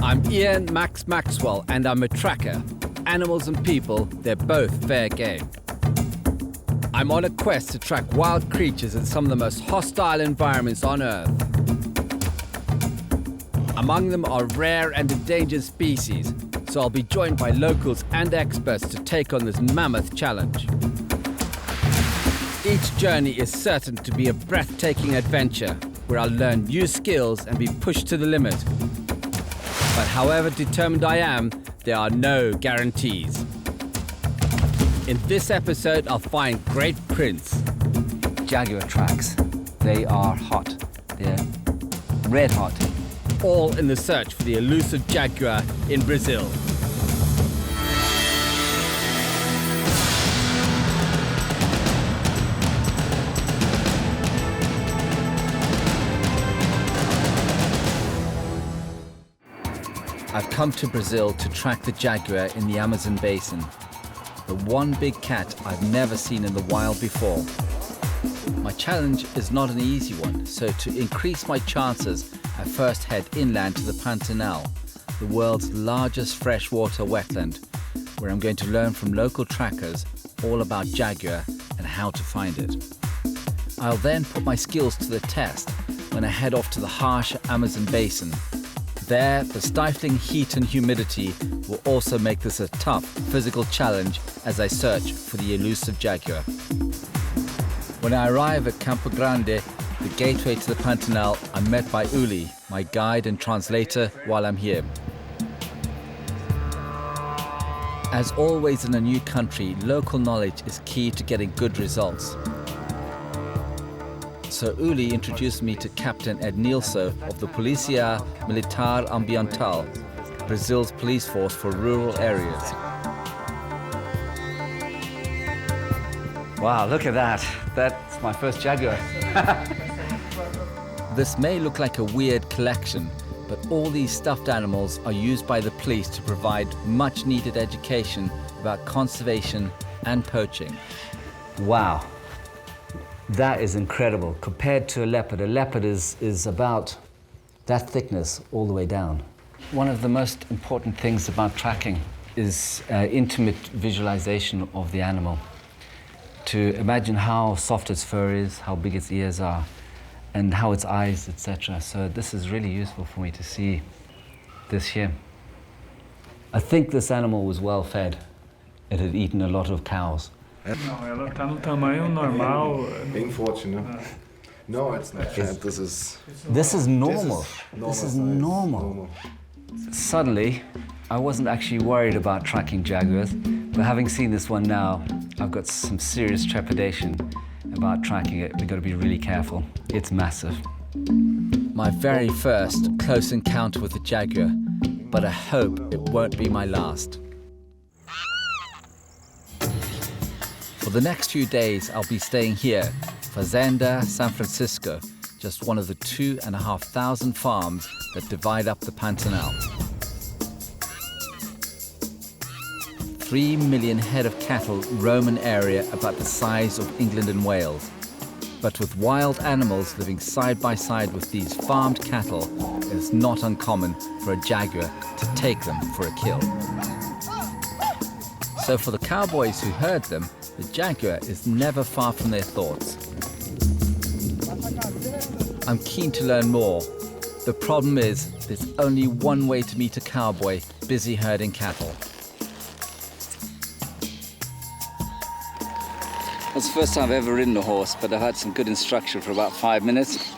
I'm Ian Max Maxwell and I'm a tracker. Animals and people, they're both fair game. I'm on a quest to track wild creatures in some of the most hostile environments on Earth. Among them are rare and endangered species, so I'll be joined by locals and experts to take on this mammoth challenge. Each journey is certain to be a breathtaking adventure where I'll learn new skills and be pushed to the limit. But however determined I am, there are no guarantees. In this episode, I'll find great prints. Jaguar tracks. They are hot. They're red hot. All in the search for the elusive jaguar in Brazil. I've come to Brazil to track the jaguar in the Amazon basin. The one big cat I've never seen in the wild before. My challenge is not an easy one, so to increase my chances, I first head inland to the Pantanal, the world's largest freshwater wetland, where I'm going to learn from local trackers all about jaguar and how to find it. I'll then put my skills to the test when I head off to the harsh Amazon basin. There, the stifling heat and humidity will also make this a tough physical challenge as I search for the elusive jaguar. When I arrive at Campo Grande, the gateway to the Pantanal, I'm met by Uli, my guide and translator while I'm here. As always in a new country, local knowledge is key to getting good results. So Uli introduced me to Captain Ednilson of the Polícia Militar Ambiental, Brazil's police force for rural areas. Wow, look at that. That's my first jaguar. This may look like a weird collection, but all these stuffed animals are used by the police to provide much needed education about conservation and poaching. Wow. That is incredible. Compared to a leopard is about that thickness all the way down. One of the most important things about tracking is intimate visualization of the animal. To imagine how soft its fur is, how big its ears are, and how its eyes, etc. So this is really useful for me to see this here. I think this animal was well fed. It had eaten a lot of cows. Não, ela está no tamanho normal. Bem forte, né? No, it's not fat. This is normal. This is normal. Suddenly, I wasn't actually worried about tracking jaguars, but having seen this one now, I've got some serious trepidation about tracking it. We've got to be really careful. It's massive. My very first close encounter with the jaguar, but I hope it won't be my last. For the next few days, I'll be staying here, Fazenda San Francisco, just one of the 2,500 farms that divide up the Pantanal. 3 million head of cattle roam an area about the size of England and Wales. But with wild animals living side by side with these farmed cattle, it's not uncommon for a jaguar to take them for a kill. So for the cowboys who herd them, the jaguar is never far from their thoughts. I'm keen to learn more. The problem is, there's only one way to meet a cowboy busy herding cattle. That's the first time I've ever ridden a horse, but I've had some good instruction for about 5 minutes.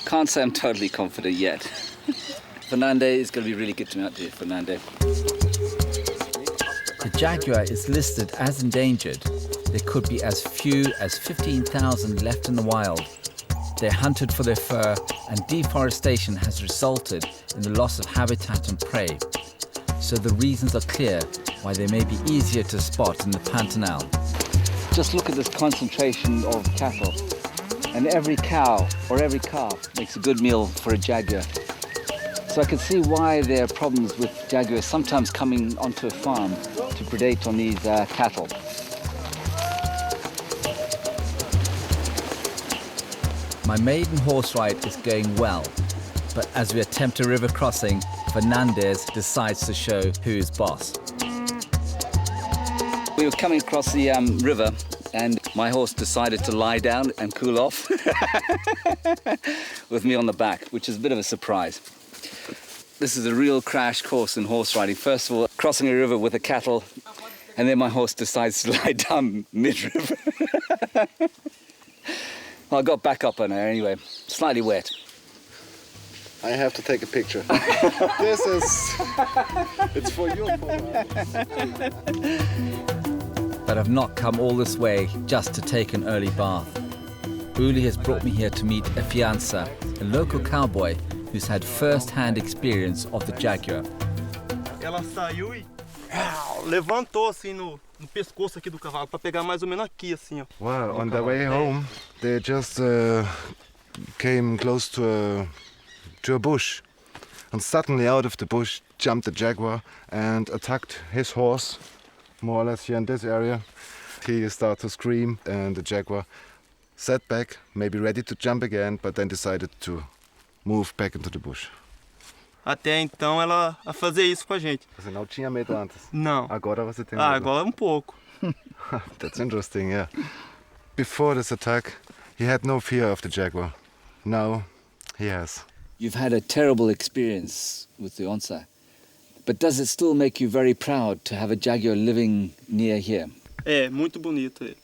Can't say I'm totally confident yet. Fernande is going to be really good to me out here, Fernande. The jaguar is listed as endangered. There could be as few as 15,000 left in the wild. They're hunted for their fur, and deforestation has resulted in the loss of habitat and prey. So the reasons are clear why they may be easier to spot in the Pantanal. Just look at this concentration of cattle. And every cow or every calf makes a good meal for a jaguar. So I can see why there are problems with jaguars sometimes coming onto a farm to predate on these cattle. My maiden horse ride is going well. But as we attempt a river crossing, Fernandez decides to show who is boss. We were coming across the river and my horse decided to lie down and cool off with me on the back, which is a bit of a surprise. This is a real crash course in horse riding. First of all, crossing a river with the cattle, and then my horse decides to lie down mid-river. Well, I got back up on her anyway, slightly wet. I have to take a picture. This is... It's for you. But I've not come all this way just to take an early bath. Uli has brought me here to meet a fiança, a local cowboy who's had first-hand experience of the Jaguar. Ela saiu e levantou assim no pescoço aqui do cavalo para pegar mais ou menos aqui assim, ó. Well, on their way home, they just came close to a bush. And suddenly out of the bush jumped the jaguar and attacked his horse, more or less here in this area. He started to scream and the jaguar sat back, maybe ready to jump again, but then decided to move back into the bush. Até então ela a fazer isso com a gente. Você não tinha medo antes? Não. Agora você tem medo? Agora pouco. That's interesting, yeah. Before this attack, he had no fear of the jaguar. Now he has. You've had a terrible experience with the onça, but does it still make you very proud to have a jaguar living near here? É, muito bonito ele.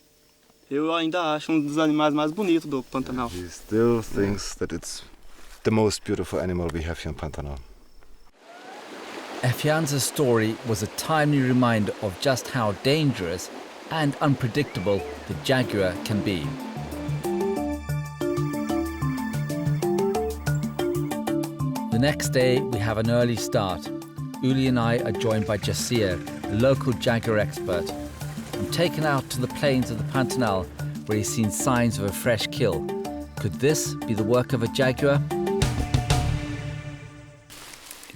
Eu ainda acho dos animais mais bonitos do Pantanal. He still thinks that it's the most beautiful animal we have here in Pantanal. A fiança's story was a timely reminder of just how dangerous and unpredictable the jaguar can be. The next day, we have an early start. Uli and I are joined by Jasir, a local jaguar expert. I'm taken out to the plains of the Pantanal, where he's seen signs of a fresh kill. Could this be the work of a jaguar?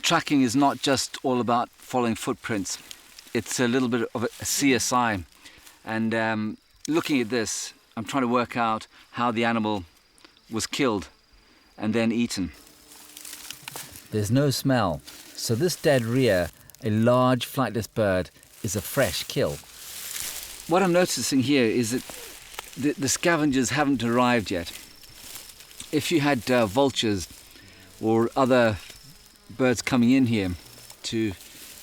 Tracking is not just all about following footprints. It's a little bit of a CSI. And looking at this, I'm trying to work out how the animal was killed and then eaten. There's no smell, so this dead rhea, a large flightless bird, is a fresh kill. What I'm noticing here is that the scavengers haven't arrived yet. If you had vultures or other birds coming in here to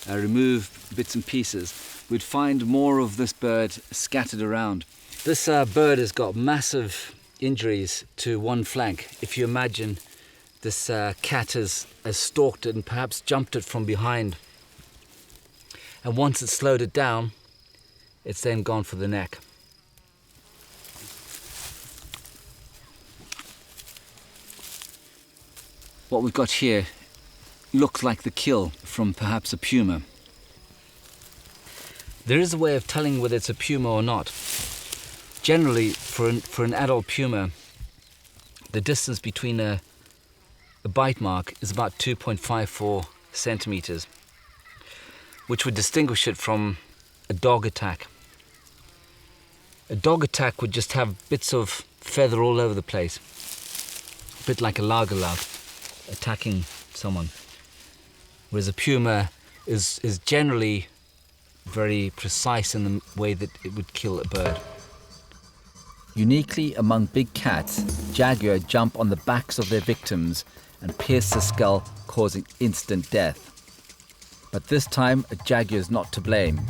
remove bits and pieces, we'd find more of this bird scattered around. This bird has got massive injuries to one flank. If you imagine this cat has stalked it and perhaps jumped it from behind. And once it's slowed it down, it's then gone for the neck. What we've got here looks like the kill from perhaps a puma. There is a way of telling whether it's a puma or not. Generally, for an adult puma, the distance between a bite mark is about 2.54 centimeters, which would distinguish it from a dog attack. A dog attack would just have bits of feather all over the place, a bit like a lagerlout attacking someone. Whereas a puma is generally very precise in the way that it would kill a bird. Uniquely among big cats, jaguar jump on the backs of their victims and pierce the skull, causing instant death. But this time, a jaguar is not to blame.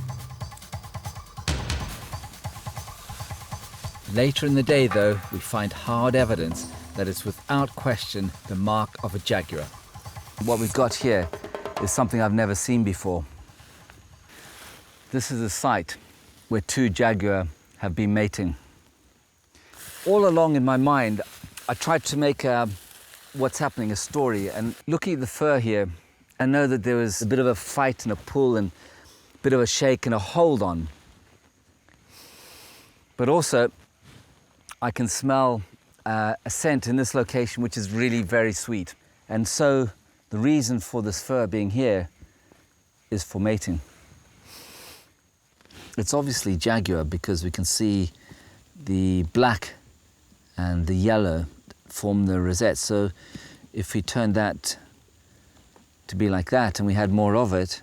Later in the day, though, we find hard evidence that it's without question the mark of a jaguar. What we've got here is something I've never seen before. This is a site where two jaguar have been mating. All along in my mind, I tried to make what's happening a story, and looking at the fur here, I know that there was a bit of a fight and a pull and a bit of a shake and a hold on. But also, I can smell a scent in this location which is really very sweet. And so the reason for this fur being here is for mating. It's obviously jaguar because we can see the black and the yellow form the rosette. So if we turned that to be like that and we had more of it,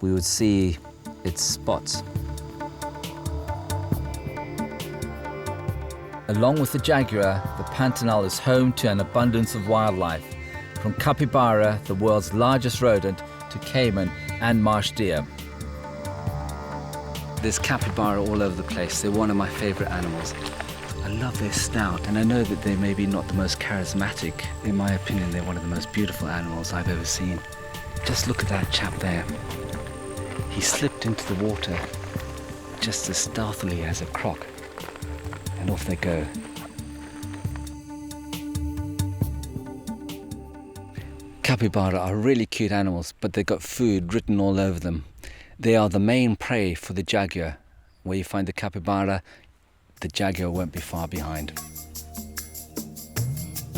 we would see its spots. Along with the jaguar, the Pantanal is home to an abundance of wildlife, from capybara, the world's largest rodent, to caiman and marsh deer. There's capybara all over the place. They're one of my favorite animals. I love their snout, and I know that they may be not the most charismatic. In my opinion, they're one of the most beautiful animals I've ever seen. Just look at that chap there. He slipped into the water just as stealthily as a croc, and off they go. Capybara are really cute animals, but they've got food written all over them. They are the main prey for the jaguar. Where you find the capybara, the jaguar won't be far behind.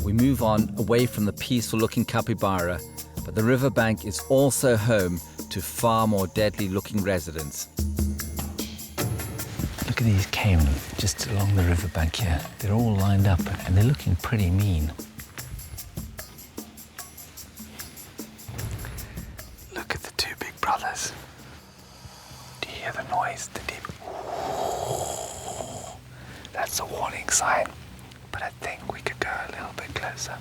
We move on away from the peaceful-looking capybara, but the riverbank is also home to far more deadly-looking residents. Look at these caiman just along the riverbank here. They're all lined up and they're looking pretty mean. Look at the two big brothers. Do you hear the noise? The deep. That's a warning sign, but I think we could go a little bit closer.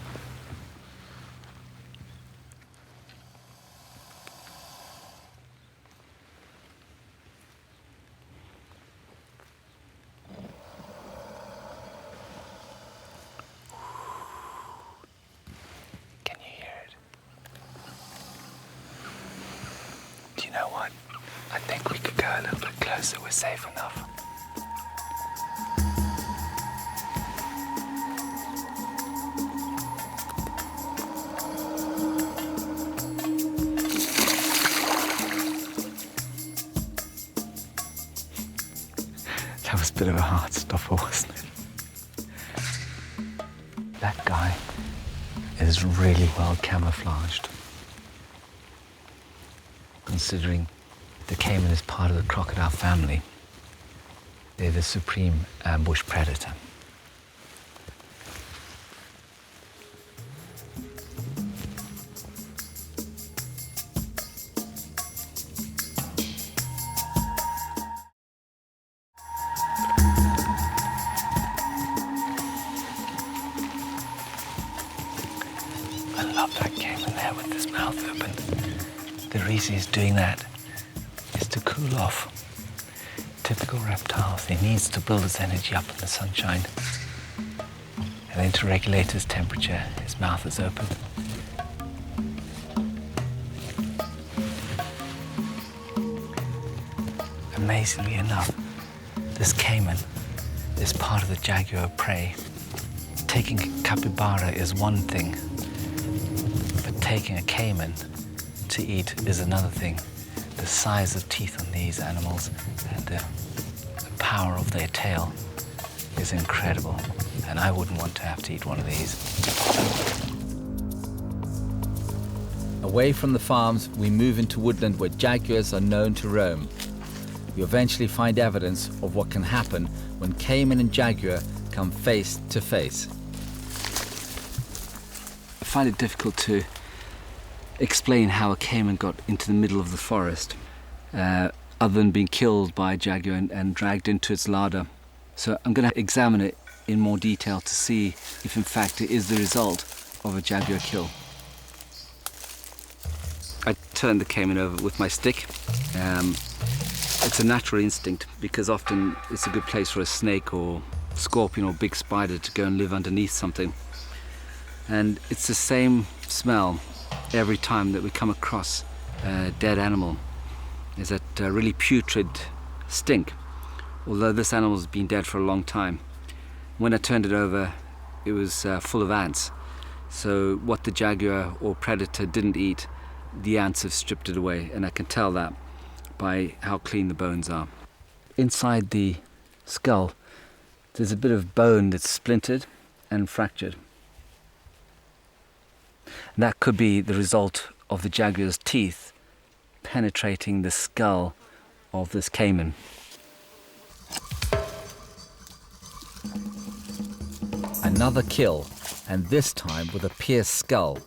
Can you hear it? Do you know what? I think we could go a little bit closer. We're safe enough. That was a bit of a hard stopper, wasn't it? That guy is really well camouflaged, considering the caiman is part of the crocodile family. They're the supreme ambush predator. I love that caiman there with his mouth open. The reason he's doing that is to cool off. Typical reptiles, he needs to build his energy up in the sunshine. And then to regulate his temperature, his mouth is open. Amazingly enough, this caiman is part of the jaguar prey. Taking a capybara is one thing, but taking a caiman to eat is another thing. The size of teeth on these animals and the power of their tail is incredible, and I wouldn't want to have to eat one of these. Away from the farms, we move into woodland where jaguars are known to roam. We eventually find evidence of what can happen when caiman and jaguar come face to face. I find it difficult to explain how a caiman got into the middle of the forest, other than being killed by a jaguar and dragged into its larder. So I'm going to examine it in more detail to see if in fact it is the result of a jaguar kill. I turned the caiman over with my stick. It's a natural instinct because often it's a good place for a snake or scorpion or big spider to go and live underneath something. And it's the same smell every time that we come across a dead animal. Is that really putrid stink, although this animal's been dead for a long time. When I turned it over, it was full of ants. So what the jaguar or predator didn't eat, the ants have stripped it away, and I can tell that by how clean the bones are. Inside the skull, there's a bit of bone that's splintered and fractured. And that could be the result of the jaguar's teeth penetrating the skull of this caiman. Another kill, and this time with a pierced skull.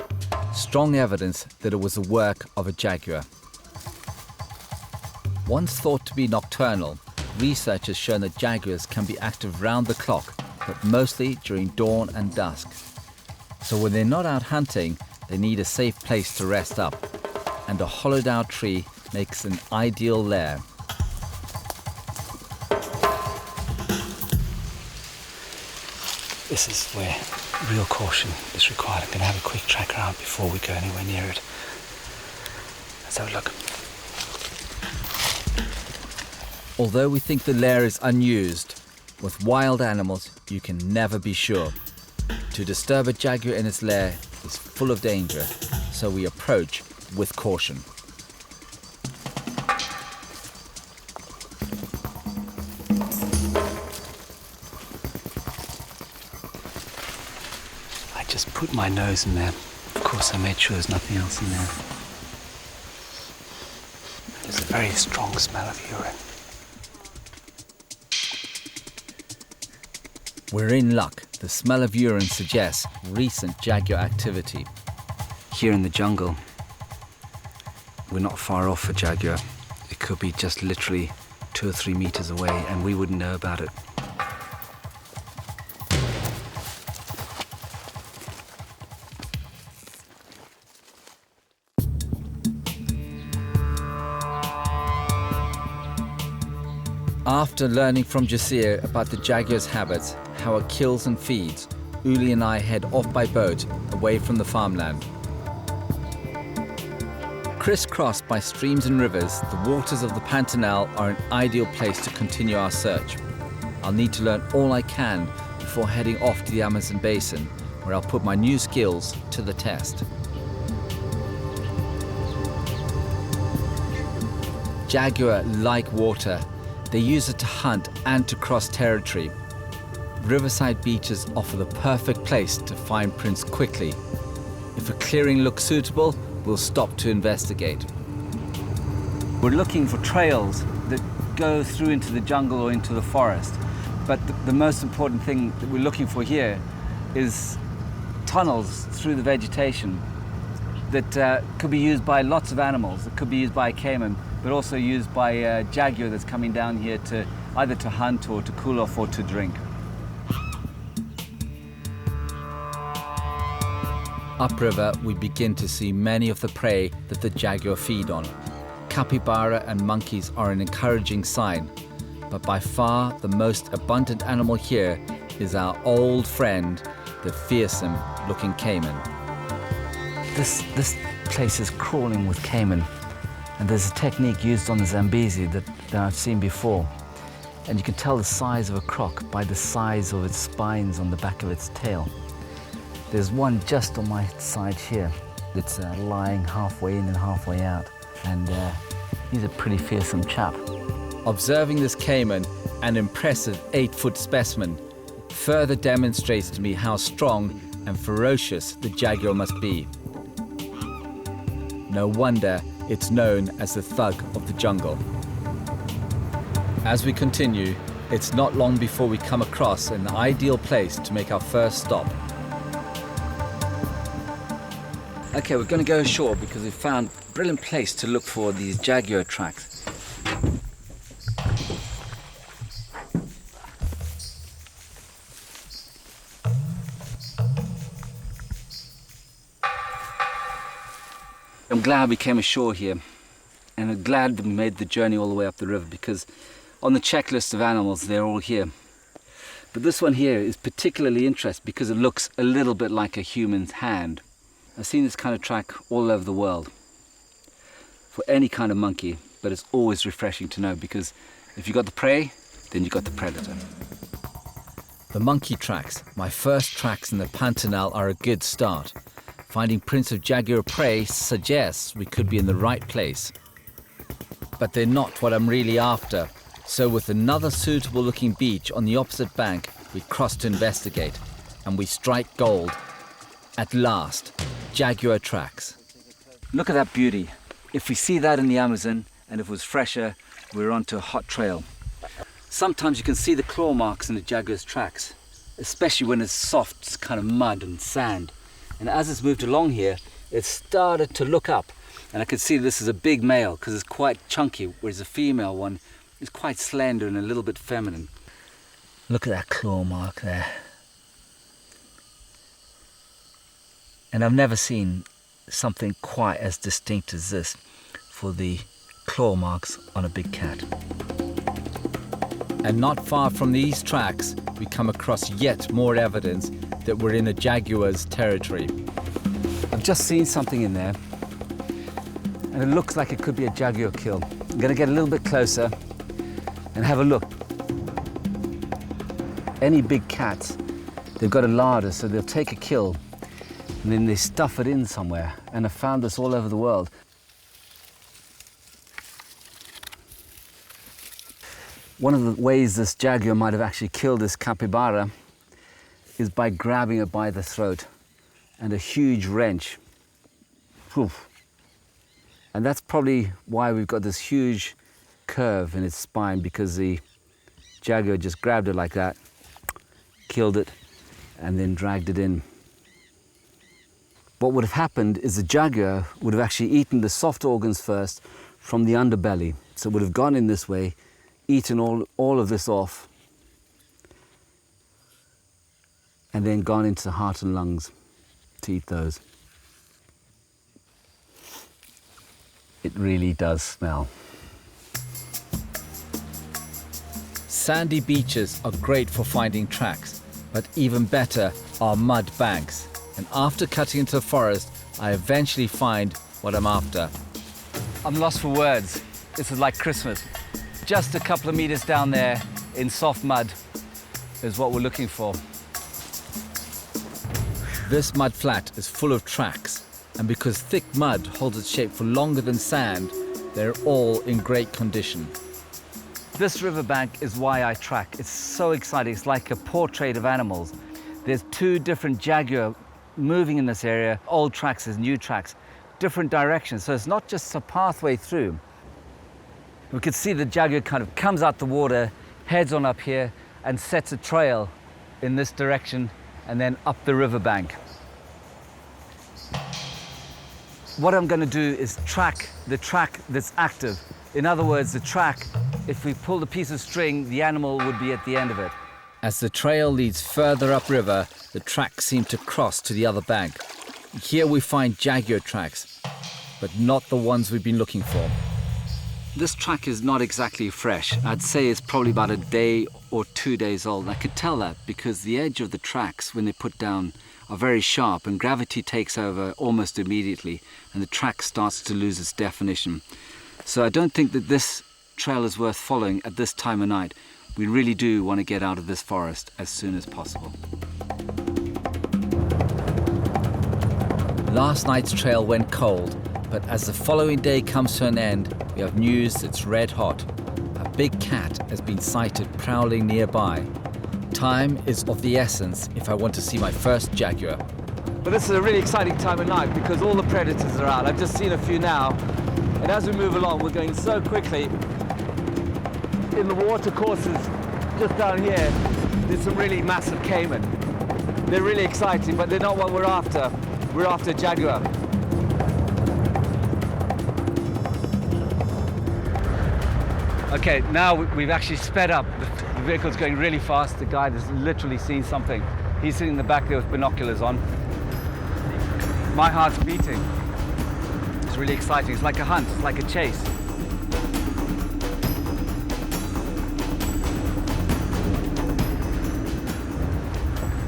Strong evidence that it was the work of a jaguar. Once thought to be nocturnal, research has shown that jaguars can be active round the clock, but mostly during dawn and dusk. So when they're not out hunting, they need a safe place to rest up, and a hollowed out tree makes an ideal lair. This is where real caution is required. I'm going to have a quick track around before we go anywhere near it. Let's have a look. Although we think the lair is unused, with wild animals you can never be sure. To disturb a jaguar in its lair is full of danger, so we approach with caution. I just put my nose in there. Of course, I made sure there's nothing else in there. There's a very strong smell of urine. We're in luck. The smell of urine suggests recent jaguar activity. Here in the jungle, we're not far off a jaguar. It could be just literally 2 or 3 meters away and we wouldn't know about it. After learning from Jasir about the jaguar's habits, how it kills and feeds, Uli and I head off by boat away from the farmland. Crisscrossed by streams and rivers, the waters of the Pantanal are an ideal place to continue our search. I'll need to learn all I can before heading off to the Amazon basin, where I'll put my new skills to the test. Jaguar like water. They use it to hunt and to cross territory. Riverside beaches offer the perfect place to find prints quickly. If a clearing looks suitable, we'll stop to investigate. We're looking for trails that go through into the jungle or into the forest. But the most important thing that we're looking for here is tunnels through the vegetation that could be used by lots of animals. It could be used by a caiman, but also used by a jaguar that's coming down here to either to hunt or to cool off or to drink. Upriver, we begin to see many of the prey that the jaguar feed on. Capybara and monkeys are an encouraging sign, but by far the most abundant animal here is our old friend, the fearsome-looking caiman. This place is crawling with caiman, and there's a technique used on the Zambezi that I've seen before. And you can tell the size of a croc by the size of its spines on the back of its tail. There's one just on my side here that's lying halfway in and halfway out, and he's a pretty fearsome chap. Observing this caiman, an impressive 8-foot specimen, further demonstrates to me how strong and ferocious the jaguar must be. No wonder it's known as the thug of the jungle. As we continue, it's not long before we come across an ideal place to make our first stop. Okay, we're going to go ashore because we've found a brilliant place to look for these jaguar tracks. I'm glad we came ashore here, and I'm glad we made the journey all the way up the river, because on the checklist of animals they're all here. But this one here is particularly interesting because it looks a little bit like a human's hand. I've seen this kind of track all over the world for any kind of monkey, but it's always refreshing to know, because if you got the prey, then you got the predator. The monkey tracks, my first tracks in the Pantanal, are a good start. Finding prints of jaguar prey suggests we could be in the right place. But they're not what I'm really after, so with another suitable looking beach on the opposite bank, we cross to investigate, and we strike gold. At last, jaguar tracks. Look at that beauty. If we see that in the Amazon, and if it was fresher, we're onto a hot trail. Sometimes you can see the claw marks in the jaguar's tracks. especially when it's soft kind of mud and sand. And as it's moved along here, it started to look up. And I could see this is a big male because it's quite chunky, whereas the female one is quite slender and a little bit feminine. Look at that claw mark there. And I've never seen something quite as distinct as this for the claw marks on a big cat. And not far from these tracks, we come across yet more evidence that we're in a jaguar's territory. I've just seen something in there, and it looks like it could be a jaguar kill. I'm going to get a little bit closer and have a look. Any big cats, they've got a larder, so they'll take a kill and then they stuff it in somewhere, and I've found this all over the world. One of the ways this jaguar might have actually killed this capybara is by grabbing it by the throat and a huge wrench. Oof. And that's probably why we've got this huge curve in its spine, because the jaguar just grabbed it like that, killed it, and then dragged it in. What would have happened is the jaguar would have actually eaten the soft organs first from the underbelly. So it would have gone in this way, eaten all of this off, and then gone into the heart and lungs to eat those. It really does smell. Sandy beaches are great for finding tracks, but even better are mud banks. And after cutting into the forest, I eventually find what I'm after. I'm lost for words. This is like Christmas. Just a couple of meters down there in soft mud is what we're looking for. This mud flat is full of tracks, and because thick mud holds its shape for longer than sand, they're all in great condition. This riverbank is why I track. It's so exciting. It's like a portrait of animals. There's two different jaguar moving in this area, old tracks, there's new tracks, different directions. So it's not just a pathway through. We could see the jaguar kind of comes out the water, heads on up here, and sets a trail in this direction and then up the riverbank. What I'm going to do is track the track that's active. In other words, the track, if we pulled a piece of string, the animal would be at the end of it. As the trail leads further upriver, the tracks seem to cross to the other bank. Here we find jaguar tracks, but not the ones we've been looking for. This track is not exactly fresh. I'd say it's probably about a day or 2 days old. And I could tell that because the edge of the tracks, when they're put down, are very sharp, and gravity takes over almost immediately, and the track starts to lose its definition. So I don't think that this trail is worth following at this time of night. We really do want to get out of this forest as soon as possible. Last night's trail went cold, but as the following day comes to an end, we have news that's red hot. A big cat has been sighted prowling nearby. Time is of the essence if I want to see my first jaguar. But this is a really exciting time of night because all the predators are out. I've just seen a few now, and as we move along, we're going so quickly. In the water courses just down here, there's some really massive caiman. They're really exciting, but they're not what we're after. We're after jaguar. Okay, now we've actually sped up. The vehicle's going really fast. The guy has literally seen something. He's sitting in the back there with binoculars on. My heart's beating. It's really exciting. It's like a hunt, it's like a chase.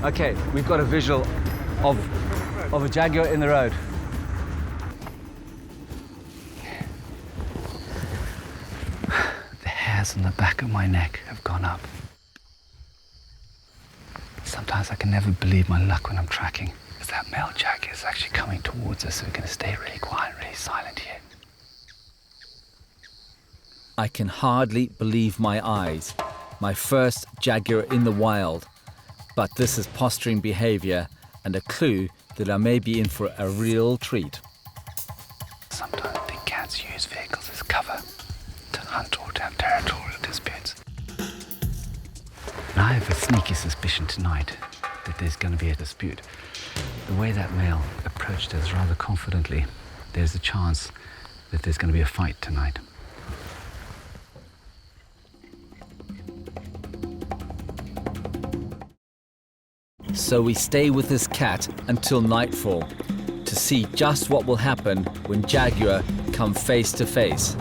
Okay, we've got a visual of a jaguar in the road. The hairs on the back of my neck have gone up. Sometimes I can never believe my luck when I'm tracking, because that male jaguar is actually coming towards us, so we're going to stay really quiet, really silent here. I can hardly believe my eyes. My first jaguar in the wild. But this is posturing behavior and a clue that I may be in for a real treat. Sometimes big cats use vehicles as cover to hunt or to have territorial disputes. I have a sneaky suspicion tonight that there's going to be a dispute. The way that male approached us rather confidently, there's a chance that there's going to be a fight tonight. So we stay with this cat until nightfall to see just what will happen when Jaguar come face to face.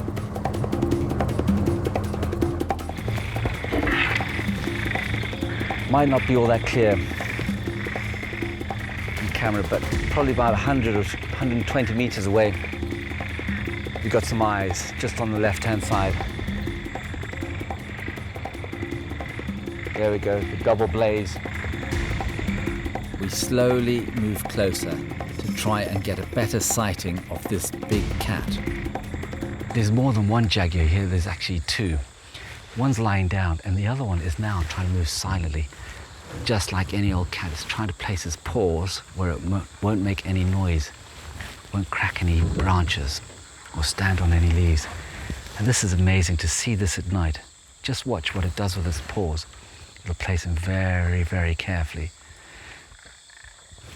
Might not be all that clear on camera, but probably about 100 or 120 meters away, we got some eyes just on the left-hand side. There we go, the double blaze. We slowly move closer to try and get a better sighting of this big cat. There's more than one jaguar here, there's actually two. One's lying down and the other one is now trying to move silently. Just like any old cat, it's trying to place its paws where it won't make any noise, won't crack any branches or stand on any leaves. And this is amazing to see this at night. Just watch what it does with its paws. It'll place them very, very carefully.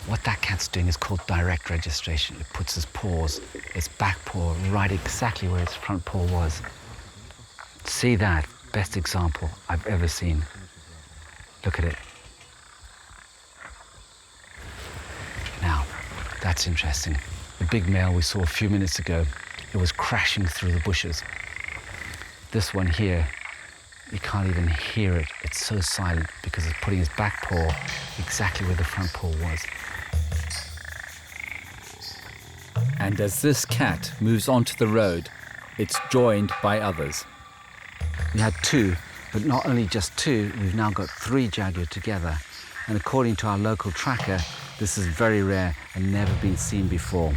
What that cat's doing is called direct registration. It puts its paws, its back paw, right exactly where its front paw was. See that? Best example I've ever seen. Look at it. Now, that's interesting. The big male we saw a few minutes ago, it was crashing through the bushes. This one here, you can't even hear it. It's so silent because it's putting its back paw exactly where the front paw was. And as this cat moves onto the road, it's joined by others. We had two, but not only just two, we've now got 3 jaguar together. And according to our local tracker, this is very rare and never been seen before.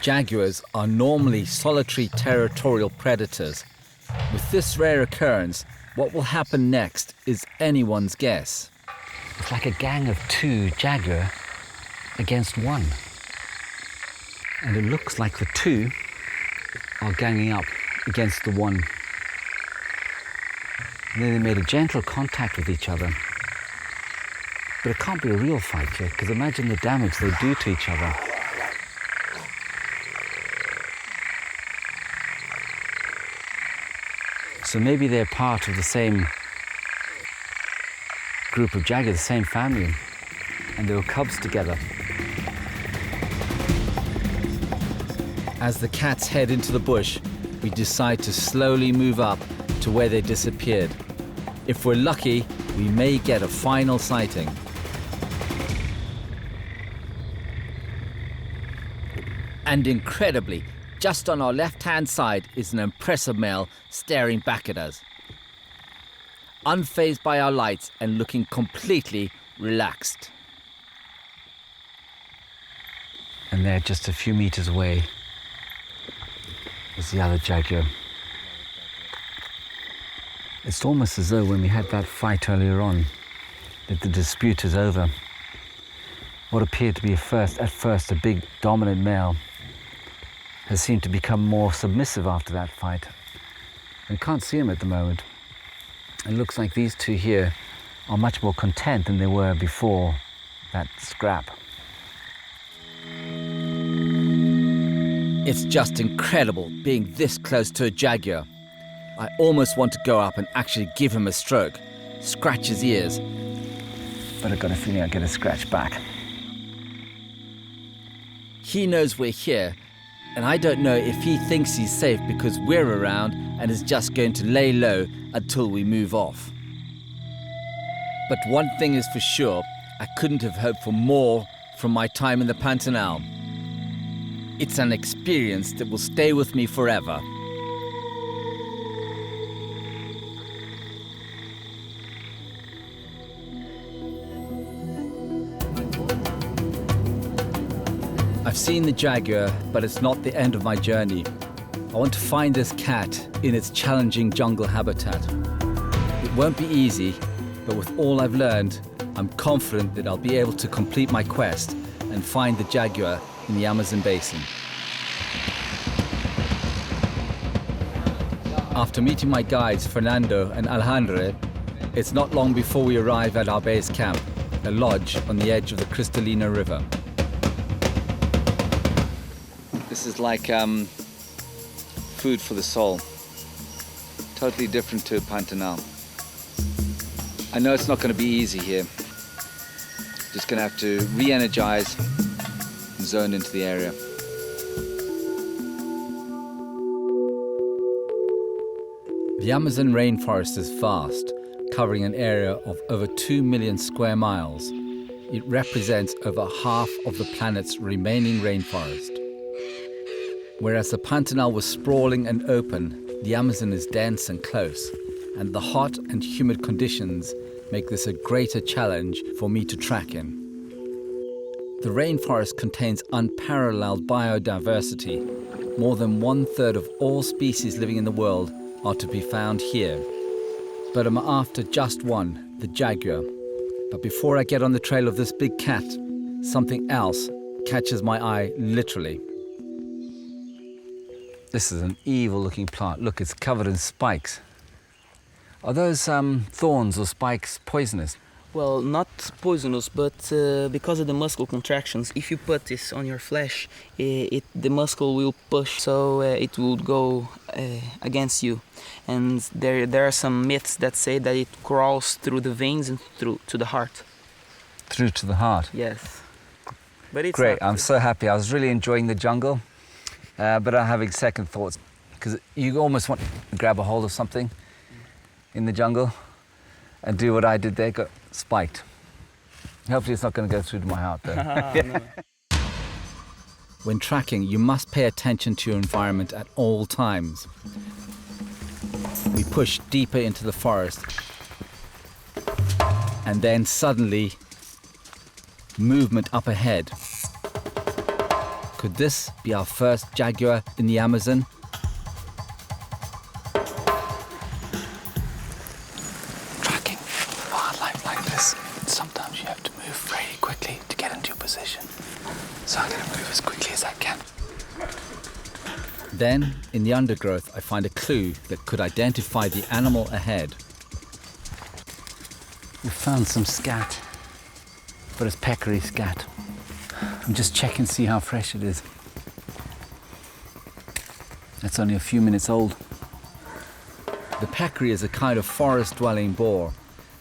Jaguars are normally solitary territorial predators. With this rare occurrence, what will happen next is anyone's guess. It's like a gang of 2 jaguar against 1. And it looks like the 2 are ganging up against the 1. And then they made a gentle contact with each other. But it can't be a real fight here, because imagine the damage they do to each other. So maybe they're part of the same group of jaguars, the same family, and they were cubs together. As the cats head into the bush, we decide to slowly move up to where they disappeared. If we're lucky, we may get a final sighting. And incredibly, just on our left-hand side is an impressive male staring back at us. Unfazed by our lights and looking completely relaxed. And there, just a few meters away, is the other jaguar. It's almost as though when we had that fight earlier on, that the dispute is over. What appeared to be at first a big dominant male has seemed to become more submissive after that fight. We can't see him at the moment. It looks like these 2 here are much more content than they were before that scrap. It's just incredible being this close to a jaguar. I almost want to go up and actually give him a stroke, scratch his ears. But I've got a feeling I'll get a scratch back. He knows we're here, and I don't know if he thinks he's safe because we're around and is just going to lay low until we move off. But one thing is for sure, I couldn't have hoped for more from my time in the Pantanal. It's an experience that will stay with me forever. I've seen the jaguar, but it's not the end of my journey. I want to find this cat in its challenging jungle habitat. It won't be easy, but with all I've learned, I'm confident that I'll be able to complete my quest and find the jaguar in the Amazon basin. After meeting my guides Fernando and Alejandro, It's not long before we arrive at our base camp, a lodge on the edge of the Cristalina River. This is like food for the soul. Totally different to Pantanal. I know it's not going to be easy here. Just going to have to re-energize and zone into the area. The Amazon rainforest is vast, covering an area of over 2 million square miles. It represents over half of the planet's remaining rainforest. Whereas the Pantanal was sprawling and open, the Amazon is dense and close, and the hot and humid conditions make this a greater challenge for me to track in. The rainforest contains unparalleled biodiversity. More than 1/3 of all species living in the world are to be found here. But I'm after just one, the jaguar. But before I get on the trail of this big cat, something else catches my eye literally. This is an evil-looking plant. Look, it's covered in spikes. Are those thorns or spikes poisonous? Well, not poisonous, but because of the muscle contractions, if you put this on your flesh, the muscle will push, so it will go against you. And there are some myths that say that it crawls through the veins and through to the heart. Through to the heart? Yes. But it's great. I'm so happy. I was really enjoying the jungle, but I'm having second thoughts, because you almost want to grab a hold of something in the jungle and do what I did there, got spiked. Hopefully it's not going to go through to my heart though. No. When tracking, you must pay attention to your environment at all times. We push deeper into the forest, and then suddenly, movement up ahead. Could this be our first jaguar in the Amazon? Tracking wildlife like this, sometimes you have to move very quickly to get into your position. So I'm going to move as quickly as I can. Then, in the undergrowth, I find a clue that could identify the animal ahead. We found some scat, but it's peccary scat. I'm just checking to see how fresh it is. It's only a few minutes old. The peccary is a kind of forest-dwelling boar.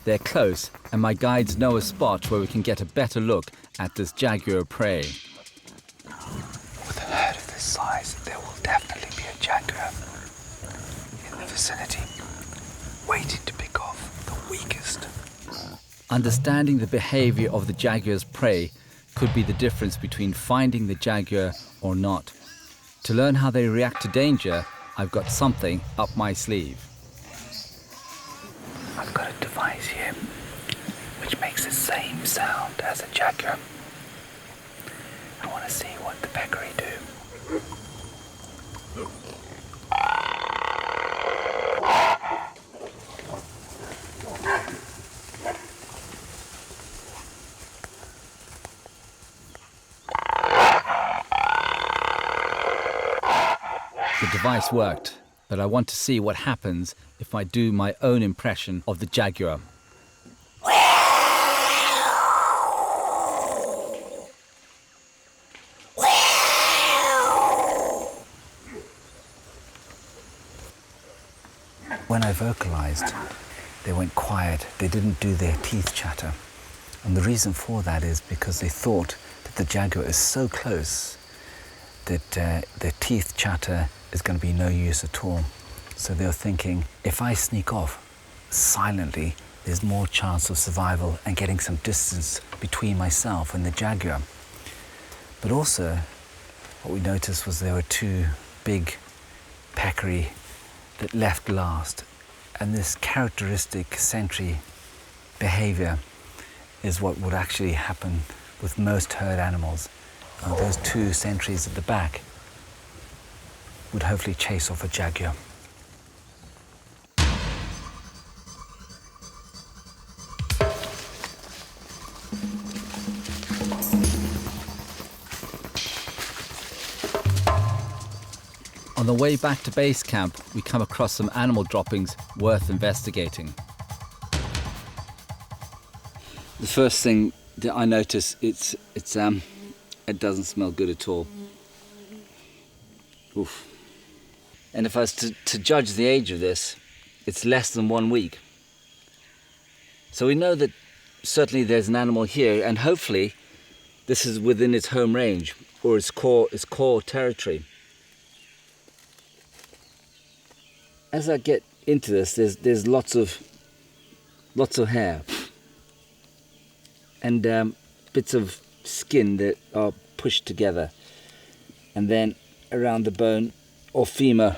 They're close, and my guides know a spot where we can get a better look at this jaguar prey. With a herd of this size, there will definitely be a jaguar in the vicinity, waiting to pick off the weakest. Understanding the behavior of the jaguar's prey could be the difference between finding the jaguar or not. To learn how they react to danger, I've got something up my sleeve. I've got a device here which makes the same sound as a jaguar. I want to see what the peccary do. The device worked, but I want to see what happens if I do my own impression of the jaguar. When I vocalized, they went quiet. They didn't do their teeth chatter. And the reason for that is because they thought that the jaguar is so close that their teeth chatter is going to be no use at all. So they were thinking, if I sneak off silently, there's more chance of survival and getting some distance between myself and the jaguar. But also, what we noticed was there were two big peccary that left last. And this characteristic sentry behavior is what would actually happen with most herd animals. Those two sentries at the back would hopefully chase off a jaguar. On the way back to base camp, we come across some animal droppings worth investigating. The first thing that I notice, it doesn't smell good at all. Oof. And if I was to judge the age of this, it's less than 1 week. So we know that certainly there's an animal here, and hopefully this is within its home range or its core territory. As I get into this, there's lots of hair and bits of skin that are pushed together, and then around the bone or femur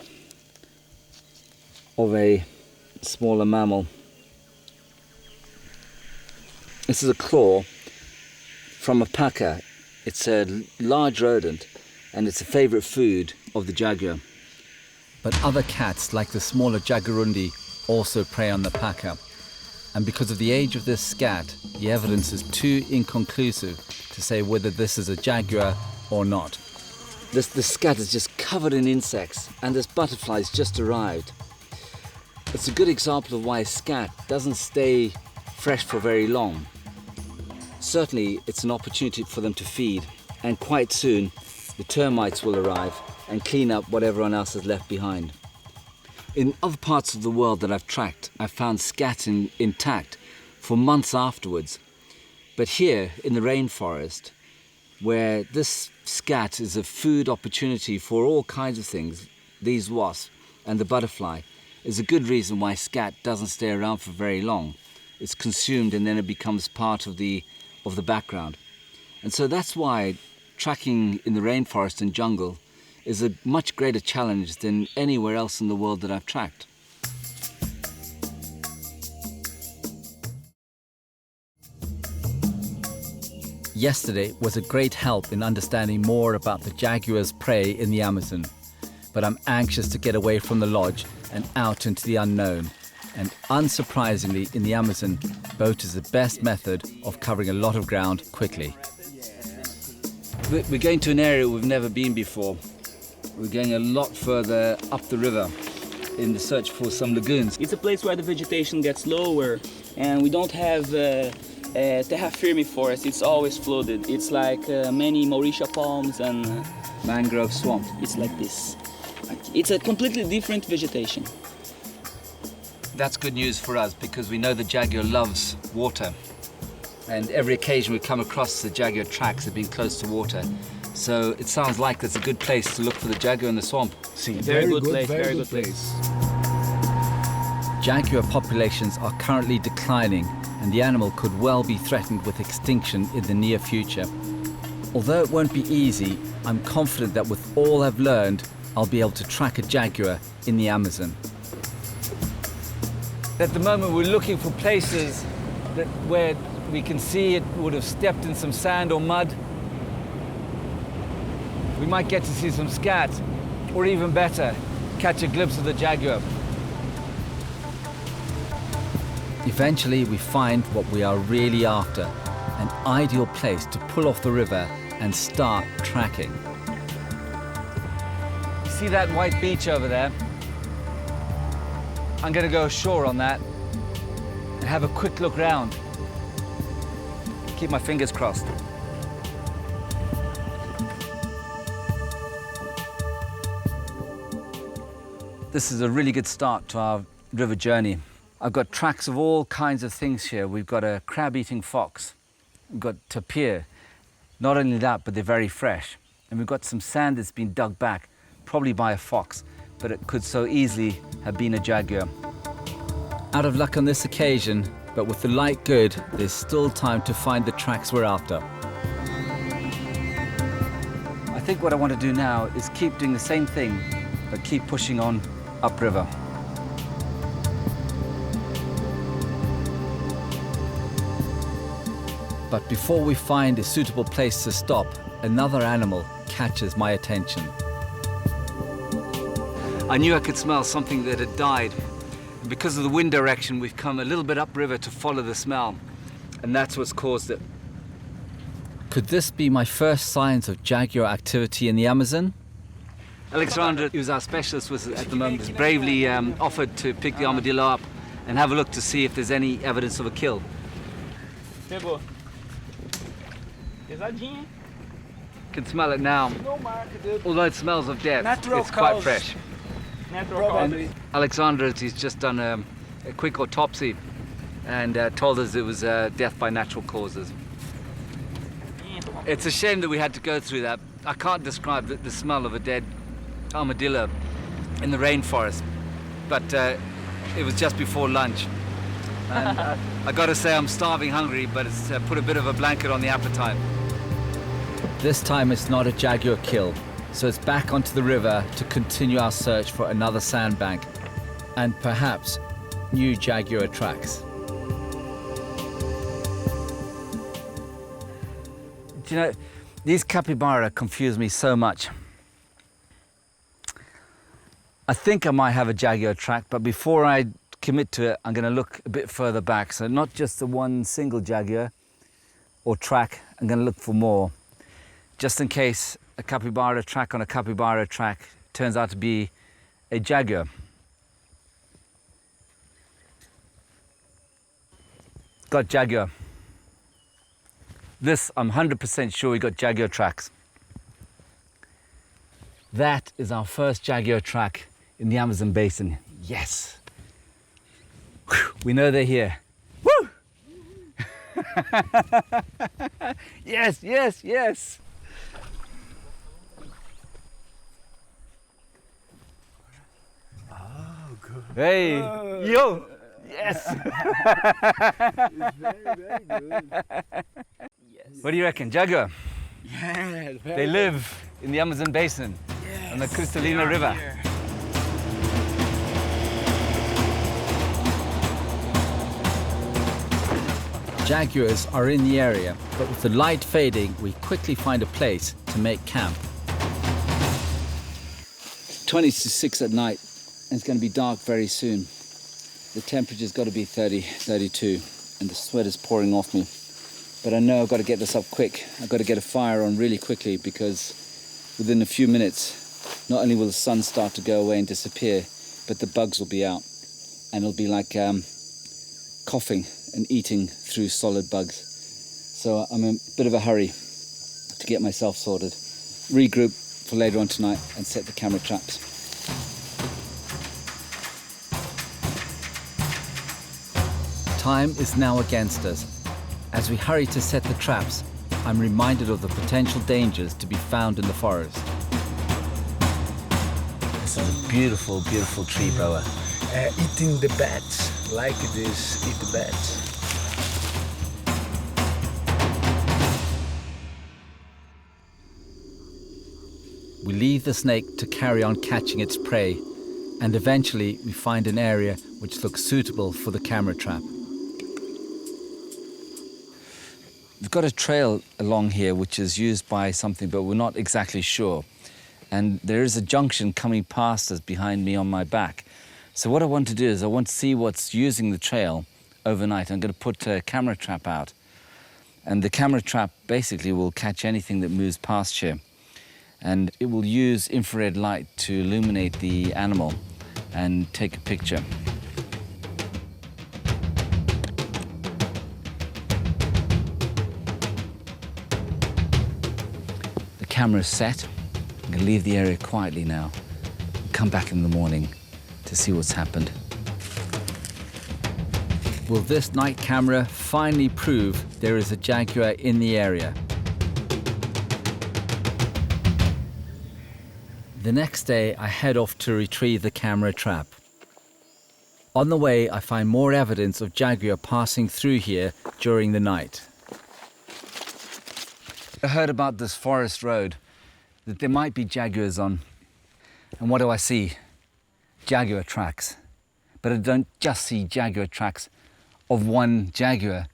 of a smaller mammal. This is a claw from a paca. It's a large rodent and it's a favourite food of the jaguar. But other cats, like the smaller jaguarundi, also prey on the paca. And because of the age of this scat, the evidence is too inconclusive to say whether this is a jaguar or not. This scat is just covered in insects, and this butterfly's just arrived. It's a good example of why a scat doesn't stay fresh for very long. Certainly, it's an opportunity for them to feed, and quite soon the termites will arrive and clean up what everyone else has left behind. In other parts of the world that I've tracked, I've found scat intact for months afterwards. But here in the rainforest, where this scat is a food opportunity for all kinds of things, these wasps and the butterfly, is a good reason why scat doesn't stay around for very long. It's consumed and then it becomes part of the background. And so that's why tracking in the rainforest and jungle is a much greater challenge than anywhere else in the world that I've tracked. Yesterday was a great help in understanding more about the jaguar's prey in the Amazon, but I'm anxious to get away from the lodge and out into the unknown. And unsurprisingly, in the Amazon, boat is the best method of covering a lot of ground quickly. We're going to an area we've never been before. We're going a lot further up the river in the search for some lagoons. It's a place where the vegetation gets lower, and we don't have terra firme forest. It's always flooded. It's like many Mauritia palms and Mangrove swamp. it's like this. It's a completely different vegetation. That's good news for us because we know the jaguar loves water. And every occasion we come across the jaguar tracks have been close to water. So it sounds like that's a good place to look for the jaguar in the swamp. Very good place. Jaguar populations are currently declining, and the animal could well be threatened with extinction in the near future. Although it won't be easy, I'm confident that with all I've learned, I'll be able to track a jaguar in the Amazon. At the moment we're looking for places where we can see it would have stepped in some sand or mud. We might get to see some scat, or even better, catch a glimpse of the jaguar. Eventually we find what we are really after, an ideal place to pull off the river and start tracking. See that white beach over there? I'm going to go ashore on that and have a quick look round. Keep my fingers crossed. This is a really good start to our river journey. I've got tracks of all kinds of things here. We've got a crab-eating fox. We've got tapir. Not only that, but they're very fresh. And we've got some sand that's been dug back, probably by a fox, but it could so easily have been a jaguar. Out of luck on this occasion, but with the light good, there's still time to find the tracks we're after. I think what I want to do now is keep doing the same thing, but keep pushing on upriver. But before we find a suitable place to stop, another animal catches my attention. I knew I could smell something that had died. Because of the wind direction, we've come a little bit upriver to follow the smell, and that's what's caused it. Could this be my first signs of jaguar activity in the Amazon? Alexandra, who's our specialist with us at the moment, has bravely offered to pick the armadillo up and have a look to see if there's any evidence of a kill. Pegou. Pesadinho, hein? Can smell it now. Although it smells of death, Natural it's quite cause. fresh. Natural cause. Alexander, he's just done a quick autopsy and told us it was death by natural causes. It's a shame that we had to go through that. I can't describe the smell of a dead armadillo in the rainforest, but it was just before lunch. And I gotta say I'm starving hungry, but it's put a bit of a blanket on the appetite. This time it's not a jaguar kill, so it's back onto the river to continue our search for another sandbank and perhaps new jaguar tracks. Do you know, these capybara confuse me so much. I think I might have a jaguar track, but before I commit to it, I'm going to look a bit further back. So not just the one single jaguar or track, I'm going to look for more. Just in case a capybara track on a capybara track turns out to be a jaguar. Got jaguar. This, I'm 100% sure we got jaguar tracks. That is our first jaguar track in the Amazon basin. Yes. Whew, we know they're here. Woo! Yes, yes, yes. Oh, good. Hey, yo, yes. Very good. What do you reckon, jaguar? Yeah, They live in the Amazon basin on the Cristalina River. Jaguars are in the area, but with the light fading, we quickly find a place to make camp. 20 to 6 at night, and it's going to be dark very soon. The temperature's got to be 30, 32, and the sweat is pouring off me. But I know I've got to get this up quick. I've got to get a fire on really quickly because within a few minutes, not only will the sun start to go away and disappear, but the bugs will be out. And it'll be like coughing and eating through solid bugs. So I'm in a bit of a hurry to get myself sorted. Regroup for later on tonight and set the camera traps. Time is now against us. As we hurry to set the traps, I'm reminded of the potential dangers to be found in the forest. This is a beautiful, beautiful tree boa. Eating the bats, like this, eat the bats. We leave the snake to carry on catching its prey, and eventually we find an area which looks suitable for the camera trap. We've got a trail along here which is used by something, but we're not exactly sure. And there is a junction coming past us behind me on my back. So what I want to do is I want to see what's using the trail overnight. I'm going to put a camera trap out. And the camera trap basically will catch anything that moves past here. And it will use infrared light to illuminate the animal and take a picture. The camera is set. I'm going to leave the area quietly now. Come back in the morning to see what's happened. Will this night camera finally prove there is a jaguar in the area? The next day, I head off to retrieve the camera trap. On the way, I find more evidence of jaguar passing through here during the night. I heard about this forest road, that there might be jaguars on. And what do I see? Jaguar tracks. But I don't just see jaguar tracks of one jaguar.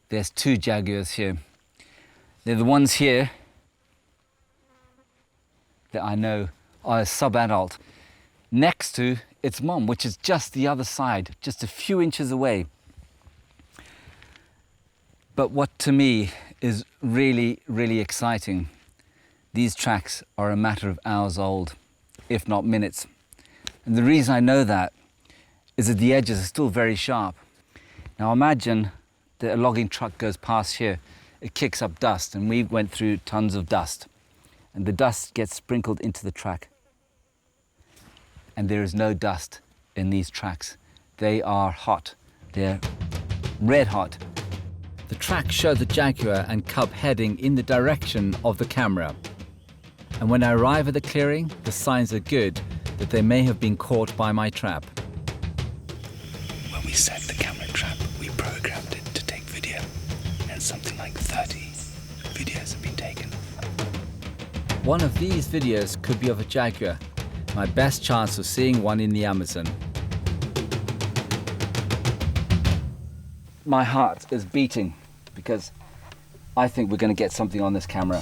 There's two jaguars here. They're the ones here that I know are a sub-adult. Next to its mom, which is just the other side, just a few inches away. But what to me is really, really exciting, these tracks are a matter of hours old, if not minutes. And the reason I know that is that the edges are still very sharp. Now imagine a logging truck goes past here, it kicks up dust, and we went through tons of dust. And the dust gets sprinkled into the track. And there is no dust in these tracks. They are hot. They're red hot. The track showed the jaguar and cub heading in the direction of the camera. And when I arrive at the clearing, the signs are good that they may have been caught by my trap. When we set the camera trap, we programmed it to take video, and something like 30 videos have been taken. One of these videos could be of a jaguar, my best chance of seeing one in the Amazon. My heart is beating because I think we're going to get something on this camera.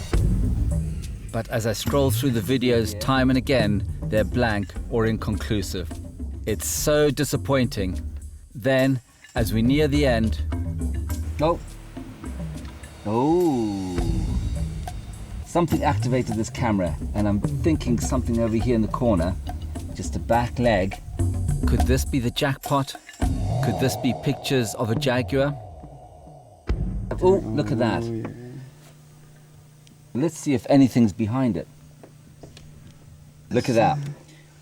But as I scroll through the videos time and again, they're blank or inconclusive. It's so disappointing. Then, as we near the end... Oh. Something activated this camera, and I'm thinking something over here in the corner, just a back leg. Could this be the jackpot? Could this be pictures of a jaguar? Oh, look at that. Let's see if anything's behind it. Look at that.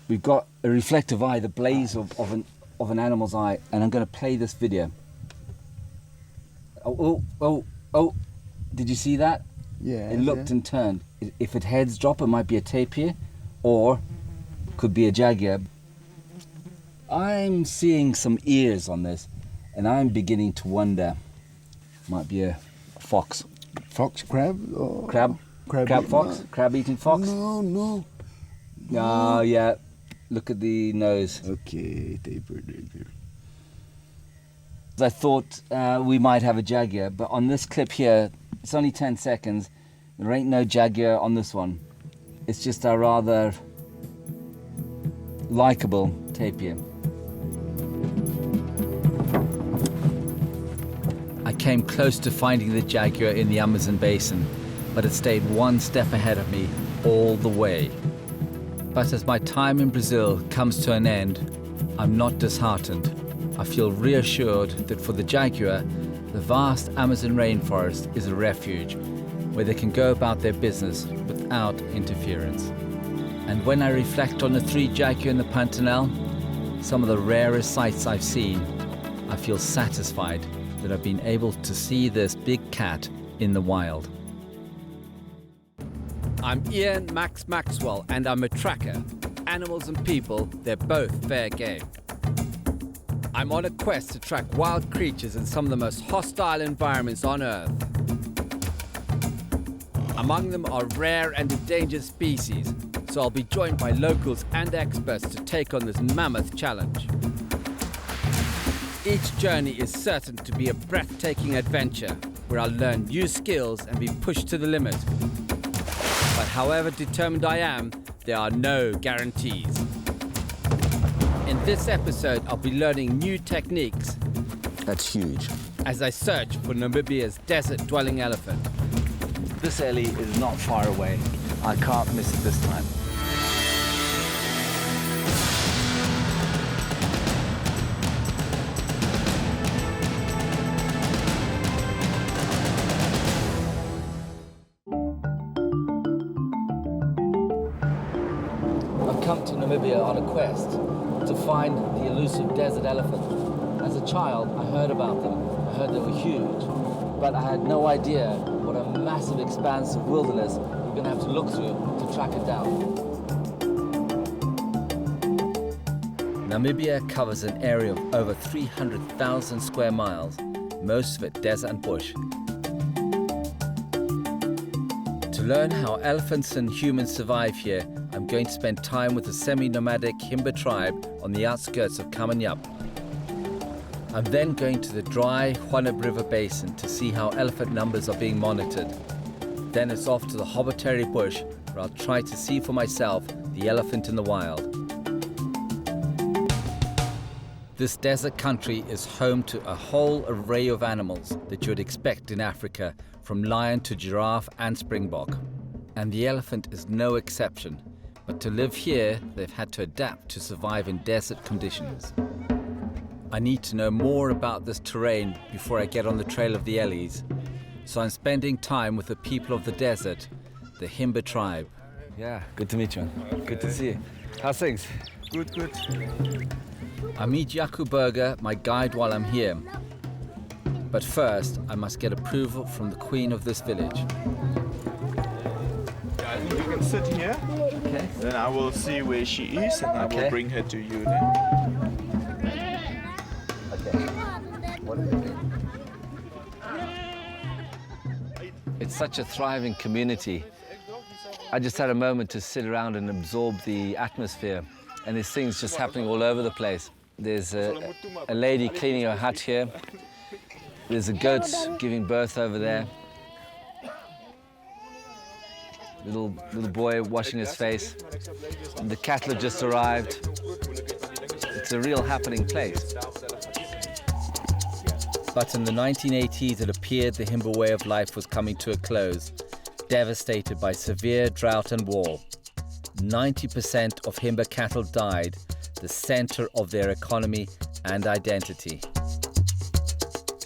We've got a reflective eye, the blaze of an animal's eye, and I'm going to play this video. Oh. Did you see that? Yeah. It looked and turned. If it heads drop, it might be a tapir, or could be a jaguar. I'm seeing some ears on this, and I'm beginning to wonder. Might be a fox. Fox, crab? Or Crab fox? No. Crab-eating fox? No. Oh, yeah. Look at the nose. Okay, taper. I thought we might have a jaguar, but on this clip here, it's only 10 seconds. There ain't no jaguar on this one. It's just a rather likable tapir. I came close to finding the jaguar in the Amazon basin, but it stayed one step ahead of me all the way. But as my time in Brazil comes to an end, I'm not disheartened. I feel reassured that for the jaguar, the vast Amazon rainforest is a refuge where they can go about their business without interference. And when I reflect on the 3 jaguar in the Pantanal, some of the rarest sights I've seen, I feel satisfied that I've been able to see this big cat in the wild. I'm Ian Max Maxwell, and I'm a tracker. Animals and people, they're both fair game. I'm on a quest to track wild creatures in some of the most hostile environments on Earth. Among them are rare and endangered species, so I'll be joined by locals and experts to take on this mammoth challenge. Each journey is certain to be a breathtaking adventure where I'll learn new skills and be pushed to the limit. But however determined I am, there are no guarantees. In this episode, I'll be learning new techniques. That's huge. As I search for Namibia's desert-dwelling elephant. This Ellie is not far away. I can't miss it this time. I've come to Namibia on a quest to find the elusive desert elephant. As a child, I heard about them. I heard they were huge, but I had no idea what a massive expanse of wilderness we're going to have to look through to track it down. Namibia covers an area of over 300,000 square miles, most of it desert and bush. To learn how elephants and humans survive here, I'm going to spend time with the semi-nomadic Himba tribe on the outskirts of Kamanyap. I'm then going to the dry Hwanab River Basin to see how elephant numbers are being monitored. Then it's off to the Hoboteri bush, where I'll try to see for myself the elephant in the wild. This desert country is home to a whole array of animals that you would expect in Africa, from lion to giraffe and springbok. And the elephant is no exception. But to live here, they've had to adapt to survive in desert conditions. I need to know more about this terrain before I get on the trail of the Elis. So I'm spending time with the people of the desert, the Himba tribe. Yeah, good to meet you. Good to see you. How's things? Good, good. I meet Jaco Burger, my guide, while I'm here. But first, I must get approval from the queen of this village. I think you can sit here. Okay. Then I will see where she is and I Okay. will bring her to you then. It's such a thriving community. I just had a moment to sit around and absorb the atmosphere, and there's things just happening all over the place. There's a lady cleaning her hut here. There's a goat giving birth over there. Little boy washing his face. And the cattle have just arrived. It's a real happening place. But in the 1980s, it appeared the Himba way of life was coming to a close, devastated by severe drought and war. 90% of Himba cattle died, the center of their economy and identity.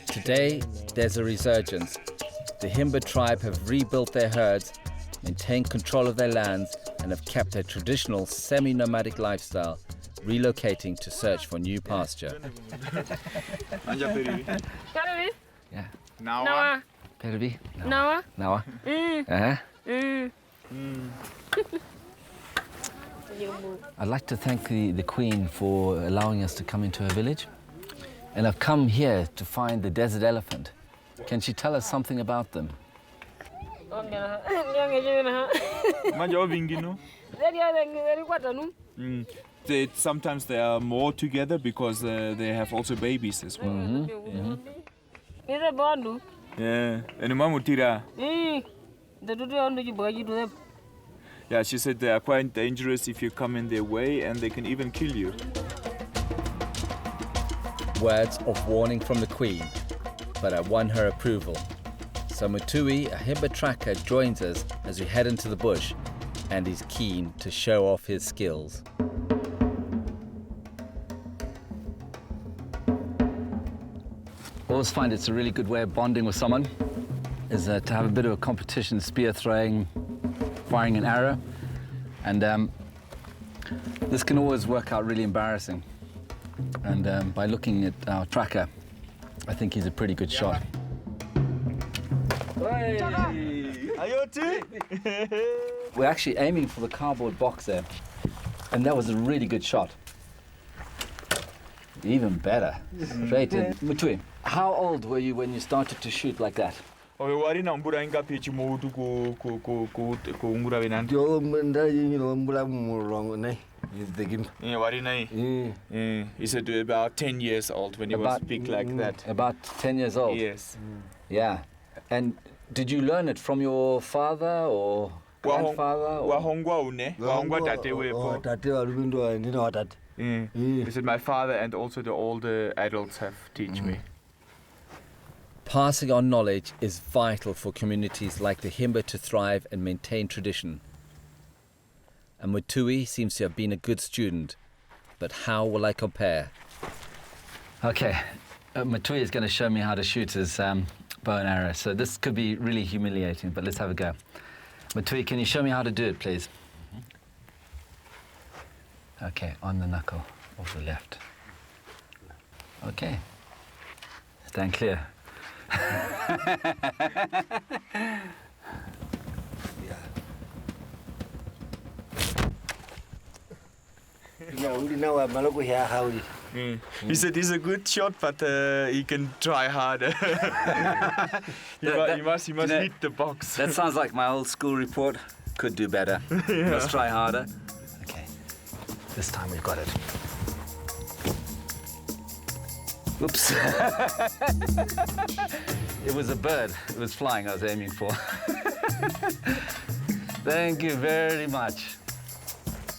Today, there's a resurgence. The Himba tribe have rebuilt their herds, maintained control of their lands, and have kept their traditional semi-nomadic lifestyle, relocating to search for new pasture. Yeah. Now, Perabi? Nawa. Nawa? Uh-huh. I'd like to thank the Queen for allowing us to come into her village. And I've come here to find the desert elephant. Can she tell us something about them? Sometimes they are more together because they have also babies as well. Yeah. And Mamutira. Yeah, she said they are quite dangerous if you come in their way and they can even kill you. Words of warning from the Queen, but I won her approval. So Mutui, a Himba tracker, joins us as we head into the bush, and he's keen to show off his skills. I always find it's a really good way of bonding with someone, is to have a bit of a competition, spear throwing, firing an arrow. And this can always work out really embarrassing. And by looking at our tracker, I think he's a pretty good shot. We're actually aiming for the cardboard box there, and that was a really good shot. Even better. Straight in. Mutui, how old were you when you started to shoot like that? He said about 10 years old when he was big like that. About 10 years old? Yes. Yeah. And did you learn it from your father or grandfather? He said my father and also the older adults have taught me. Passing on knowledge is vital for communities like the Himba to thrive and maintain tradition. And Mutui seems to have been a good student, but how will I compare? Okay, Mutui is going to show me how to shoot his bow and arrow, so this could be really humiliating, but let's have a go. Mutui, can you show me how to do it, please? Okay, on the knuckle of the left. Okay, stand clear. He said he's a good shot, but he can try harder. he must hit the box. That sounds like my old school report. Could do better. Let's try harder. Okay, this time we've got it. Oops. It was a bird. It was flying I was aiming for. Thank you very much.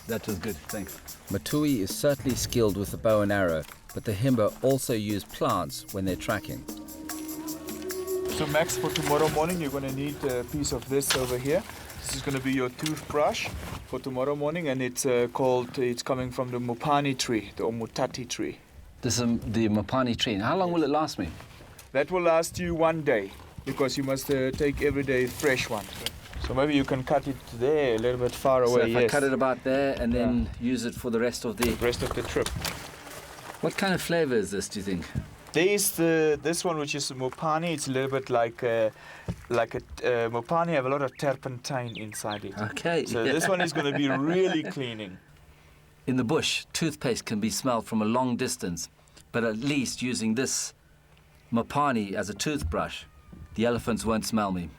That was good, thanks. Mutui is certainly skilled with the bow and arrow, but the Himba also use plants when they're tracking. So Max, for tomorrow morning, you're going to need a piece of this over here. This is going to be your toothbrush for tomorrow morning, and it's coming from the Mupani tree, the Omutati tree. This is the Mopani tree. How long will it last me? That will last you 1 day because you must take every day fresh one. So maybe you can cut it there a little bit far away. So if I cut it about there and then use it for the rest of the trip. What kind of flavor is this, do you think? This one, which is Mopani, it's a little bit like a Mopani have a lot of turpentine inside it. Okay. So this one is going to be really cleaning. In the bush, toothpaste can be smelled from a long distance, but at least using this Mopani as a toothbrush, the elephants won't smell me.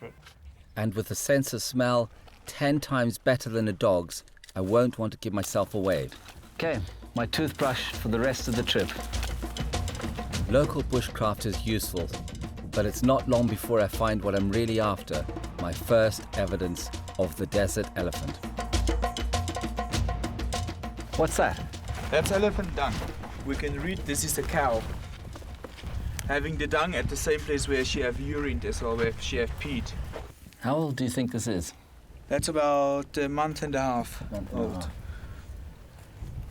And with a sense of smell 10 times better than a dog's, I won't want to give myself away. Okay, my toothbrush for the rest of the trip. Local bushcraft is useful, but it's not long before I find what I'm really after, my first evidence of the desert elephant. What's that? That's elephant dung. We can read this is a cow having the dung at the same place where she have urined as well, where she have peed. How old do you think this is? That's about a month and a half old.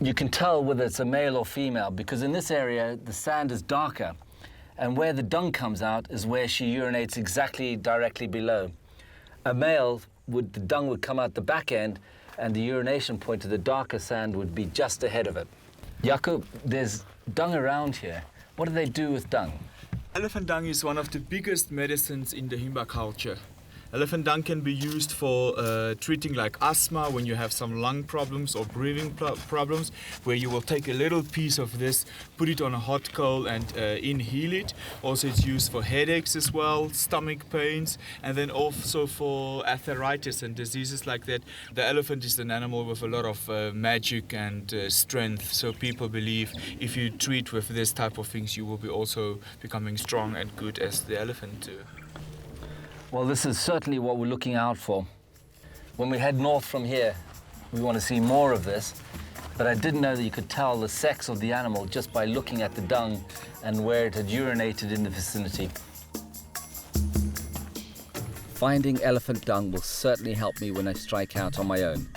You can tell whether it's a male or female because in this area the sand is darker and where the dung comes out is where she urinates exactly directly below. A male, the dung would come out the back end and the urination point of the darker sand would be just ahead of it. Jaco, there's dung around here. What do they do with dung? Elephant dung is one of the biggest medicines in the Himba culture. Elephant dung can be used for treating like asthma when you have some lung problems or breathing problems, where you will take a little piece of this, put it on a hot coal and inhale it. Also it's used for headaches as well, stomach pains, and then also for arthritis and diseases like that. The elephant is an animal with a lot of magic and strength, so people believe if you treat with this type of things you will be also becoming strong and good as the elephant too. Well, this is certainly what we're looking out for. When we head north from here, we want to see more of this, but I didn't know that you could tell the sex of the animal just by looking at the dung and where it had urinated in the vicinity. Finding elephant dung will certainly help me when I strike out on my own,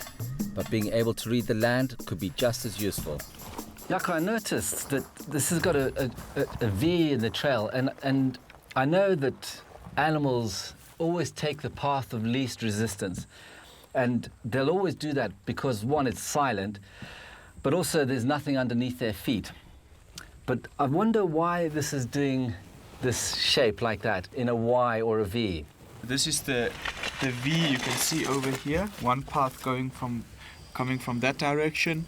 but being able to read the land could be just as useful. Jaco, I noticed that this has got a V in the trail, and I know that animals always take the path of least resistance. And they'll always do that because, one, it's silent, but also there's nothing underneath their feet. But I wonder why this is doing this shape like that, in a Y or a V. This is the V you can see over here, one path coming from that direction,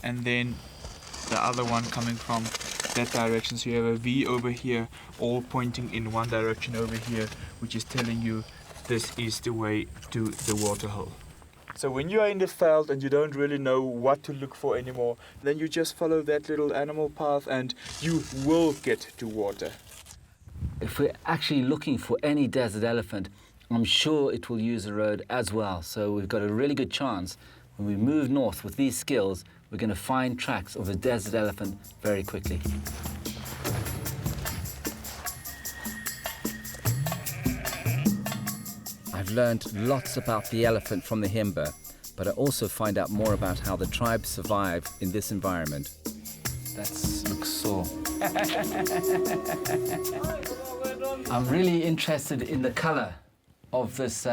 and then the other one coming from that direction. So you have a V over here, all pointing in one direction over here, which is telling you this is the way to the water hole. So when you are in the veld and you don't really know what to look for anymore, then you just follow that little animal path and you will get to water. If we're actually looking for any desert elephant, I'm sure it will use a road as well. So we've got a really good chance when we move north with these skills, we're going to find tracks of a desert elephant very quickly. I've learned lots about the elephant from the Himba, but I also find out more about how the tribe survive in this environment. That looks sore. I'm really interested in the color of this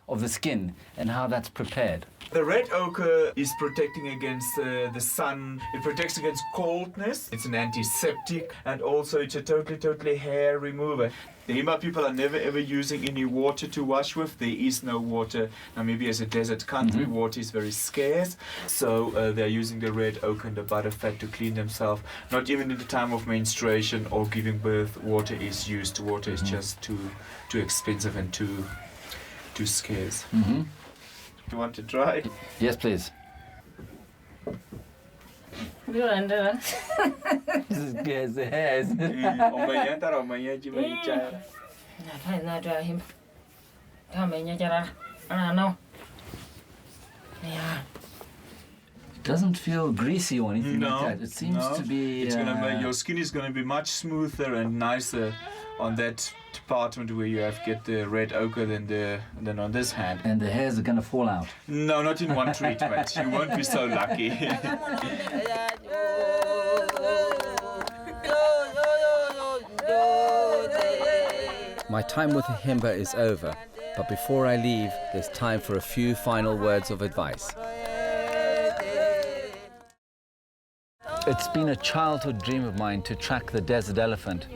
of the skin and how that's prepared. The red ochre is protecting against the sun. It protects against coldness. It's an antiseptic, and also it's a totally hair remover. The Himba people are never ever using any water to wash with. There is no water. Namibia is a desert country. Water is very scarce. So they're using the red ochre and the butterfat to clean themselves. Not even in the time of menstruation or giving birth, water is used. Water is just too expensive and too scarce. You want to try? Yes, please. Yes, it has. It doesn't feel greasy or anything like that. It seems to be... It's gonna make, your skin is going to be much smoother and nicer on that department where you have get the red ochre than on this hand. And the hairs are going to fall out. No, not in one treatment. You won't be so lucky. My time with the Himba is over, but before I leave, there's time for a few final words of advice. It's been a childhood dream of mine to track the desert elephant.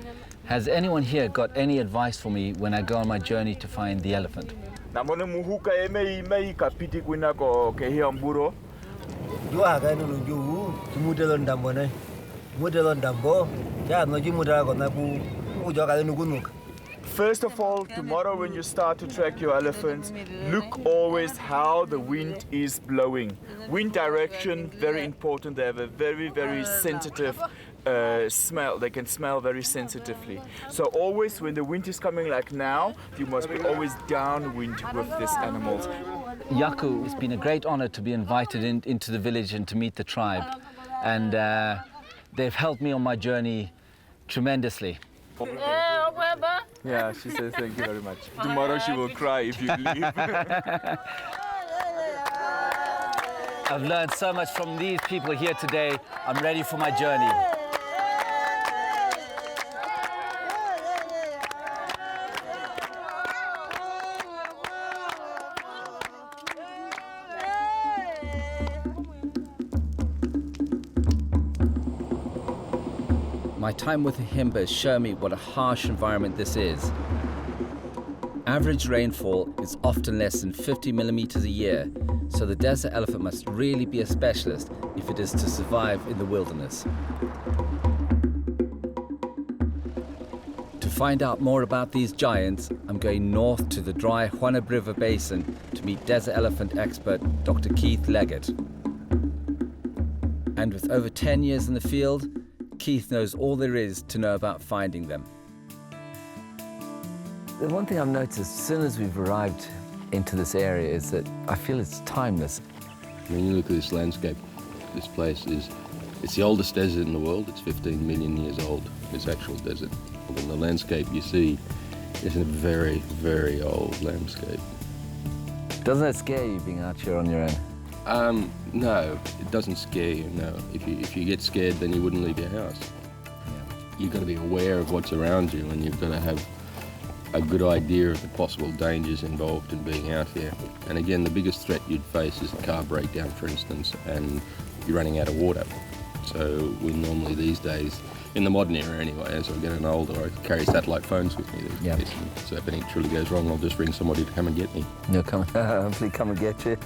Has anyone here got any advice for me when I go on my journey to find the elephant? First of all, tomorrow when you start to track your elephants, look always how the wind is blowing. Wind direction, very important. They have a very, very sensitive smell. They can smell very sensitively. So always when the wind is coming like now, you must be always downwind with these animals. Yaku, it's been a great honor to be invited into the village and to meet the tribe. And they've helped me on my journey tremendously. Yeah, she says thank you very much. Tomorrow she will cry if you leave. I've learned so much from these people here today. I'm ready for my journey. My time with the Himba has shown me what a harsh environment this is. Average rainfall is often less than 50 millimeters a year, so the desert elephant must really be a specialist if it is to survive in the wilderness. To find out more about these giants, I'm going north to the dry Hwanab River Basin to meet desert elephant expert Dr. Keith Leggett. And with over 10 years in the field, Keith knows all there is to know about finding them. The one thing I've noticed as soon as we've arrived into this area is that I feel it's timeless. When you look at this landscape, this place it's the oldest desert in the world. It's 15 million years old, this actual desert. And the landscape you see is a very, very old landscape. Doesn't it scare you being out here on your own? No, it doesn't scare you, no. If you get scared, then you wouldn't leave your house. You've got to be aware of what's around you, and you've got to have a good idea of the possible dangers involved in being out here. And again, the biggest threat you'd face is a car breakdown, for instance, and you're running out of water. So we normally these days, in the modern era anyway, as I'm getting older, I carry satellite phones with me these days. So if anything truly goes wrong, I'll just ring somebody to come and get me. They'll hopefully come and get you.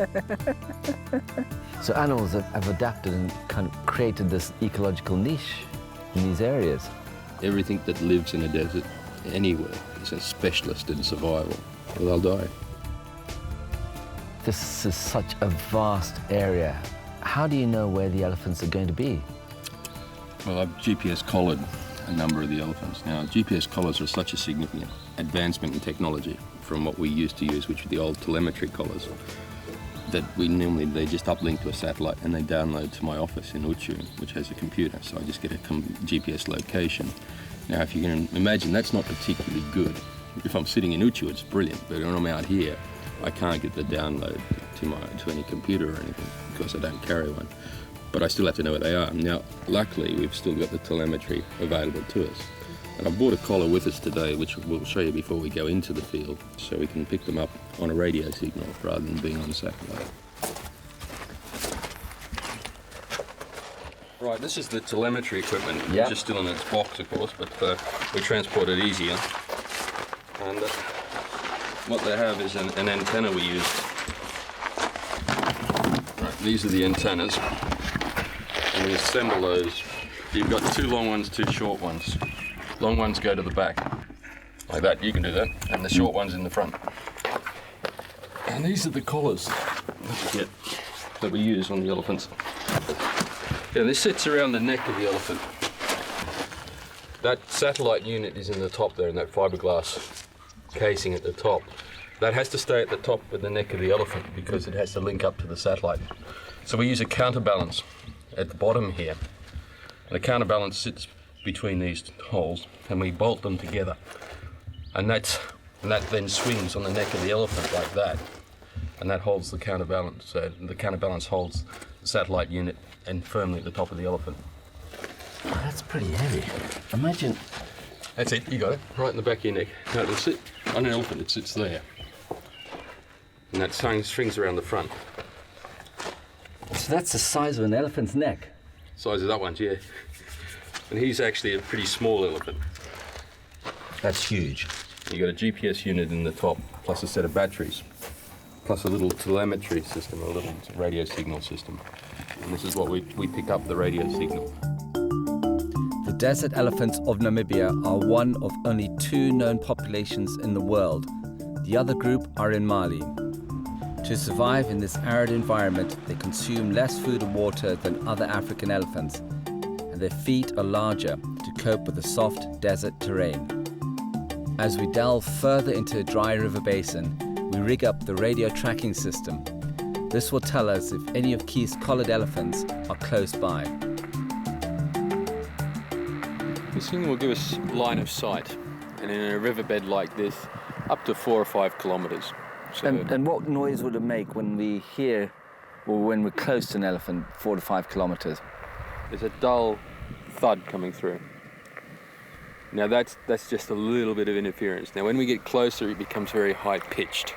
So animals have adapted and kind of created this ecological niche in these areas. Everything that lives in a desert, anywhere, is a specialist in survival, or they'll die. This is such a vast area. How do you know where the elephants are going to be? Well, I've GPS collared a number of the elephants. Now, GPS collars are such a significant advancement in technology from what we used to use, which were the old telemetry collars, that they just uplink to a satellite and they download to my office in Uchu, which has a computer, so I just get a GPS location. Now, if you can imagine, that's not particularly good. If I'm sitting in Uchu, it's brilliant, but when I'm out here, I can't get the download to any computer or anything because I don't carry one. But I still have to know where they are. Now, luckily, we've still got the telemetry available to us. And I've brought a collar with us today, which we'll show you before we go into the field, so we can pick them up on a radio signal rather than being on satellite. Right, this is the telemetry equipment, which is still in its box, of course, but we transport it easier. And what they have is an antenna we use. Right, these are the antennas. And we assemble those. You've got two long ones, two short ones. Long ones go to the back, like that. You can do that. And the short ones in the front. And these are the collars that we use on the elephants. Yeah, this sits around the neck of the elephant. That satellite unit is in the top there, in that fiberglass casing at the top. That has to stay at the top of the neck of the elephant because it has to link up to the satellite. So we use a counterbalance at the bottom here. The counterbalance sits between these holes and we bolt them together. And that then swings on the neck of the elephant like that. And that holds the counterbalance. So the counterbalance holds the satellite unit and firmly at the top of the elephant. Oh, that's pretty heavy. Imagine That's it, you got it. Right in the back of your neck. No, it'll sit on an elephant, it sits there. And that strings around the front. So that's the size of an elephant's neck. Size of that one's, yeah. And he's actually a pretty small elephant. That's huge. You got a GPS unit in the top, plus a set of batteries, plus a little telemetry system, a little radio signal system. And this is what we pick up, the radio signal. The desert elephants of Namibia are one of only 2 known populations in the world. The other group are in Mali. To survive in this arid environment, they consume less food and water than other African elephants, and their feet are larger to cope with the soft desert terrain. As we delve further into a dry river basin, we rig up the radio tracking system. This will tell us if any of Keith's collared elephants are close by. This thing will give us line of sight, and in a riverbed like this, up to 4 or 5 kilometres. So And what noise would it make when we hear, or when we're close to an elephant, 4 to 5 kilometres? there's a dull thud coming through. Now that's just a little bit of interference. Now when we get closer, it becomes very high-pitched,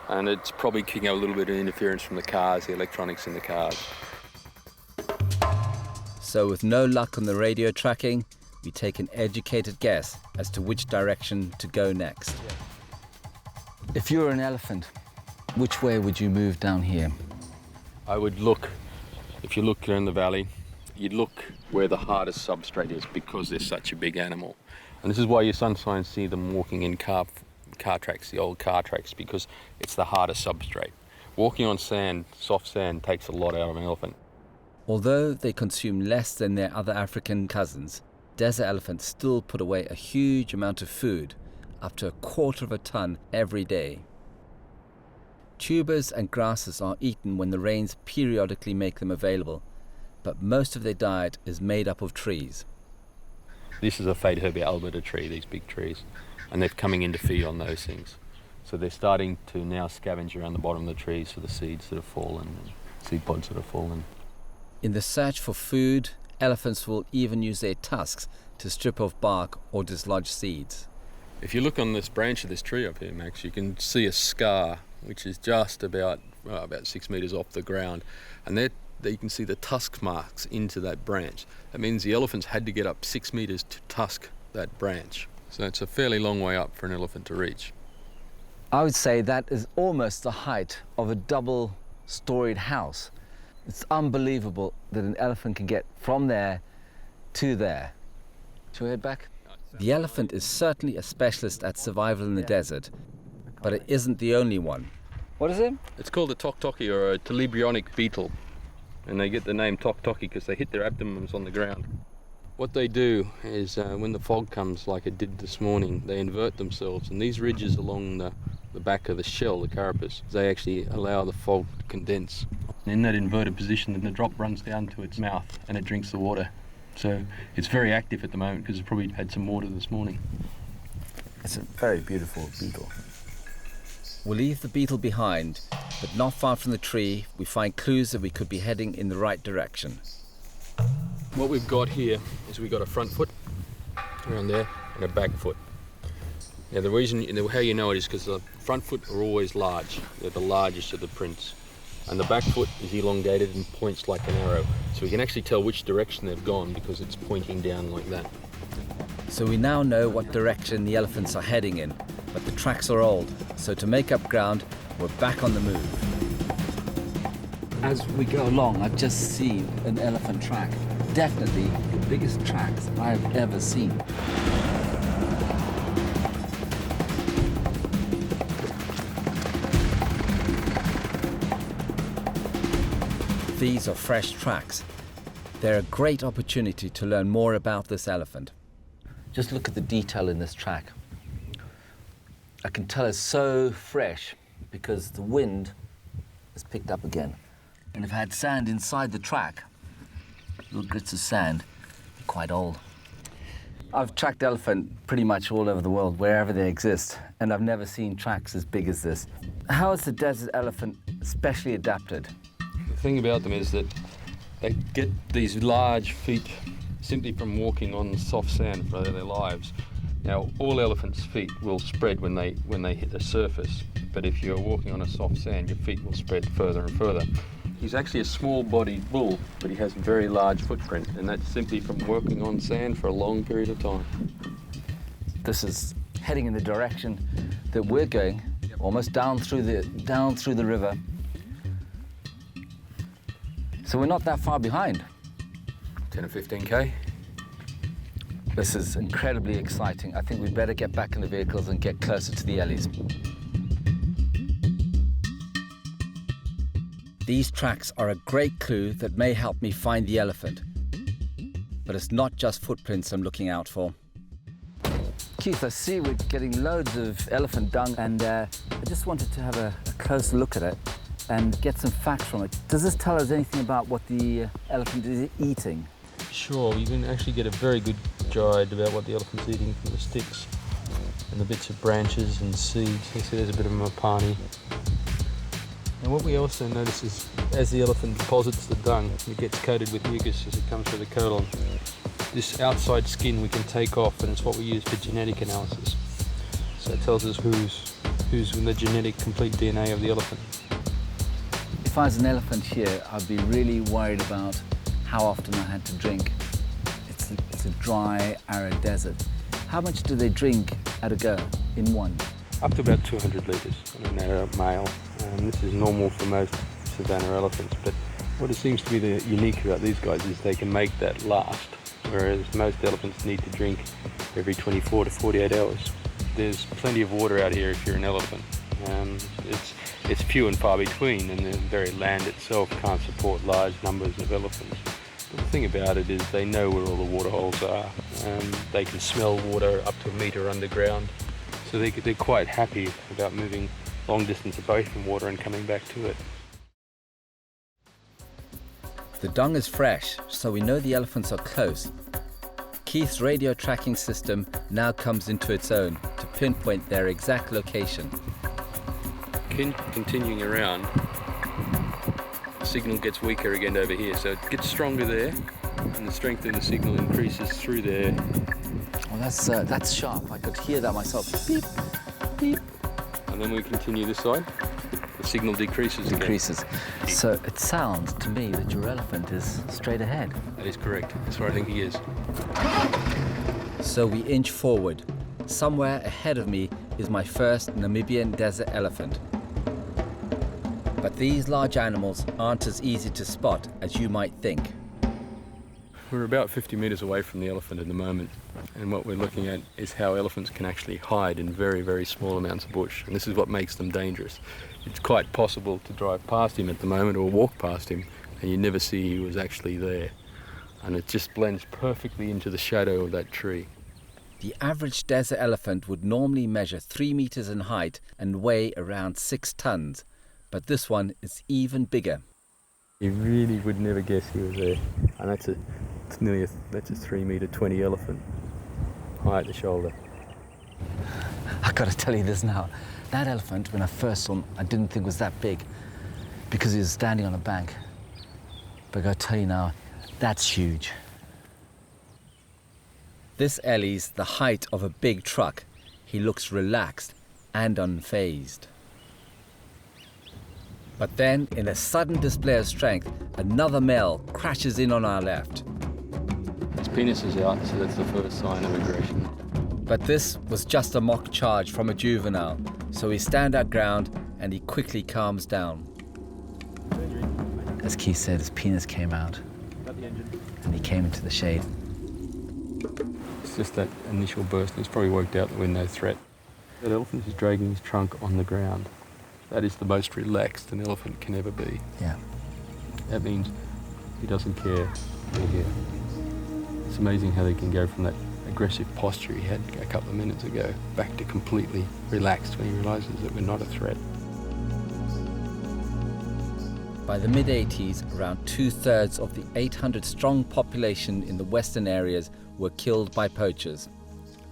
and it's probably kicking up a little bit of interference from the cars, the electronics in the cars. So with no luck on the radio tracking, we take an educated guess as to which direction to go next. If you were an elephant, which way would you move down here? I would look, if you look here in the valley, you'd look where the hardest substrate is, because they're such a big animal. And this is why you sometimes see them walking in car tracks, the old car tracks, because it's the hardest substrate. Walking on sand, soft sand, takes a lot out of an elephant. Although they consume less than their other African cousins, desert elephants still put away a huge amount of food, up to 1/4 of a ton every day. Tubers and grasses are eaten when the rains periodically make them available, but most of their diet is made up of trees. This is a Fadeherbia albida tree, these big trees, and they're coming in to feed on those things. So they're starting to now scavenge around the bottom of the trees for the seeds that have fallen, and seed pods that have fallen. In the search for food, elephants will even use their tusks to strip off bark or dislodge seeds. If you look on this branch of this tree up here, Max, you can see a scar which is just about 6 metres off the ground, and there you can see the tusk marks into that branch. That means the elephants had to get up 6 metres to tusk that branch. So it's a fairly long way up for an elephant to reach. I would say that is almost the height of a double-storied house. It's unbelievable that an elephant can get from there to there. Shall we head back? The elephant is certainly a specialist at survival in the desert, but it isn't the only one. What is it? It's called a toktoki, or a telebrionic beetle, and they get the name toktoki because they hit their abdomens on the ground. What they do is when the fog comes, like it did this morning, they invert themselves, and these ridges along the back of the shell, the carapace, they actually allow the fog to condense. And in that inverted position, then the drop runs down to its mouth and it drinks the water. So it's very active at the moment because it probably had some water this morning. It's a very beautiful beetle. We'll leave the beetle behind, but not far from the tree, we find clues that we could be heading in the right direction. What we've got here is we've got a front foot around there and a back foot. Now the reason, how you know it is because the front foot are always large. They're the largest of the prints. And the back foot is elongated and points like an arrow. So we can actually tell which direction they've gone because it's pointing down like that. So we now know what direction the elephants are heading in, but the tracks are old, so to make up ground, we're back on the move. As we go along, I've just seen an elephant track. Definitely the biggest tracks I've ever seen. These are fresh tracks. They're a great opportunity to learn more about this elephant. Just look at the detail in this track. I can tell it's so fresh because the wind has picked up again. And if it had sand inside the track, little grits of sand, quite old. I've tracked elephant pretty much all over the world, wherever they exist, and I've never seen tracks as big as this. How is the desert elephant specially adapted? The thing about them is that they get these large feet simply from walking on soft sand for their lives. Now, all elephants' feet will spread when they hit the surface, but if you're walking on a soft sand, your feet will spread further and further. He's actually a small-bodied bull, but he has a very large footprint, and that's simply from working on sand for a long period of time. This is heading in the direction that we're going, almost down through the river. So we're not that far behind. 10 or 15k. This is incredibly exciting. I think we'd better get back in the vehicles and get closer to the Ellies. These tracks are a great clue that may help me find the elephant. But it's not just footprints I'm looking out for. Keith, I see we're getting loads of elephant dung, and I just wanted to have a close look at it and get some facts from it. Does this tell us anything about what the elephant is eating? Sure, you can actually get a very good guide about what the elephant's eating from the sticks and the bits of branches and seeds. You see there's a bit of mapani. And what we also notice is as the elephant deposits the dung, it gets coated with mucus as it comes through the colon. This outside skin we can take off, and it's what we use for genetic analysis. So it tells us who's in the genetic complete DNA of the elephant. If I was an elephant here, I'd be really worried about how often I had to drink. It's a dry, arid desert. How much do they drink at a go in one? Up to about 200 litres on an adult male. This is normal for most savanna elephants, but what it seems to be the unique about these guys is they can make that last, whereas most elephants need to drink every 24 to 48 hours. There's plenty of water out here if you're an elephant. It's few and far between, and the very land itself can't support large numbers of elephants. But the thing about it is they know where all the water holes are. They can smell water up to a metre underground, so they're quite happy about moving long distance away from water and coming back to it. The dung is fresh, so we know the elephants are close. Keith's radio tracking system now comes into its own to pinpoint their exact location. Continuing around, the signal gets weaker again over here, so it gets stronger there, and the strength of the signal increases through there. Well, that's sharp. I could hear that myself. Beep, beep. And then we continue this side. The signal decreases again. So it sounds to me that your elephant is straight ahead. That is correct. That's where I think he is. So we inch forward. Somewhere ahead of me is my first Namibian desert elephant. But these large animals aren't as easy to spot as you might think. We're about 50 metres away from the elephant at the moment, and what we're looking at is how elephants can actually hide in very, very small amounts of bush, and this is what makes them dangerous. It's quite possible to drive past him at the moment or walk past him, and you never see he was actually there. And it just blends perfectly into the shadow of that tree. The average desert elephant would normally measure 3 meters in height and weigh around 6 tons, but this one is even bigger. You really would never guess he was there, and that's a 3 metre 20 elephant, high at the shoulder. I've got to tell you this now. That elephant, when I first saw him, I didn't think was that big because he was standing on a bank. But I've got to tell you now, that's huge. This Ellie's the height of a big truck. He looks relaxed and unfazed. But then, in a sudden display of strength, another male crashes in on our left. His penis is out, so that's the first sign of aggression. But this was just a mock charge from a juvenile, so we stand our ground and he quickly calms down. As Keith said, his penis came out and he came into the shade. It's just that initial burst, and it's probably worked out that we're no threat. That elephant is dragging his trunk on the ground. That is the most relaxed an elephant can ever be. Yeah. That means he doesn't care we're here. It's amazing how they can go from that aggressive posture he had a couple of minutes ago back to completely relaxed when he realizes that we're not a threat. By the mid-80s, around 2/3 of the 800-strong population in the western areas were killed by poachers.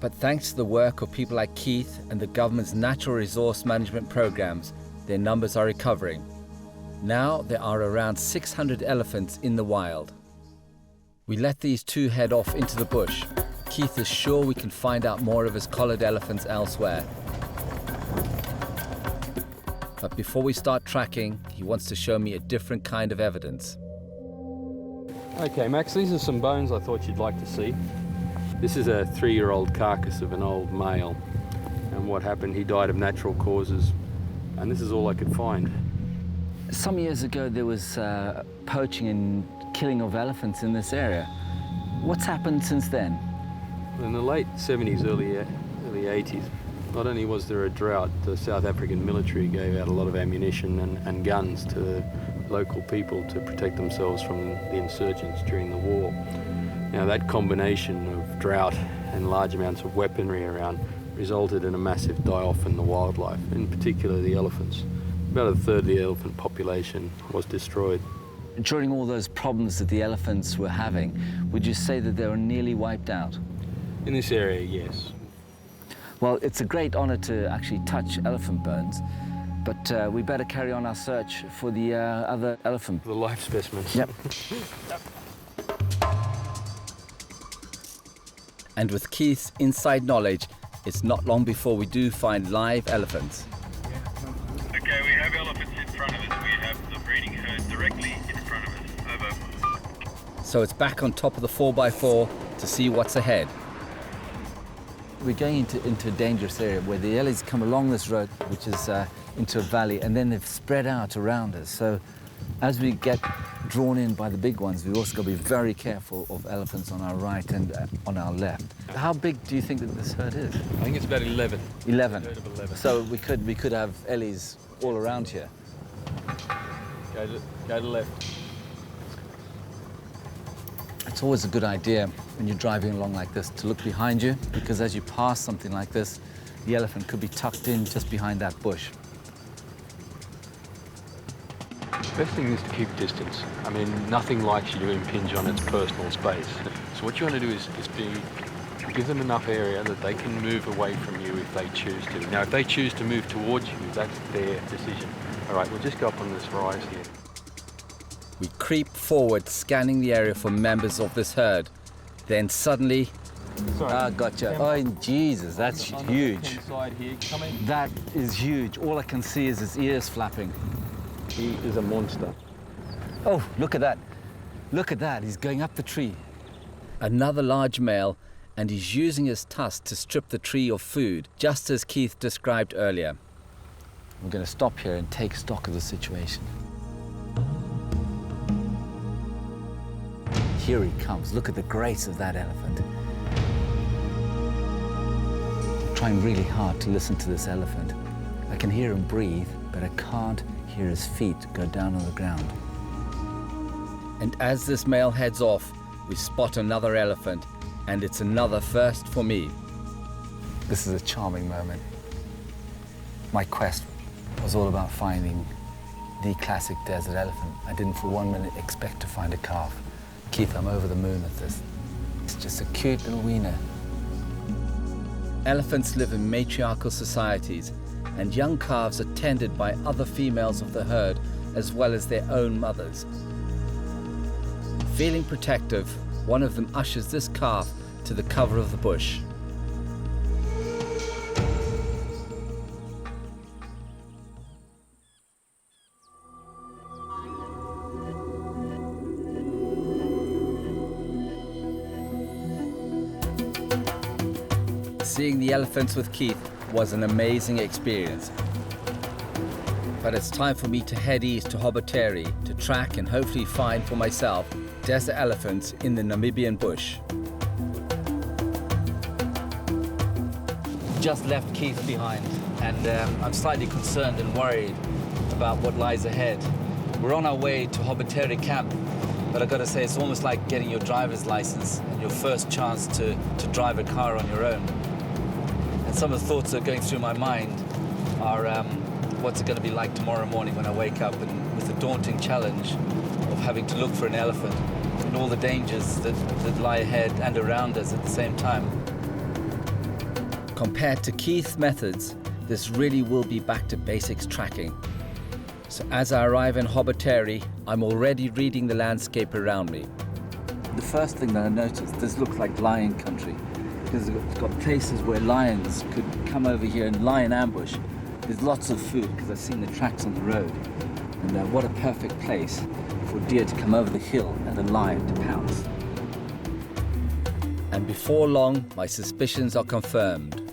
But thanks to the work of people like Keith and the government's natural resource management programs, their numbers are recovering. Now there are around 600 elephants in the wild. We let these two head off into the bush, Keith is sure we can find out more of his collared elephants elsewhere. But before we start tracking, he wants to show me a different kind of evidence. Okay, Max, these are some bones I thought you'd like to see. This is a 3-year-old carcass of an old male. And what happened, he died of natural causes. And this is all I could find. Some years ago, there was poaching and killing of elephants in this area. What's happened since then? In the late 70s, early 80s, not only was there a drought, the South African military gave out a lot of ammunition and guns to the local people to protect themselves from the insurgents during the war. Now that combination of drought and large amounts of weaponry around resulted in a massive die-off in the wildlife, in particular the elephants. About a third of the elephant population was destroyed. During all those problems that the elephants were having, would you say that they were nearly wiped out? In this area, yes. Well, it's a great honor to actually touch elephant bones, but we better carry on our search for the other elephant. The life specimens. Yep. And with Keith's inside knowledge, it's not long before we do find live elephants. Okay, we have elephants in front of us. We have the breeding herd directly in front of us. Over. So it's back on top of the 4x4 to see what's ahead. We're going into a dangerous area where the ellies come along this road, which is into a valley, and then they've spread out around us. So as we get drawn in by the big ones, we've also got to be very careful of elephants on our right and on our left. How big do you think that this herd is? I think it's about 11. 11. A herd of 11. So we could have ellies all around here. Go to left. It's always a good idea when you're driving along like this to look behind you, because as you pass something like this, the elephant could be tucked in just behind that bush. The best thing is to keep distance. I mean, nothing likes you to impinge on its personal space. So what you want to do is give them enough area that they can move away from you if they choose to. Now, if they choose to move towards you, that's their decision. All right, we'll just go up on this rise here. We creep forward, scanning the area for members of this herd. Then suddenly... Ah, gotcha. Oh, Jesus, that's huge. Here. That is huge. All I can see is his ears flapping. He is a monster. Oh, look at that. Look at that. He's going up the tree. Another large male, and he's using his tusk to strip the tree of food, just as Keith described earlier. We're going to stop here and take stock of the situation. Here he comes. Look at the grace of that elephant. I'm trying really hard to listen to this elephant. I can hear him breathe, but I can't hear his feet go down on the ground. And as this male heads off, we spot another elephant, and it's another first for me. This is a charming moment. My quest was all about finding the classic desert elephant. I didn't for 1 minute expect to find a calf. Keith, I'm over the moon at this. It's just a cute little wiener. Elephants live in matriarchal societies, and young calves are tended by other females of the herd as well as their own mothers. Feeling protective, one of them ushers this calf to the cover of the bush. Seeing the elephants with Keith was an amazing experience. But it's time for me to head east to Hoboteri to track and hopefully find for myself desert elephants in the Namibian bush. Just left Keith behind, and I'm slightly concerned and worried about what lies ahead. We're on our way to Hoboteri camp, but I've got to say it's almost like getting your driver's license and your first chance to drive a car on your own. And some of the thoughts that are going through my mind are what's it going to be like tomorrow morning when I wake up and with the daunting challenge of having to look for an elephant and all the dangers that lie ahead and around us at the same time. Compared to Keith's methods, this really will be back to basics tracking. So as I arrive in Hoboteri, I'm already reading the landscape around me. The first thing that I noticed, this looks like lion country. because it's got places where lions could come over here and lie in ambush. There's lots of food because I've seen the tracks on the road. And what a perfect place for deer to come over the hill and a lion to pounce. And before long, my suspicions are confirmed.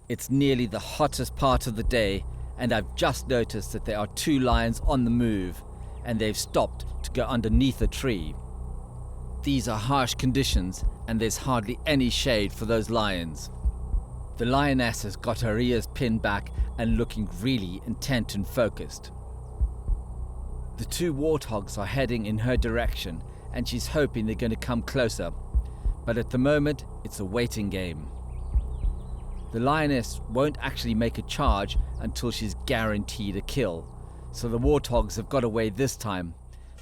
It's nearly the hottest part of the day, and I've just noticed that there are 2 lions on the move, and they've stopped to go underneath a tree. These are harsh conditions, and there's hardly any shade for those lions. The lioness has got her ears pinned back and looking really intent and focused. The 2 warthogs are heading in her direction, and she's hoping they're going to come closer. But at the moment, it's a waiting game. The lioness won't actually make a charge until she's guaranteed a kill. So the warthogs have got away this time.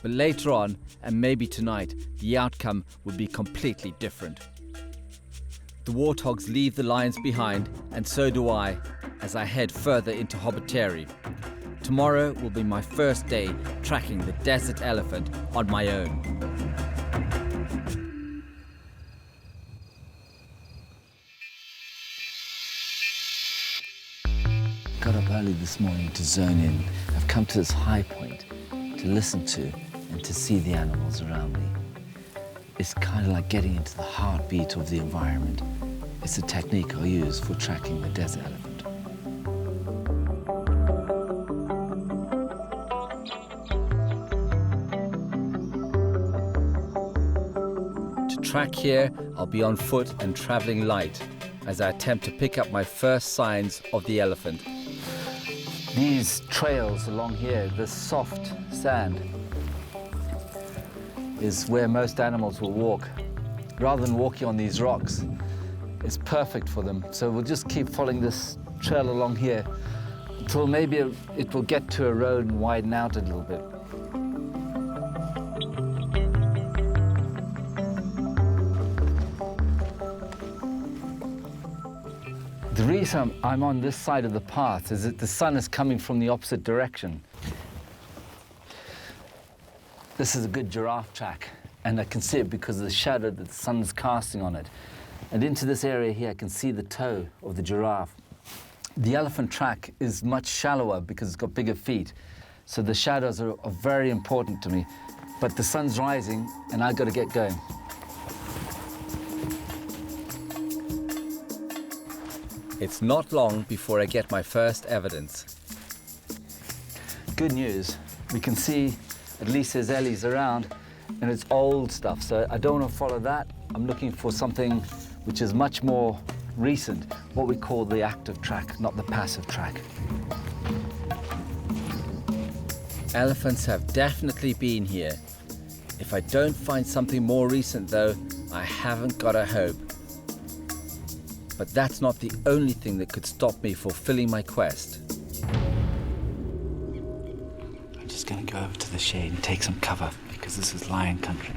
But later on, and maybe tonight, the outcome will be completely different. The warthogs leave the lions behind, and so do I, as I head further into Hobbiteri. Tomorrow will be my first day tracking the desert elephant on my own. Got up early this morning to zone in. I've come to this high point to listen to and to see the animals around me. It's kind of like getting into the heartbeat of the environment. It's a technique I use for tracking the desert elephant. To track here, I'll be on foot and traveling light as I attempt to pick up my first signs of the elephant. These trails along here, the soft sand, is where most animals will walk. Rather than walking on these rocks, it's perfect for them. So we'll just keep following this trail along here until maybe it will get to a road and widen out a little bit. The reason I'm on this side of the path is that the sun is coming from the opposite direction. This is a good giraffe track, and I can see it because of the shadow that the sun is casting on it. And into this area here, I can see the toe of the giraffe. The elephant track is much shallower because it's got bigger feet, so the shadows are very important to me. But the sun's rising, and I've got to get going. It's not long before I get my first evidence. Good news, we can see at least there's ellies around, and it's old stuff, so I don't want to follow that. I'm looking for something which is much more recent, what we call the active track, not the passive track. Elephants have definitely been here. If I don't find something more recent though, I haven't got a hope. But that's not the only thing that could stop me fulfilling my quest. I'm just going to go over to the shade and take some cover because this is lion country.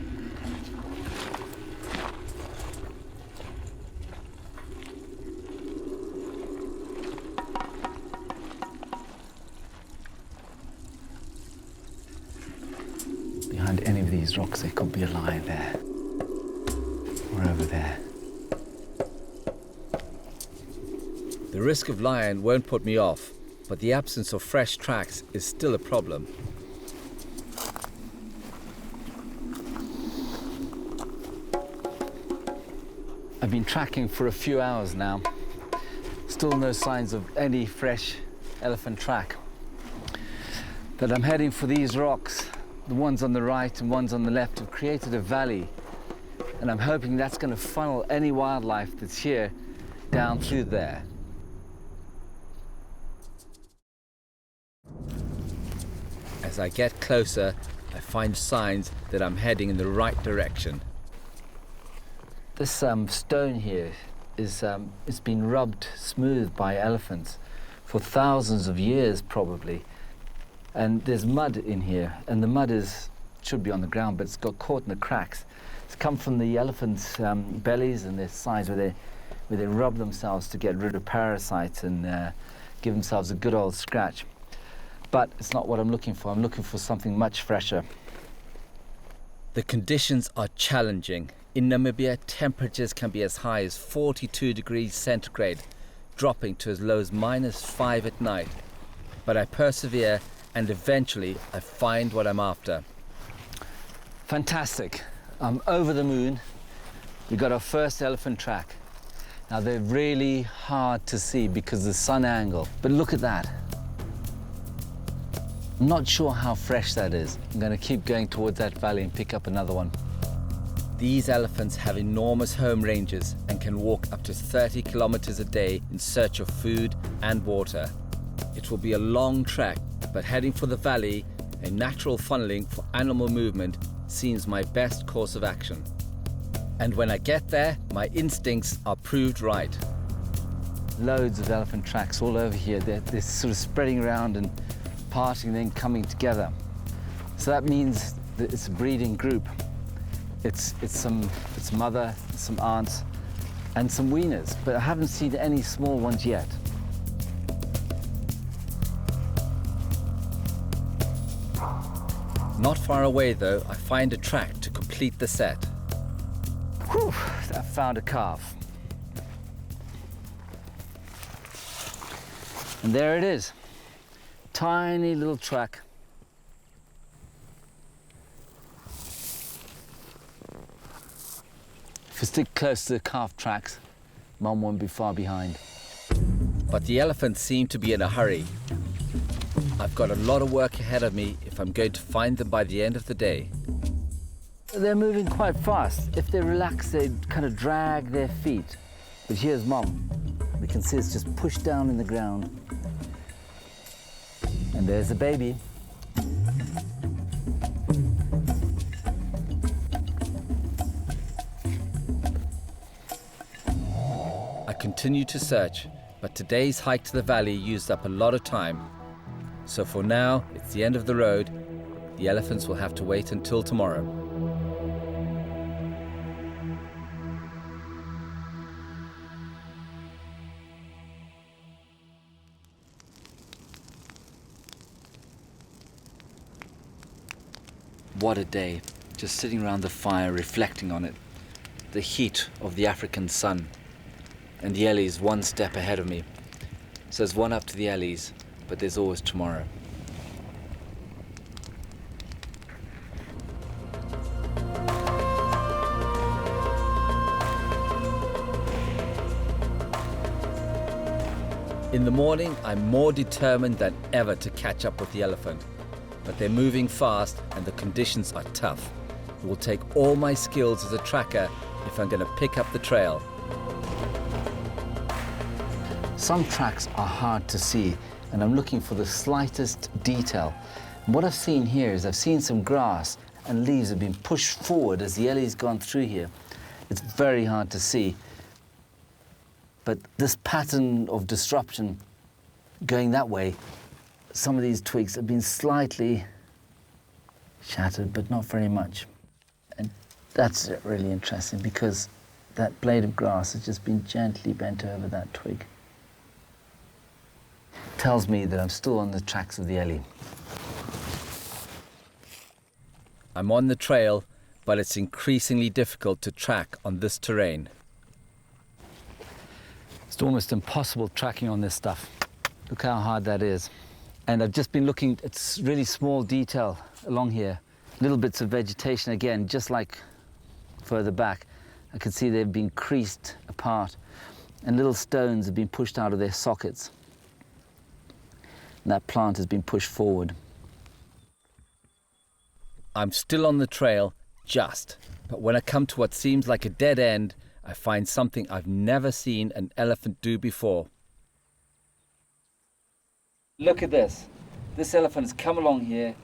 Behind any of these rocks there could be a lion there or over there. The risk of lion won't put me off, but the absence of fresh tracks is still a problem. I've been tracking for a few hours now. Still no signs of any fresh elephant track. But I'm heading for these rocks. The ones on the right and ones on the left have created a valley, and I'm hoping that's going to funnel any wildlife that's here down through there. As I get closer, I find signs that I'm heading in the right direction. This stone here is it's been rubbed smooth by elephants for thousands of years probably. And there's mud in here, and the mud should be on the ground, but it's got caught in the cracks. It's come from the elephants' bellies and their sides where they rub themselves to get rid of parasites and give themselves a good old scratch. But it's not what I'm looking for. I'm looking for something much fresher. The conditions are challenging, In Namibia, temperatures can be as high as 42 degrees centigrade, dropping to as low as -5 at night. But I persevere and eventually I find what I'm after. Fantastic. I'm over the moon. We got our first elephant track. Now they're really hard to see because of the sun angle, but look at that. I'm not sure how fresh that is. I'm going to keep going towards that valley and pick up another one. These elephants have enormous home ranges and can walk up to 30 kilometers a day in search of food and water. It will be a long trek, but heading for the valley, a natural funneling for animal movement, seems my best course of action. And when I get there, my instincts are proved right. Loads of elephant tracks all over here. They're sort of spreading around and parting and then coming together. So that means that it's a breeding group. It's mother, some aunts, and some weaners, but I haven't seen any small ones yet. Not far away though, I find a track to complete the set. Whew, I found a calf. And there it is. Tiny little track. If you stick close to the calf tracks, Mum won't be far behind. But the elephants seem to be in a hurry. I've got a lot of work ahead of me if I'm going to find them by the end of the day. They're moving quite fast. If they relax, they kind of drag their feet. But here's Mum. We can see it's just pushed down in the ground. And there's the baby. I continue to search, but today's hike to the valley used up a lot of time. So for now, it's the end of the road. The elephants will have to wait until tomorrow. What a day, just sitting around the fire, reflecting on it. The heat of the African sun. And the Ellie's one step ahead of me. So there's one up to the Ellie's, but there's always tomorrow. In the morning, I'm more determined than ever to catch up with the elephant. But they're moving fast and the conditions are tough. It will take all my skills as a tracker if I'm going to pick up the trail. Some tracks are hard to see, and I'm looking for the slightest detail. And what I've seen here is I've seen some grass and leaves have been pushed forward as the Ellie's gone through here. It's very hard to see. But this pattern of disruption going that way, some of these twigs have been slightly shattered, but not very much. And that's really interesting because that blade of grass has just been gently bent over that twig. Tells me that I'm still on the tracks of the Ellie. I'm on the trail, but it's increasingly difficult to track on this terrain. It's almost impossible tracking on this stuff. Look how hard that is. And I've just been looking at really small detail along here. Little bits of vegetation again, just like further back. I can see they've been creased apart and little stones have been pushed out of their sockets. And that plant has been pushed forward. I'm still on the trail, but when I come to what seems like a dead end, I find something I've never seen an elephant do before. Look at this. This elephant has come along here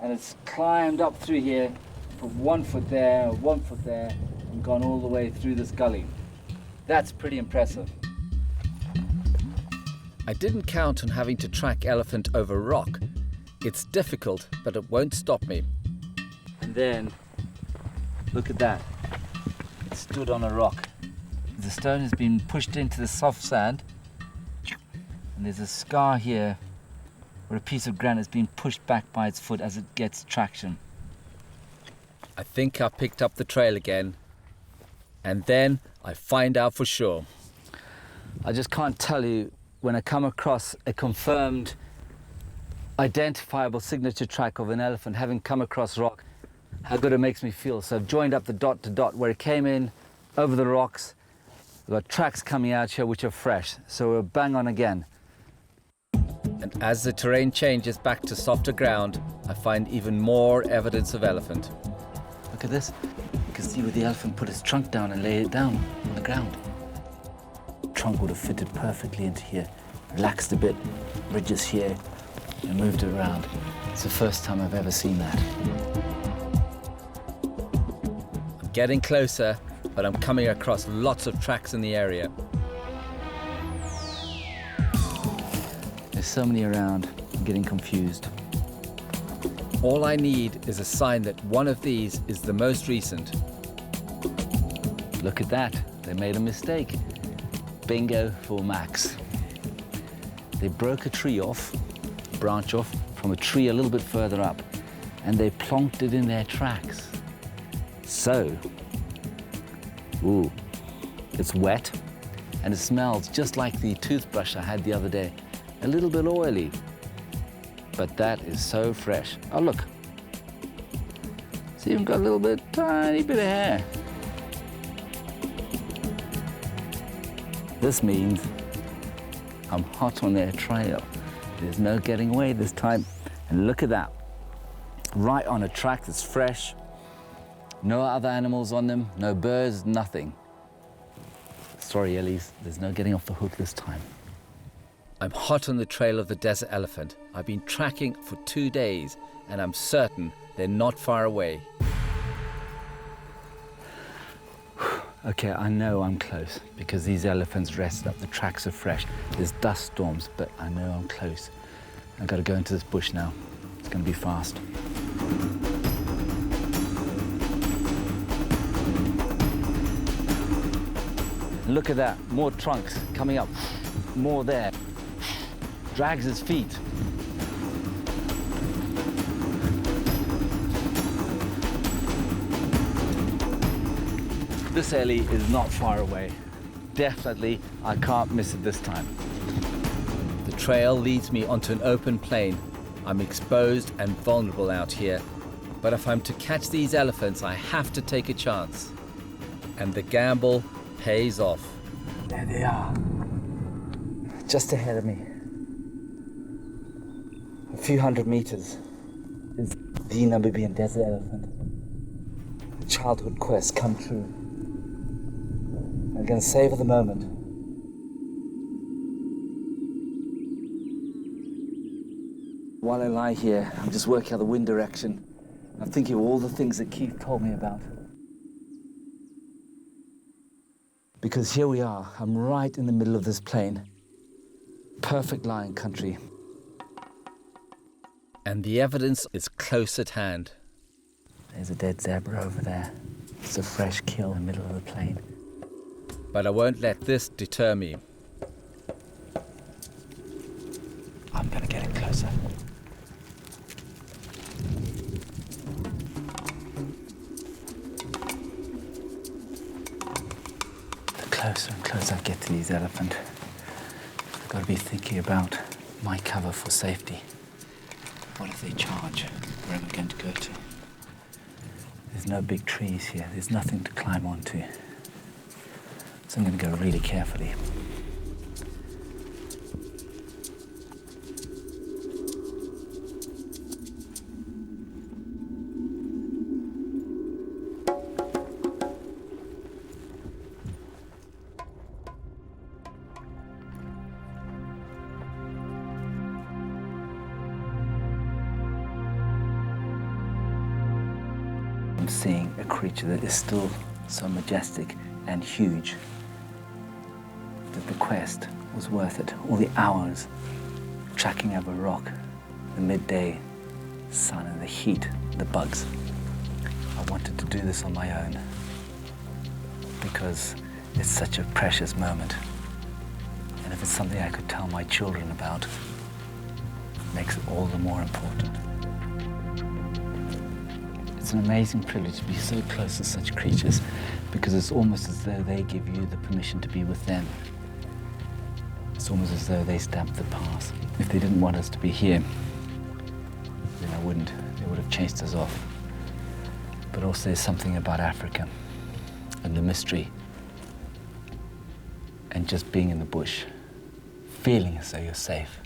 and it's climbed up through here, put 1 foot there, 1 foot there, and gone all the way through this gully. That's pretty impressive. I didn't count on having to track elephant over rock. It's difficult, but it won't stop me. And then, look at that. It stood on a rock. The stone has been pushed into the soft sand, and there's a scar here where a piece of granite has been pushed back by its foot as it gets traction. I think I've picked up the trail again. And then I find out for sure. I just can't tell you, when I come across a confirmed, identifiable signature track of an elephant, having come across rock, how good it makes me feel. So I've joined up the dot to dot where it came in, over the rocks. We've got tracks coming out here which are fresh, so we're bang on again. And as the terrain changes back to softer ground, I find even more evidence of elephant. Look at this. You can see where the elephant put his trunk down and laid it down on the ground. The trunk would have fitted perfectly into here. Relaxed a bit, ridges here, and moved it around. It's the first time I've ever seen that. I'm getting closer, but I'm coming across lots of tracks in the area. There's so many around, I'm getting confused. All I need is a sign that one of these is the most recent. Look at that, they made a mistake. Bingo for Max. They broke a tree off, branch off, from a tree a little bit further up, and they plonked it in their tracks. So, ooh, it's wet, and it smells just like the toothbrush I had the other day. A little bit oily, but that is so fresh. Oh, look. See, even got a little bit, tiny bit of hair. This means I'm hot on their trail. There's no getting away this time. And look at that. Right on a track that's fresh. No other animals on them, no birds, nothing. Sorry, Ellies, there's no getting off the hook this time. I'm hot on the trail of the desert elephant. I've been tracking for 2 days, and I'm certain they're not far away. Okay, I know I'm close because these elephants rested up. The tracks are fresh. There's dust storms, but I know I'm close. I've got to go into this bush now. It's going to be fast. Look at that, more trunks coming up, more there. Drags his feet. This Ellie is not far away. Definitely, I can't miss it this time. The trail leads me onto an open plain. I'm exposed and vulnerable out here. But if I'm to catch these elephants, I have to take a chance. And the gamble pays off. There they are. Just ahead of me. A few hundred meters is the Namibian desert elephant. A childhood quest come true. I'm going to savor the moment. While I lie here, I'm just working out the wind direction. I'm thinking of all the things that Keith told me about. Because here we are, I'm right in the middle of this plain. Perfect lying country. And the evidence is close at hand. There's a dead zebra over there. It's a fresh kill in the middle of the plain. But I won't let this deter me. I'm gonna get it closer. The closer and closer I get to these elephants, I've got to be thinking about my cover for safety. What if they charge? Where am I going to go to? There's no big trees here. There's nothing to climb onto. So I'm going to go really carefully. I'm seeing a creature that is still so majestic and huge that the quest was worth it. All the hours tracking over rock, the midday sun and the heat, the bugs. I wanted to do this on my own because it's such a precious moment. And if it's something I could tell my children about, it makes it all the more important. It's an amazing privilege to be so close to such creatures because it's almost as though they give you the permission to be with them. It's almost as though they stamped the path. If they didn't want us to be here, then they would have chased us off. But also there's something about Africa and the mystery and just being in the bush, feeling as though you're safe,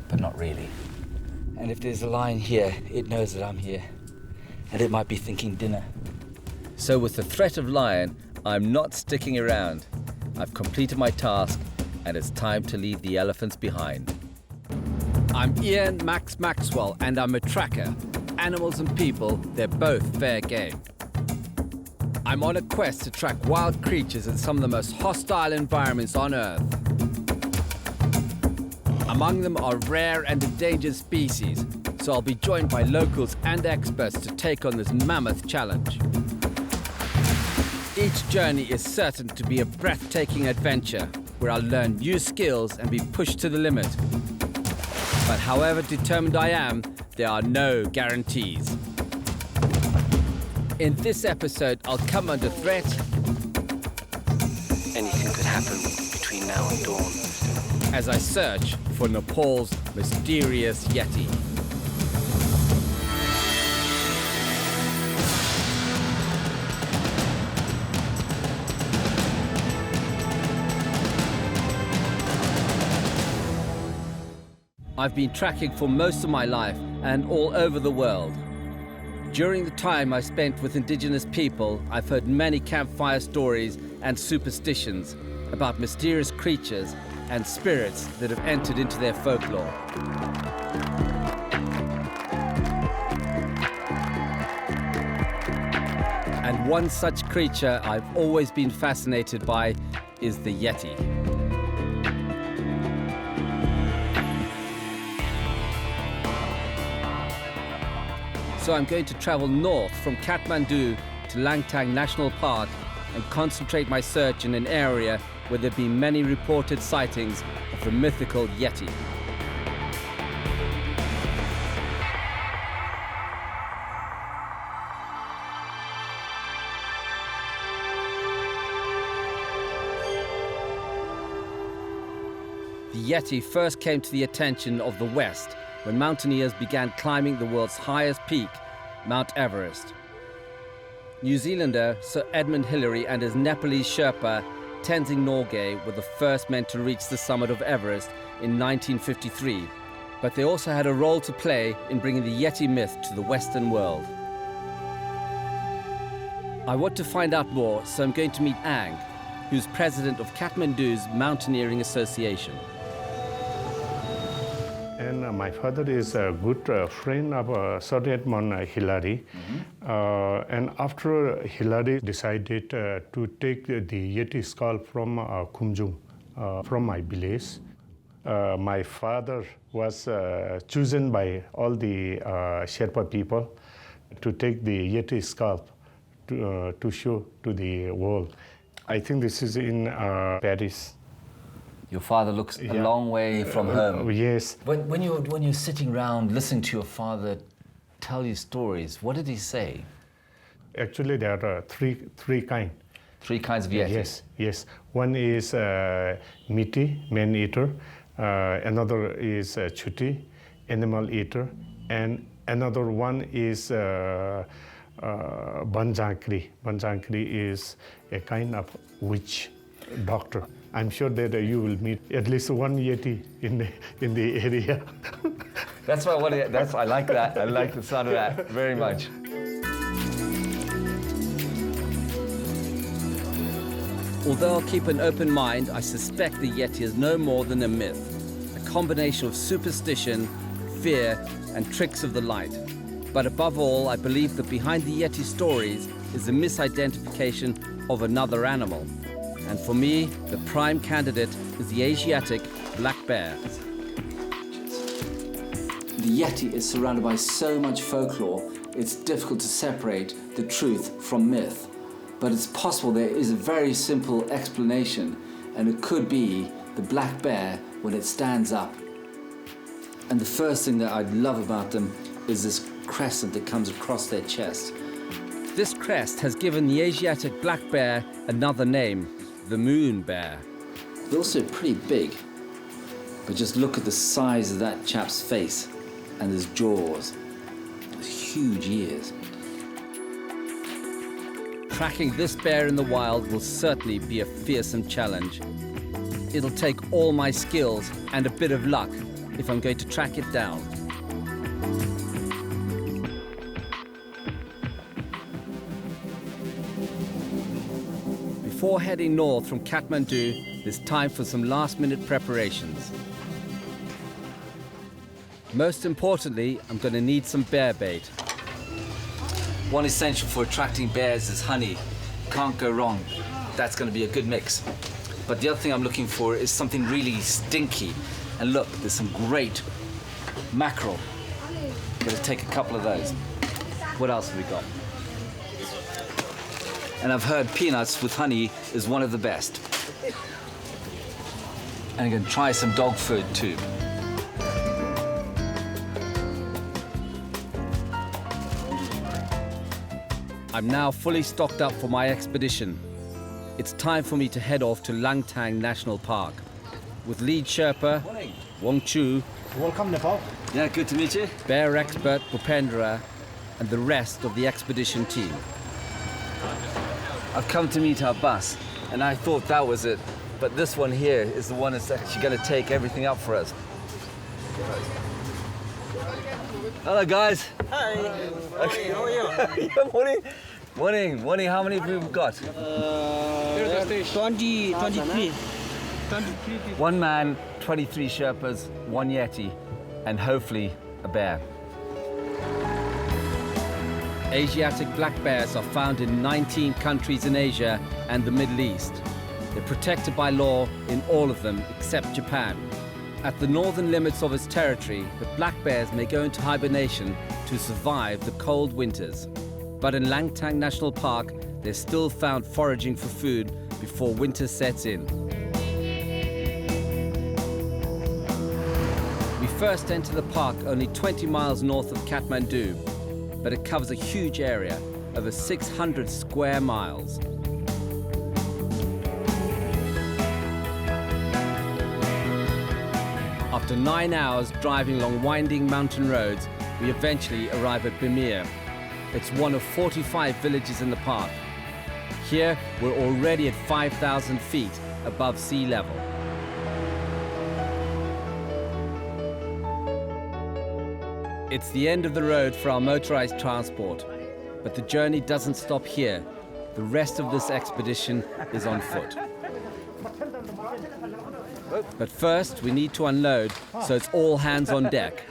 but not really. And if there's a lion here, it knows that I'm here, and it might be thinking dinner. So with the threat of lion, I'm not sticking around. I've completed my task, and it's time to leave the elephants behind. I'm Ian Max Maxwell, and I'm a tracker. Animals and people, they're both fair game. I'm on a quest to track wild creatures in some of the most hostile environments on Earth. Among them are rare and endangered species, so I'll be joined by locals and experts to take on this mammoth challenge. Each journey is certain to be a breathtaking adventure, where I'll learn new skills and be pushed to the limit. But however determined I am, there are no guarantees. In this episode, I'll come under threat. Anything could happen between now and dawn. As I search for Nepal's mysterious Yeti. I've been tracking for most of my life and all over the world. During the time I spent with indigenous people, I've heard many campfire stories and superstitions about mysterious creatures and spirits that have entered into their folklore. And one such creature I've always been fascinated by is the Yeti. So I'm going to travel north from Kathmandu to Langtang National Park and concentrate my search in an area where there have been many reported sightings of the mythical Yeti. The Yeti first came to the attention of the West when mountaineers began climbing the world's highest peak, Mount Everest. New Zealander Sir Edmund Hillary and his Nepalese Sherpa Tenzing Norgay were the first men to reach the summit of Everest in 1953, but they also had a role to play in bringing the Yeti myth to the Western world. I want to find out more, so I'm going to meet Ang, who's president of Kathmandu's Mountaineering Association. And my father is a good friend of Sir Edmund Hillary. And after Hillary decided to take the Yeti skull from Kumjung, from my village, my father was chosen by all the Sherpa people to take the Yeti skull to show to the world. I think this is in Paris. Your father looks a long way from home. Yes. When you're sitting around listening to your father tell you stories, what did he say? Actually, there are three kinds. Three kinds of Yetis? Yes. One is meaty, man-eater. Another is chuti, animal eater. And another one is Banjankri. Banjankri is a kind of witch doctor. I'm sure that you will meet at least one Yeti in the area. That's what I like that. I like the sound of that very much. Although I'll keep an open mind, I suspect the Yeti is no more than a myth, a combination of superstition, fear, and tricks of the light. But above all, I believe that behind the Yeti stories is the misidentification of another animal. And for me, the prime candidate is the Asiatic black bear. The Yeti is surrounded by so much folklore, it's difficult to separate the truth from myth. But it's possible there is a very simple explanation, and it could be the black bear when it stands up. And the first thing that I love about them is this crescent that comes across their chest. This crest has given the Asiatic black bear another name, the moon bear. They're also pretty big, but just look at the size of that chap's face and his jaws, those huge ears. Tracking this bear in the wild will certainly be a fearsome challenge. It'll take all my skills and a bit of luck if I'm going to track it down. Before heading north from Kathmandu, there's time for some last-minute preparations. Most importantly, I'm going to need some bear bait. One essential for attracting bears is honey. Can't go wrong. That's going to be a good mix. But the other thing I'm looking for is something really stinky. And look, there's some great mackerel. Gonna take a couple of those. What else have we got? And I've heard peanuts with honey is one of the best. And I'm going to try some dog food too. I'm now fully stocked up for my expedition. It's time for me to head off to Langtang National Park. With lead Sherpa, Wong Chu. Welcome, Nepal. Yeah, good to meet you. Bear expert Bhupendra and the rest of the expedition team. I've come to meet our bus, and I thought that was it. But this one here is the one that's actually going to take everything up for us. Hello, guys. Hi. Okay. How are you? Yeah, morning. Morning. Morning. How many people have got? 23. 23 One man, 23 Sherpas, one Yeti, and hopefully a bear. Asiatic black bears are found in 19 countries in Asia and the Middle East. They're protected by law in all of them except Japan. At the northern limits of its territory, the black bears may go into hibernation to survive the cold winters. But in Langtang National Park, they're still found foraging for food before winter sets in. We first enter the park only 20 miles north of Kathmandu, but it covers a huge area, over 600 square miles. After 9 hours driving along winding mountain roads, we eventually arrive at Bimir. It's one of 45 villages in the park. Here, we're already at 5,000 feet above sea level. It's the end of the road for our motorized transport, but the journey doesn't stop here. The rest of this expedition is on foot. But first, we need to unload, so it's all hands on deck.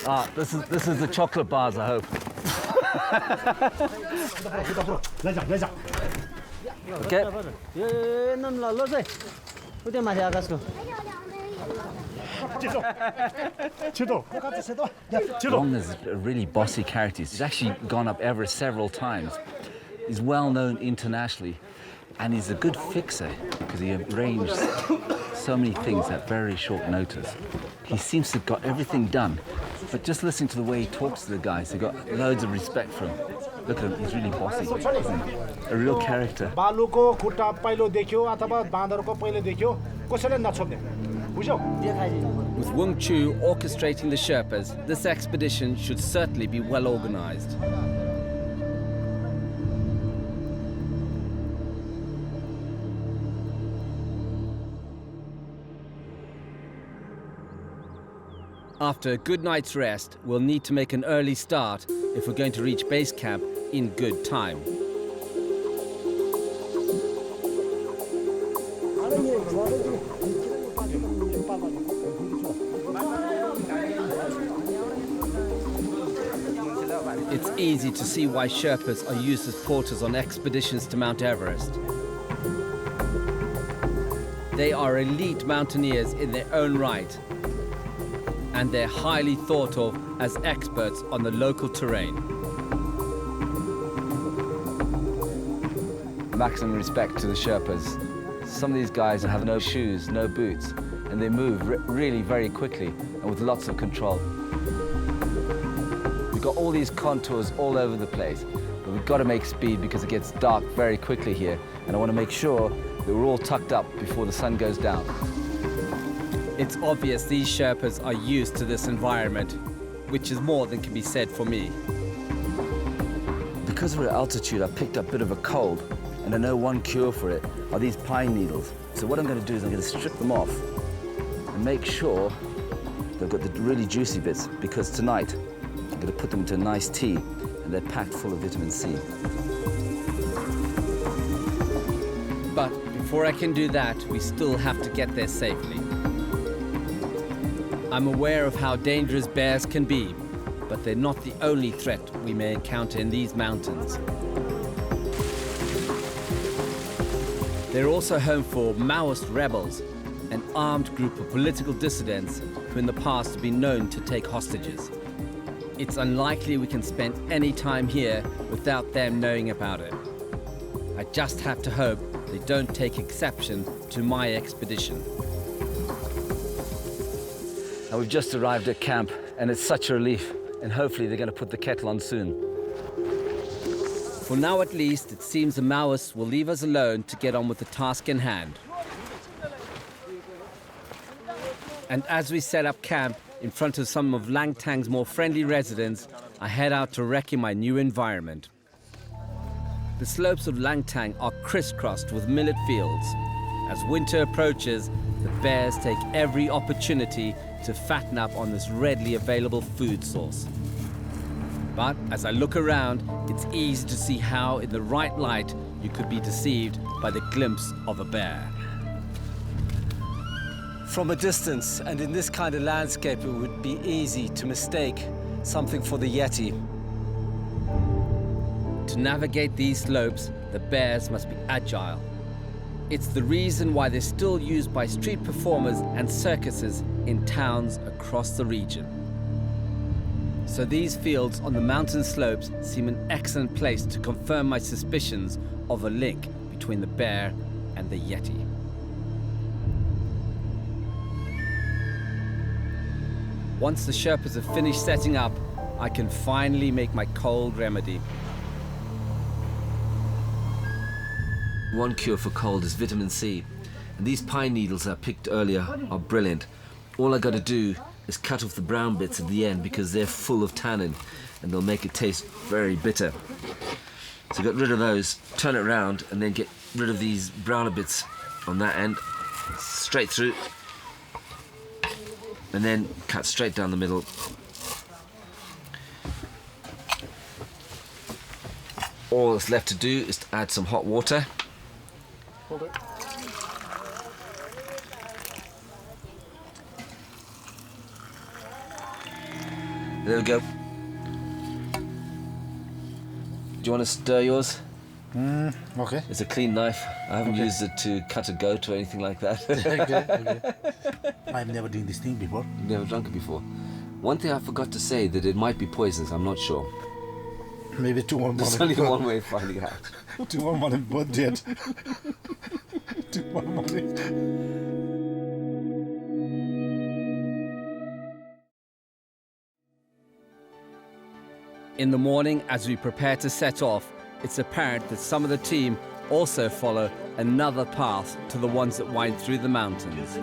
Ah, this is the chocolate bars, I hope. Okay. Long is a really bossy character. He's actually gone up Everest several times. He's well known internationally, and he's a good fixer because he arranged so many things at very short notice. He seems to have got everything done, but just listening to the way he talks to the guys, they've got loads of respect for him. Look at him, he's really bossy, isn't he? A real character. With Wong Chu orchestrating the Sherpas, this expedition should certainly be well organized. After a good night's rest, we'll need to make an early start if we're going to reach base camp in good time. It's easy to see why Sherpas are used as porters on expeditions to Mount Everest. They are elite mountaineers in their own right, and they're highly thought of as experts on the local terrain. Maximum respect to the Sherpas. Some of these guys have no shoes, no boots, and they move really very quickly and with lots of control. We got all these contours all over the place, but we've got to make speed because it gets dark very quickly here, and I want to make sure that we're all tucked up before the sun goes down. It's obvious these Sherpas are used to this environment, which is more than can be said for me. Because we're at altitude, I picked up a bit of a cold, and I know one cure for it are these pine needles. So what I'm going to do is I'm going to strip them off and make sure they've got the really juicy bits, because tonight I'm going to put them into a nice tea, and they're packed full of vitamin C. But before I can do that, we still have to get there safely. I'm aware of how dangerous bears can be, but they're not the only threat we may encounter in these mountains. They're also home for Maoist rebels, an armed group of political dissidents who in the past have been known to take hostages. It's unlikely we can spend any time here without them knowing about it. I just have to hope they don't take exception to my expedition. Now we've just arrived at camp, and it's such a relief, and hopefully they're going to put the kettle on soon. For now at least, it seems the Maoists will leave us alone to get on with the task in hand. And as we set up camp in front of some of Langtang's more friendly residents, I head out to wreck in my new environment. The slopes of Langtang are crisscrossed with millet fields. As winter approaches, the bears take every opportunity to fatten up on this readily available food source. But as I look around, it's easy to see how, in the right light, you could be deceived by the glimpse of a bear. From a distance, and in this kind of landscape, it would be easy to mistake something for the Yeti. To navigate these slopes, the bears must be agile. It's the reason why they're still used by street performers and circuses in towns across the region. So these fields on the mountain slopes seem an excellent place to confirm my suspicions of a link between the bear and the Yeti. Once the Sherpas have finished setting up, I can finally make my cold remedy. One cure for cold is vitamin C, and these pine needles I picked earlier are brilliant. All I got to do is cut off the brown bits at the end because they're full of tannin and they'll make it taste very bitter. So get rid of those, turn it around, and then get rid of these browner bits on that end, straight through, and then cut straight down the middle. All that's left to do is to add some hot water. There we go. Do you want to stir yours? Okay. It's a clean knife. I haven't used it to cut a goat or anything like that. Okay. I've never done this thing before. You've never drunk it before. One thing I forgot to say, that it might be poisonous, I'm not sure. Maybe tomorrow morning. There's only one way of finding out. Tomorrow morning, both dead. Tomorrow morning. In the morning, as we prepare to set off, it's apparent that some of the team also follow another path to the ones that wind through the mountains.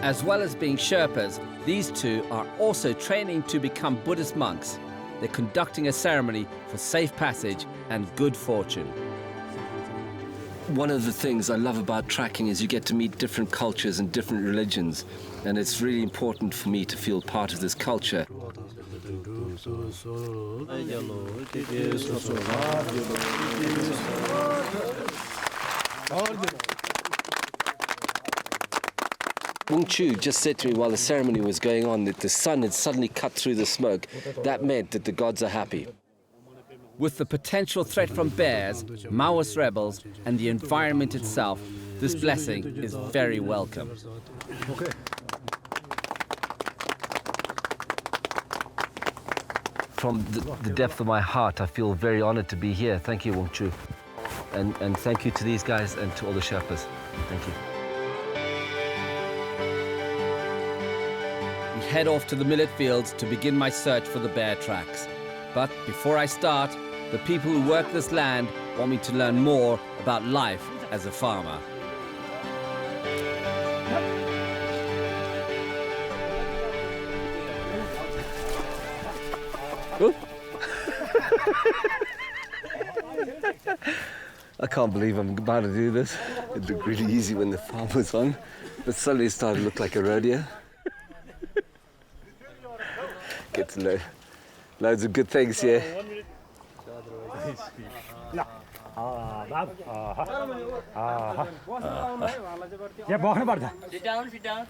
As well as being Sherpas, these two are also training to become Buddhist monks. They're conducting a ceremony for safe passage and good fortune. One of the things I love about trekking is you get to meet different cultures and different religions, and it's really important for me to feel part of this culture. Wong Chu just said to me while the ceremony was going on that the sun had suddenly cut through the smoke. That meant that the gods are happy. With the potential threat from bears, Maoist rebels, and the environment itself, this blessing is very welcome. Okay. From the depth of my heart, I feel very honored to be here. Thank you, Wong Chu. And thank you to these guys and to all the Sherpas. Thank you. We head off to the millet fields to begin my search for the bear tracks. But before I start, the people who work this land want me to learn more about life as a farmer. I can't believe I'm about to do this. It looked really easy when the farm was on, but suddenly it started to look like a rodeo. Get to know loads of good things here. Sit down, sit down.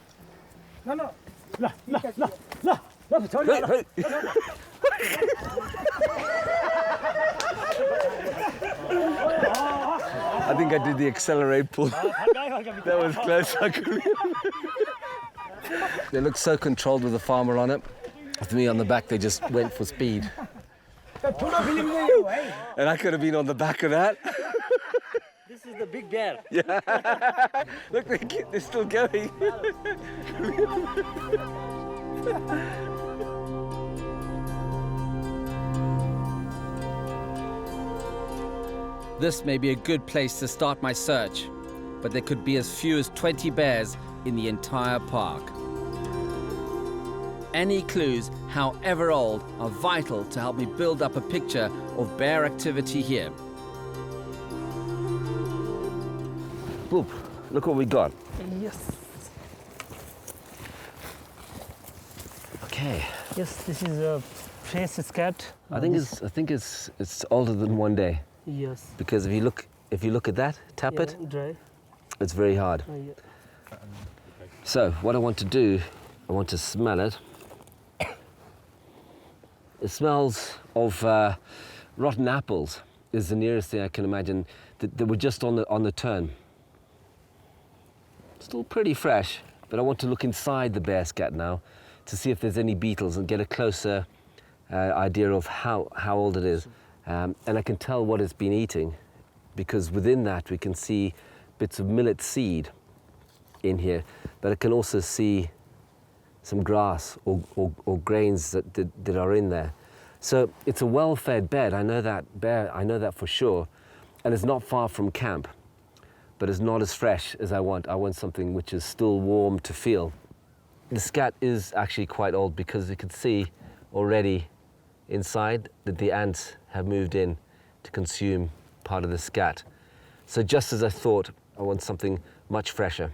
I think I did the accelerate pull. That was close. They look so controlled with the farmer on it. With me on the back, they just went for speed. And I could have been on the back of that. This is the big bear. Yeah. Look, they're still going. This may be a good place to start my search, but there could be as few as 20 bears in the entire park. Any clues, however old, are vital to help me build up a picture of bear activity here. Boop, look what we got. Yes. Okay. Yes, this is a fresh scat. I think it's older than 1 day. Yes. Because if you look at that, tap it, Dry. it's very hard. Yeah. So what I want to do, I want to smell it. It smells of rotten apples. Is the nearest thing I can imagine that were just on the turn. Still pretty fresh, but I want to look inside the bear scat now to see if there's any beetles and get a closer idea of how old it is. And I can tell what it's been eating, because within that we can see bits of millet seed in here, but I can also see some grass or grains that are in there. So it's a well-fed bed. I know that for sure, and it's not far from camp, but it's not as fresh as I want. I want something which is still warm to feel. The scat is actually quite old, because you can see already inside that the ants have moved in to consume part of the scat. So just as I thought, I want something much fresher.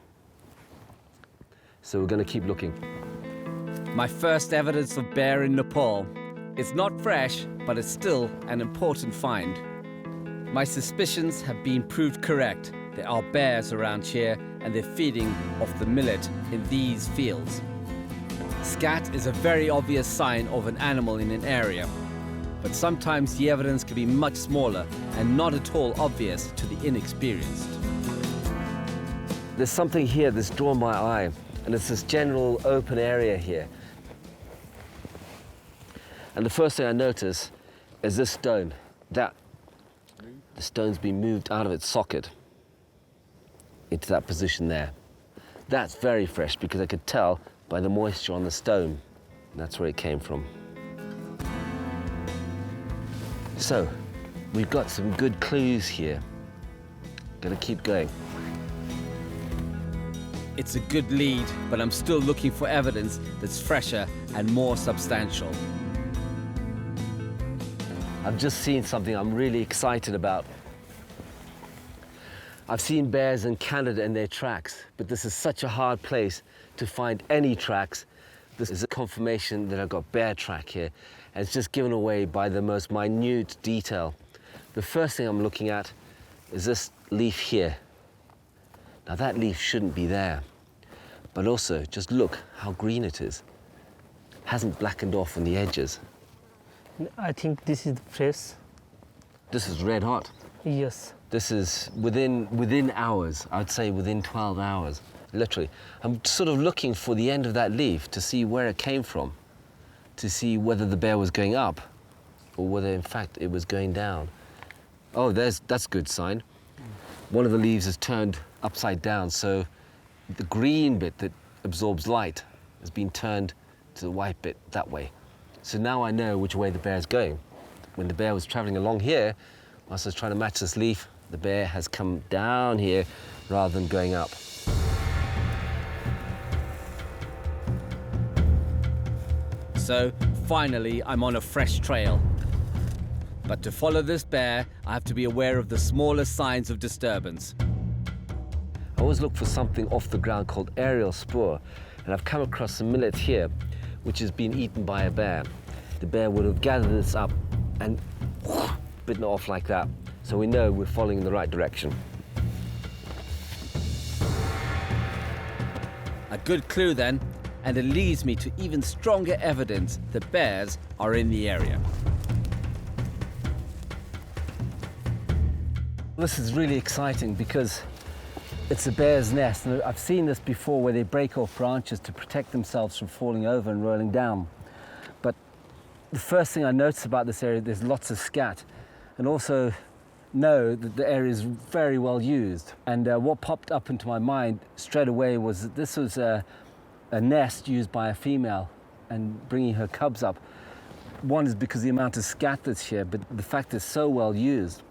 So we're going to keep looking. My first evidence of bear in Nepal. It's not fresh, but it's still an important find. My suspicions have been proved correct. There are bears around here, and they're feeding off the millet in these fields. Scat is a very obvious sign of an animal in an area, but sometimes the evidence can be much smaller and not at all obvious to the inexperienced. There's something here that's drawn my eye, and it's this general open area here. And the first thing I notice is this stone. The stone's been moved out of its socket into that position there. That's very fresh, because I could tell by the moisture on the stone. That's where it came from. So, we've got some good clues here. Gonna keep going. It's a good lead, but I'm still looking for evidence that's fresher and more substantial. I've just seen something I'm really excited about. I've seen bears in Canada and their tracks, but this is such a hard place to find any tracks. This is a confirmation that I've got bear track here, and it's just given away by the most minute detail. The first thing I'm looking at is this leaf here. Now that leaf shouldn't be there, but also just look how green it is. Hasn't blackened off on the edges. I think this is fresh. This is red hot. Yes. This is within hours, I'd say within 12 hours, literally. I'm sort of looking for the end of that leaf to see where it came from, to see whether the bear was going up or whether in fact it was going down. Oh, that's a good sign. One of the leaves is turned upside down, so the green bit that absorbs light has been turned to the white bit that way. So now I know which way the bear is going. When the bear was traveling along here, whilst I was trying to match this leaf, the bear has come down here rather than going up. So, finally, I'm on a fresh trail. But to follow this bear, I have to be aware of the smallest signs of disturbance. I always look for something off the ground called aerial spoor, and I've come across some millet here, which has been eaten by a bear. The bear would have gathered this up and bitten off like that, so we know we're following in the right direction. A good clue then, and it leads me to even stronger evidence that bears are in the area. This is really exciting because it's a bear's nest, and I've seen this before where they break off branches to protect themselves from falling over and rolling down. But the first thing I noticed about this area, there's lots of scat, and also know that the area is very well used. And what popped up into my mind straight away was that this was a nest used by a female and bringing her cubs up. One is because of the amount of scat that's here, but the fact it's so well used.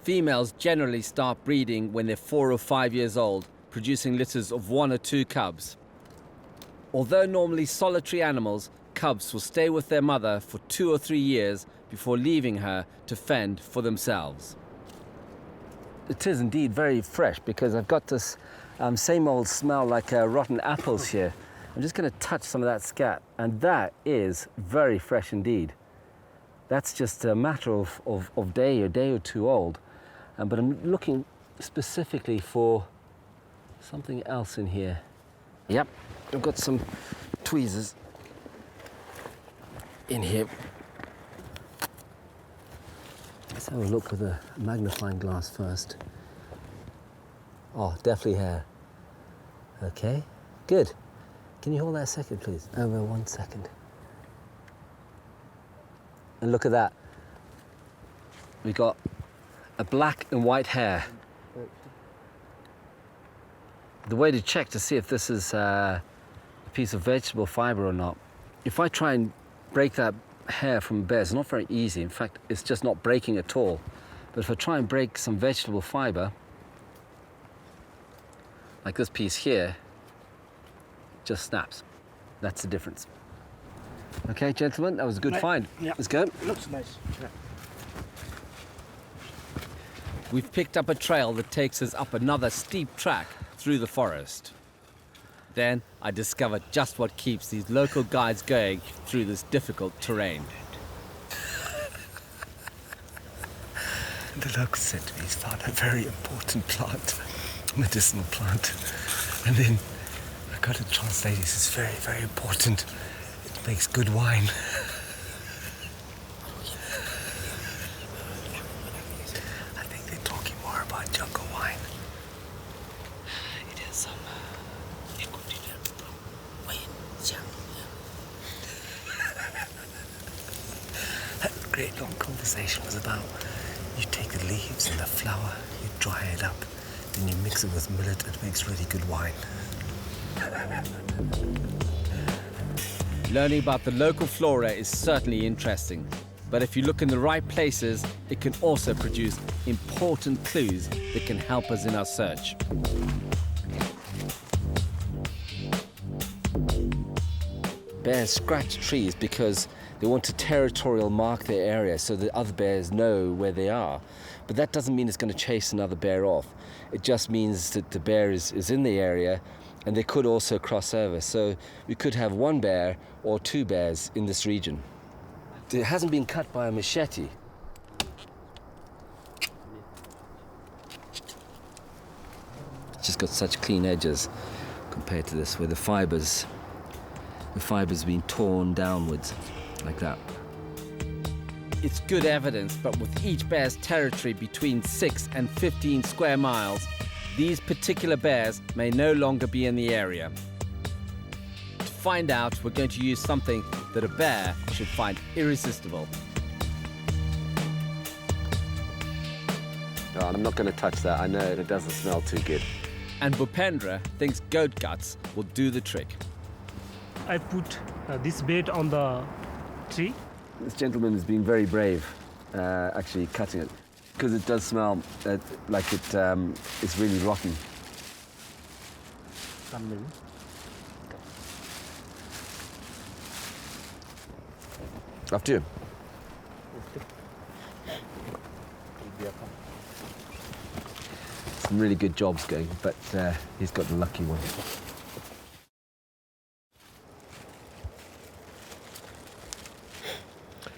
Females generally start breeding when they're 4 or 5 years old, producing litters of 1 or 2 cubs. Although normally solitary animals, cubs will stay with their mother for 2 or 3 years before leaving her to fend for themselves. It is indeed very fresh because I've got this same old smell like rotten apples here. I'm just going to touch some of that scat, and that is very fresh indeed. That's just a matter of day or two old. But I'm looking specifically for something else in here. Yep, I've got some tweezers in here. Let's have a look with a magnifying glass first. Oh, definitely hair. Okay, good. Can you hold that a second, please? Over 1 second. And look at that. We got a black and white hair. The way to check to see if this is a piece of vegetable fiber or not, if I try and break that hair from a bear, it's not very easy. In fact, it's just not breaking at all. But if I try and break some vegetable fiber, like this piece here, it just snaps. That's the difference. Okay, gentlemen, that was a good find. Yeah. Let's go. Looks nice. Yeah. We've picked up a trail that takes us up another steep track through the forest. Then I discovered just what keeps these local guides going through this difficult terrain. The locals said to me he's found a very important plant, medicinal plant. And then I got to translate, he says, very, very important. It makes good wine. I think they're talking more about jungle wine. It has some that great long conversation was about you take the leaves and the flour, you dry it up, then you mix it with millet, it makes really good wine. Learning about the local flora is certainly interesting, but if you look in the right places, it can also produce important clues that can help us in our search. Bears scratch trees because they want to territorial mark their area so that other bears know where they are. But that doesn't mean it's going to chase another bear off. It just means that the bear is in the area, and they could also cross over. So we could have 1 bear or 2 bears in this region. It hasn't been cut by a machete. It's just got such clean edges compared to this, where the fibers being torn downwards like that. It's good evidence, but with each bear's territory between 6 and 15 square miles, these particular bears may no longer be in the area. To find out, we're going to use something that a bear should find irresistible. No, I'm not going to touch that. I know it doesn't smell too good. And Bhupendra thinks goat guts will do the trick. I put this bait on the tree. This gentleman has been very brave, actually cutting it, because it does smell like it's really rotten. Up to you. Some really good jobs going, but he's got the lucky one.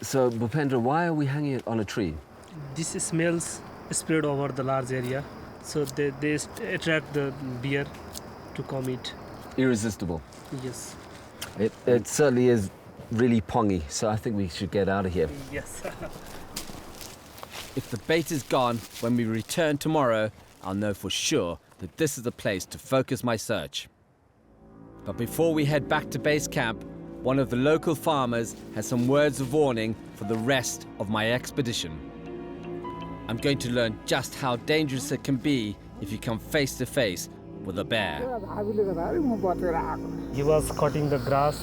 So, Bhupendra, why are we hanging it on a tree? This smells spread over the large area, so they attract the bear to come eat. Irresistible. Yes. It certainly is really pongy, so I think we should get out of here. Yes. If the bait is gone when we return tomorrow, I'll know for sure that this is the place to focus my search. But before we head back to base camp, one of the local farmers has some words of warning for the rest of my expedition. I'm going to learn just how dangerous it can be if you come face to face with a bear. He was cutting the grass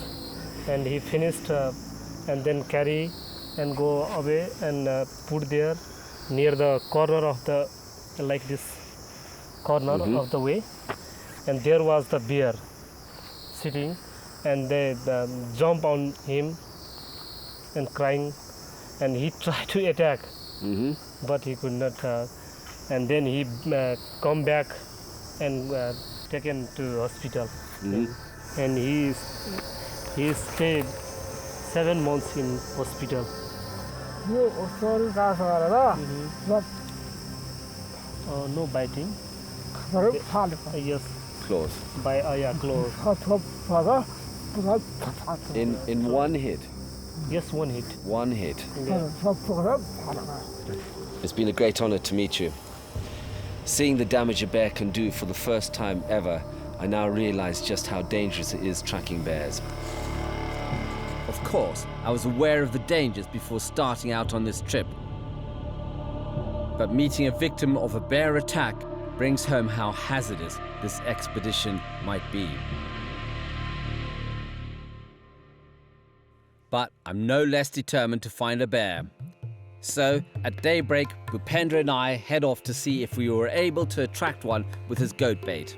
and he finished and then carry and go away and put there near the corner of the, like this corner of the way, and there was the bear sitting, and they jump on him and crying, and he tried to attack, but he could not, and then he come back and taken to hospital, and he stayed 7 months in hospital. No biting. Yes. Claws. Claws. In one hit? Yes, one hit. One hit. Yeah. It's been a great honor to meet you. Seeing the damage a bear can do for the first time ever, I now realize just how dangerous it is tracking bears. Of course, I was aware of the dangers before starting out on this trip. But meeting a victim of a bear attack brings home how hazardous this expedition might be. But I'm no less determined to find a bear. So, at daybreak, Bhupendra and I head off to see if we were able to attract one with his goat bait.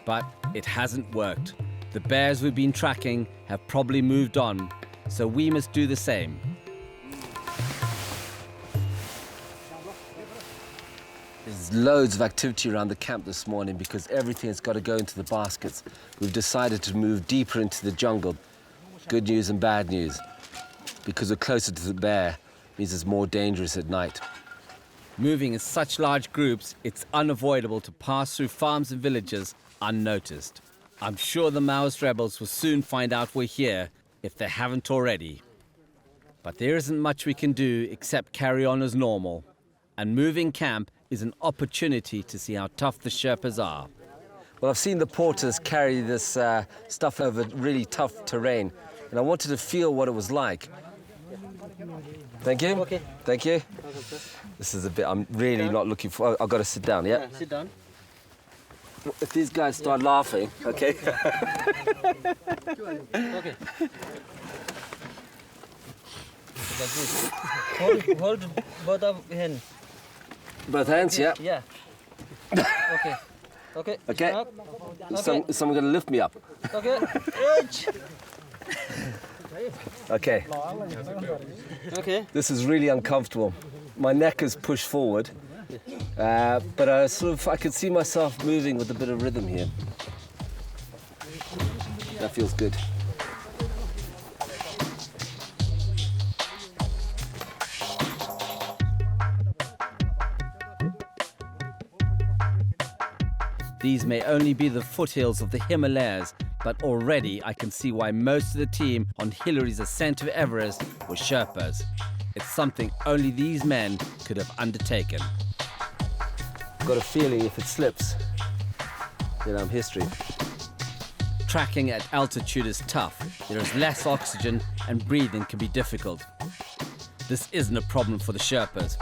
But it hasn't worked. The bears we've been tracking have probably moved on, so we must do the same. There's loads of activity around the camp this morning because everything has got to go into the baskets. We've decided to move deeper into the jungle. Good news and bad news. Because we're closer to the bear means it's more dangerous at night. Moving in such large groups, it's unavoidable to pass through farms and villages unnoticed. I'm sure the Maoist rebels will soon find out we're here, if they haven't already. But there isn't much we can do except carry on as normal. And moving camp is an opportunity to see how tough the Sherpas are. Well, I've seen the porters carry this stuff over really tough terrain, and I wanted to feel what it was like. Thank you. Okay. Thank you. This is a bit, I'm really not looking for, I've got to sit down, yeah? Sit down. If these guys start laughing, okay? Okay. Hold both of hands. Both hands, yeah? Yeah. Okay. Okay. Okay. Up. Okay. Someone gonna lift me up. Okay. Edge. Okay. Okay. This is really uncomfortable. My neck is pushed forward, but I could see myself moving with a bit of rhythm here. That feels good. These may only be the foothills of the Himalayas, but already I can see why most of the team on Hillary's ascent to Everest were Sherpas. It's something only these men could have undertaken. I've got a feeling if it slips, then I'm history. Tracking at altitude is tough. There is less oxygen and breathing can be difficult. This isn't a problem for the Sherpas.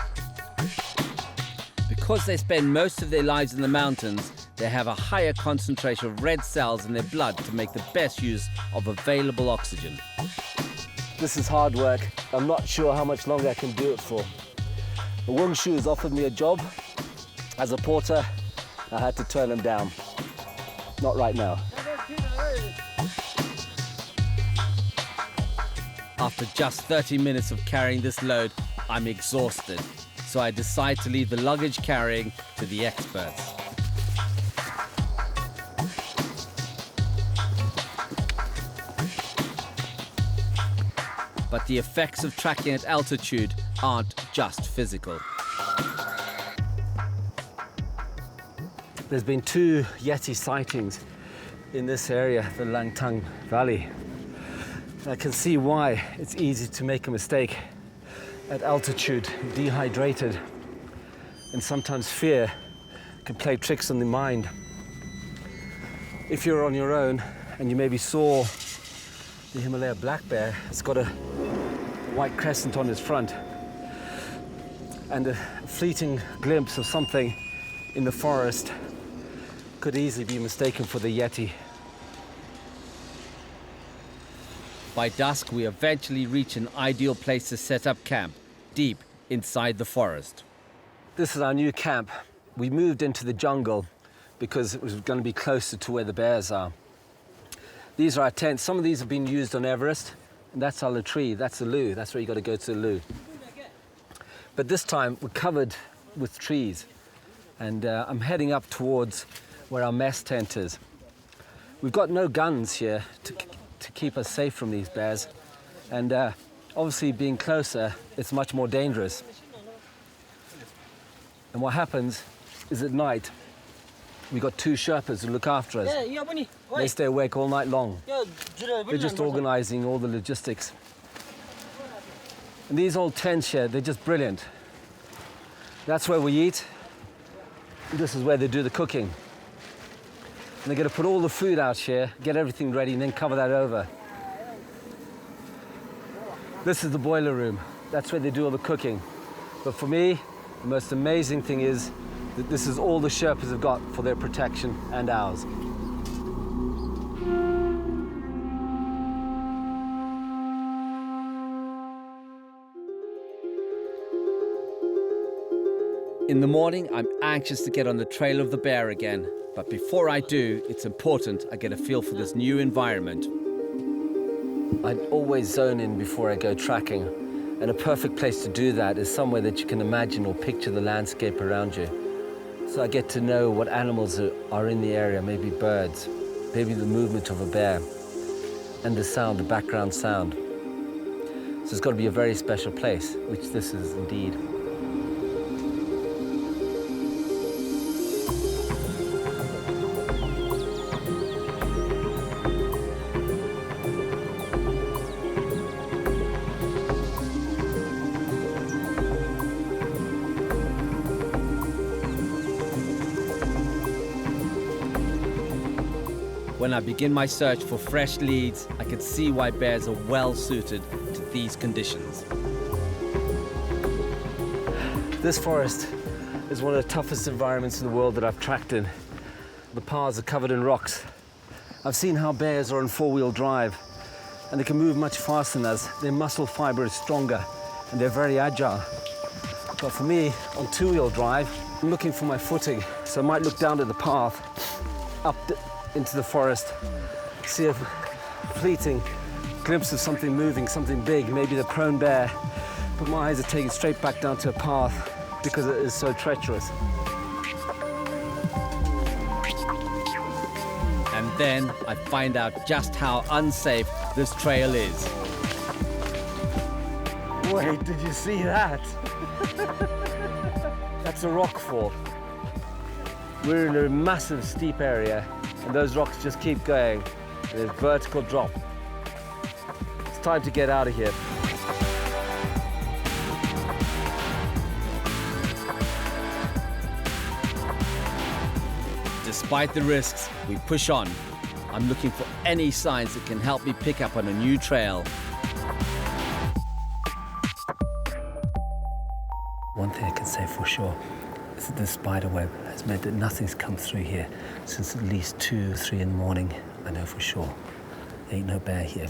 Because they spend most of their lives in the mountains, they have a higher concentration of red cells in their blood to make the best use of available oxygen. This is hard work. I'm not sure how much longer I can do it for. The Wungshu has offered me a job as a porter. I had to turn him down. Not right now. After just 30 minutes of carrying this load, I'm exhausted. So I decide to leave the luggage carrying to the experts. But the effects of trekking at altitude aren't just physical. There's been 2 Yeti sightings in this area, the Langtang Valley. I can see why it's easy to make a mistake at altitude, dehydrated, and sometimes fear can play tricks on the mind. If you're on your own and you maybe saw the Himalaya black bear, it's got a white crescent on its front, and a fleeting glimpse of something in the forest could easily be mistaken for the Yeti. By dusk, we eventually reach an ideal place to set up camp, deep inside the forest. This is our new camp. We moved into the jungle because it was going to be closer to where the bears are. These are our tents. Some of these have been used on Everest, and that's our latree, that's the loo. That's where you got to go to the loo. But this time we're covered with trees, and I'm heading up towards where our mess tent is. We've got no guns here to keep us safe from these bears, and obviously being closer, it's much more dangerous. And what happens is at night, we've got 2 Sherpas who look after us. They stay awake all night long. They're just organizing all the logistics. And these old tents here, they're just brilliant. That's where we eat. This is where they do the cooking. And they're going to put all the food out here, get everything ready, and then cover that over. This is the boiler room. That's where they do all the cooking. But for me, the most amazing thing is that this is all the Sherpas have got for their protection and ours. In the morning, I'm anxious to get on the trail of the bear again. But before I do, it's important I get a feel for this new environment. I'd always zone in before I go tracking. And a perfect place to do that is somewhere that you can imagine or picture the landscape around you. So I get to know what animals are in the area, maybe birds, maybe the movement of a bear, and the sound, the background sound. So it's got to be a very special place, which this is indeed. When I begin my search for fresh leads, I can see why bears are well suited to these conditions. This forest is one of the toughest environments in the world that I've tracked in. The paths are covered in rocks. I've seen how bears are on 4-wheel drive, and they can move much faster than us. Their muscle fiber is stronger, and they're very agile. But for me, on 2-wheel drive, I'm looking for my footing, so I might look down at the path, up into the forest, see a fleeting glimpse of something moving, something big, maybe the prone bear, but my eyes are taken straight back down to a path because it is so treacherous. And then I find out just how unsafe this trail is. Wait, did you see that? That's a rock fall. We're in a massive steep area, and those rocks just keep going. There's a vertical drop. It's time to get out of here. Despite the risks, we push on. I'm looking for any signs that can help me pick up on a new trail. One thing I can say for sure, The spider web has meant that nothing's come through here since at least 2 or 3 in the morning. I know for sure. There ain't no bear here.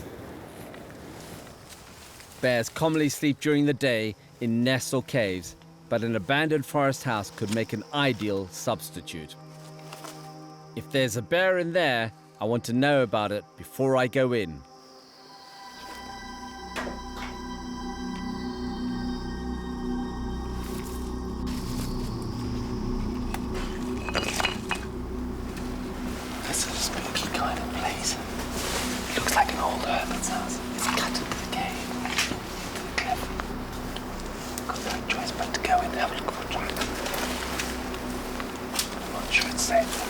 Bears commonly sleep during the day in nests or caves, but an abandoned forest house could make an ideal substitute. If there's a bear in there, I want to know about it before I go in. This is a spooky kind of place. It looks like an old hermit's house. It's cut into the cave, into the cliff. Got no choice but to go in and have a look for a track. I'm not sure it's safe.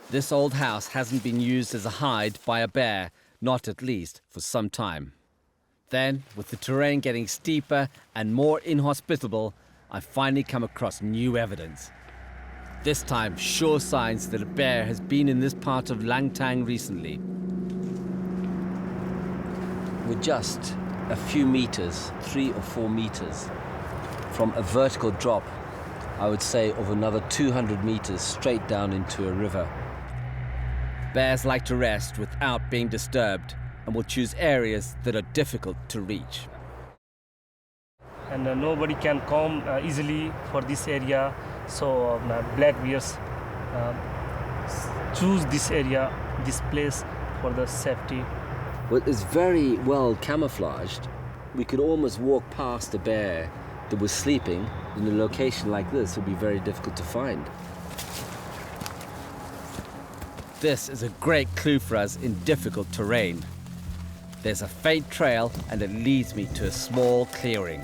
This old house hasn't been used as a hide by a bear, not at least for some time. Then, with the terrain getting steeper and more inhospitable, I finally come across new evidence. This time, sure signs that a bear has been in this part of Langtang recently. We're just a few meters, 3 or 4 meters, from a vertical drop, I would say, of another 200 meters straight down into a river. Bears like to rest without being disturbed and will choose areas that are difficult to reach. And nobody can come easily for this area, so black bears choose this area, this place for the safety. Well, it's very well camouflaged. We could almost walk past a bear that was sleeping in a location like this. It would be very difficult to find. This is a great clue for us in difficult terrain. There's a faint trail and it leads me to a small clearing.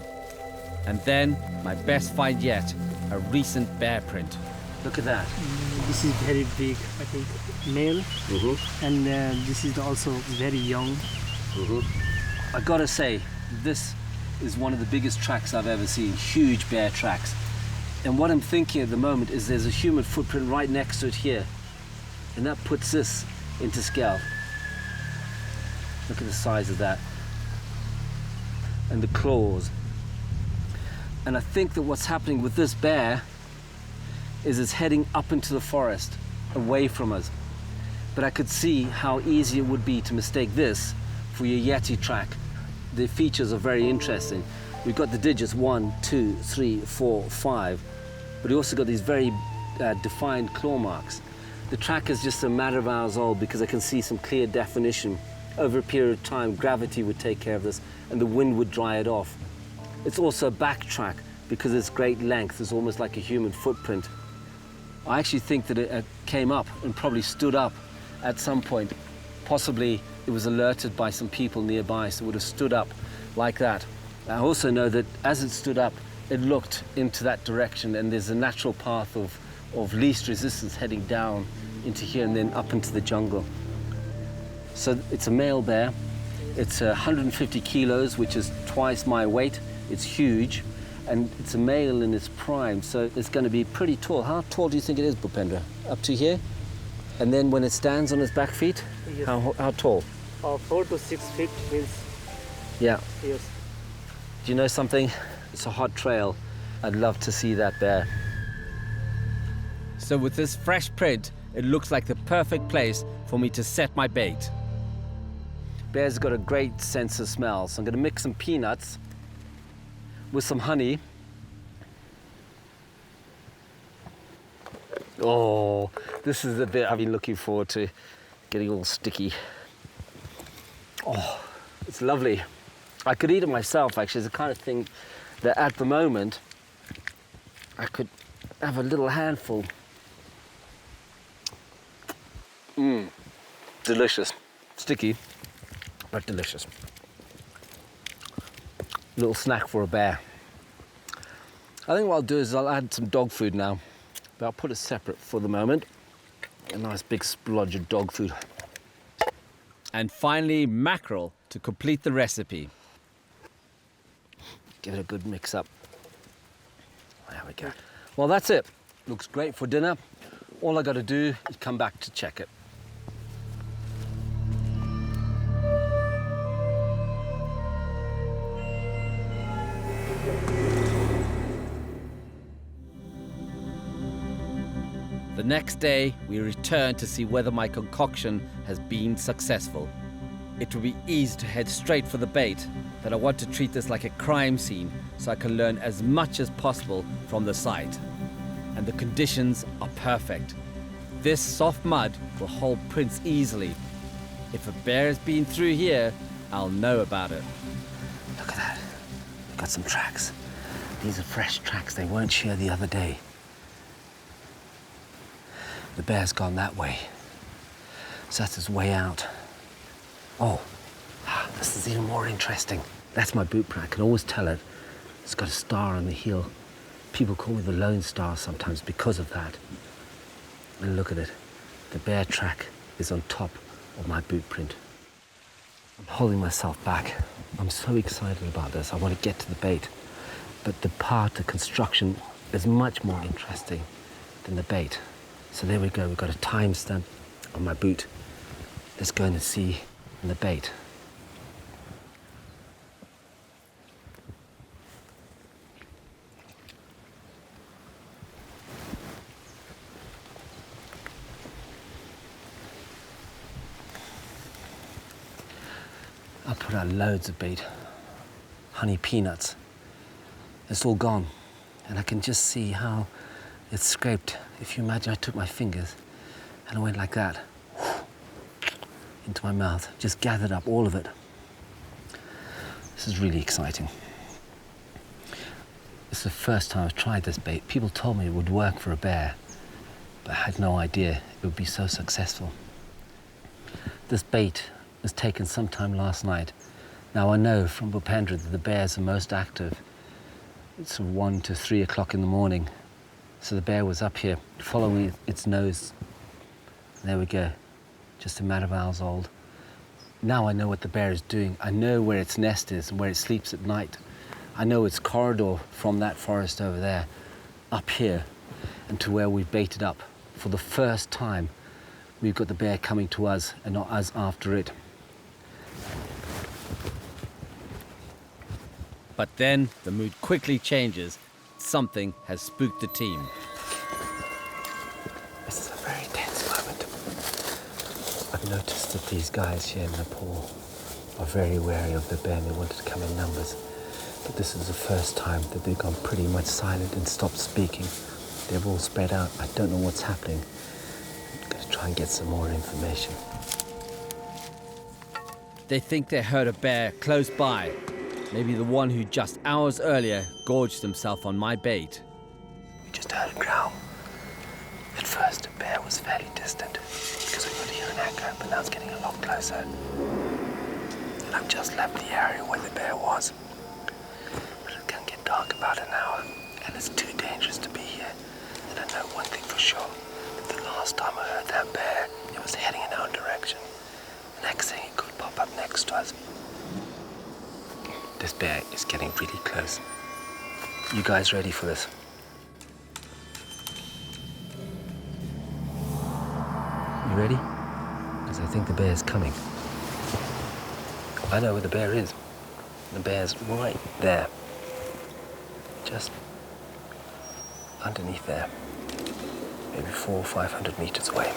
And then, my best find yet, a recent bear print. Look at that. This is very big, I think, male. And this is also very young. I gotta say, this is one of the biggest tracks I've ever seen, huge bear tracks. And what I'm thinking at the moment is there's a human footprint right next to it here. And that puts this into scale. Look at the size of that. And the claws. And I think that what's happening with this bear is it's heading up into the forest, away from us. But I could see how easy it would be to mistake this for your Yeti track. The features are very interesting. We've got the digits 1, 2, 3, 4, 5, but we also got these very defined claw marks. The track is just a matter of hours old because I can see some clear definition. Over a period of time, gravity would take care of this and the wind would dry it off. It's also a back track because its great length is almost like a human footprint. I actually think that it came up and probably stood up at some point. Possibly it was alerted by some people nearby, so it would have stood up like that. I also know that as it stood up, it looked into that direction and there's a natural path of least resistance heading down into here and then up into the jungle. So it's a male bear. It's 150 kilos, which is twice my weight. It's huge, and it's a male in its prime, so it's going to be pretty tall. How tall do you think it is, Bhupendra? Up to here? And then when it stands on its back feet, yes. How tall? 4 to 6 feet means. Yeah. Yes. Do you know something? It's a hot trail. I'd love to see that bear. So with this fresh print, it looks like the perfect place for me to set my bait. Bear's got a great sense of smell, so I'm going to mix some peanuts with some honey. Oh, this is the bit I've been looking forward to, getting all sticky. Oh, it's lovely. I could eat it myself, actually. It's the kind of thing that at the moment I could have a little handful. Delicious. Sticky, but delicious. Little snack for a bear. I think what I'll do is I'll add some dog food now, but I'll put it separate for the moment. A nice big splodge of dog food. And finally, mackerel to complete the recipe. Give it a good mix up. There we go. Well, that's it. Looks great for dinner. All I got to do is come back to check it. The next day, we return to see whether my concoction has been successful. It will be easy to head straight for the bait, but I want to treat this like a crime scene so I can learn as much as possible from the site. And the conditions are perfect. This soft mud will hold prints easily. If a bear has been through here, I'll know about it. Look at that. We've got some tracks. These are fresh tracks. They weren't here the other day. The bear's gone that way. So that's his way out. Oh, this is even more interesting. That's my boot print. I can always tell it. It's got a star on the heel. People call me the Lone Star sometimes because of that. And look at it. The bear track is on top of my boot print. I'm holding myself back. I'm so excited about this. I want to get to the bait. But the construction is much more interesting than the bait. So there we go. We've got a timestamp on my boot. Let's go in and see the bait. I put out loads of bait, honey peanuts. It's all gone, and I can just see how it's scraped. If you imagine I took my fingers and I went like that into my mouth, just gathered up all of it. This is really exciting. It's the first time I've tried this bait. People told me it would work for a bear, but I had no idea it would be so successful. This bait was taken sometime last night. Now I know from Bhupendra that the bears are most active. It's 1 to 3 o'clock in the morning. So the bear was up here following its nose. There we go, just a matter of hours old. Now I know what the bear is doing. I know where its nest is and where it sleeps at night. I know its corridor from that forest over there, up here, and to where we've baited up. For the first time, we've got the bear coming to us and not us after it. But then the mood quickly changes. Something has spooked the team. This is a very tense moment. I've noticed that these guys here in Nepal are very wary of the bear and they wanted to come in numbers. But this is the first time that they've gone pretty much silent and stopped speaking. They've all spread out. I don't know what's happening. I'm going to try and get some more information. They think they heard a bear close by. Maybe the one who just hours earlier gorged himself on my bait. We just heard a growl. At first, the bear was fairly distant because we could hear an echo, but now it's getting a lot closer. And I've just left the area where the bear was. But it can get dark about an hour, and it's too dangerous to be here. And I know one thing for sure, that the last time I heard that bear, it was heading in our direction. The next thing, it could pop up next to us. This bear is getting really close. You guys ready for this? You ready? Because I think the bear's coming. I know where the bear is. The bear's right there. Just underneath there. Maybe 400 or 500 meters away.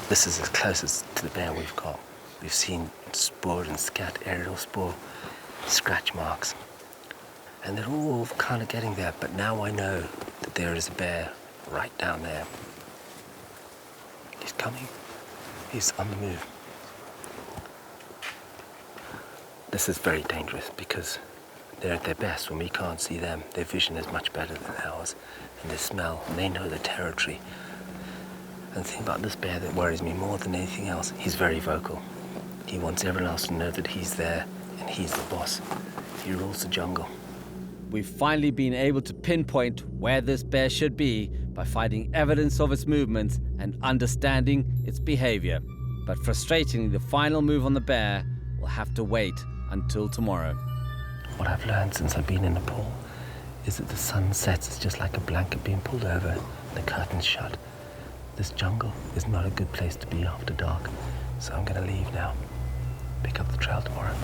This is as close as to the bear we've got. We've seen spoor and scat, aerial spoor, scratch marks. And they're all kind of getting there, but now I know that there is a bear right down there. He's coming. He's on the move. This is very dangerous because they're at their best when we can't see them. Their vision is much better than ours, and they smell, and they know the territory. And the thing about this bear that worries me more than anything else, he's very vocal. He wants everyone else to know that he's there and he's the boss. He rules the jungle. We've finally been able to pinpoint where this bear should be by finding evidence of its movements and understanding its behavior. But frustratingly, the final move on the bear will have to wait until tomorrow. What I've learned since I've been in Nepal is that the sun sets, it's just like a blanket being pulled over and the curtains shut. This jungle is not a good place to be after dark, so I'm going to leave now. Pick up the trail tomorrow.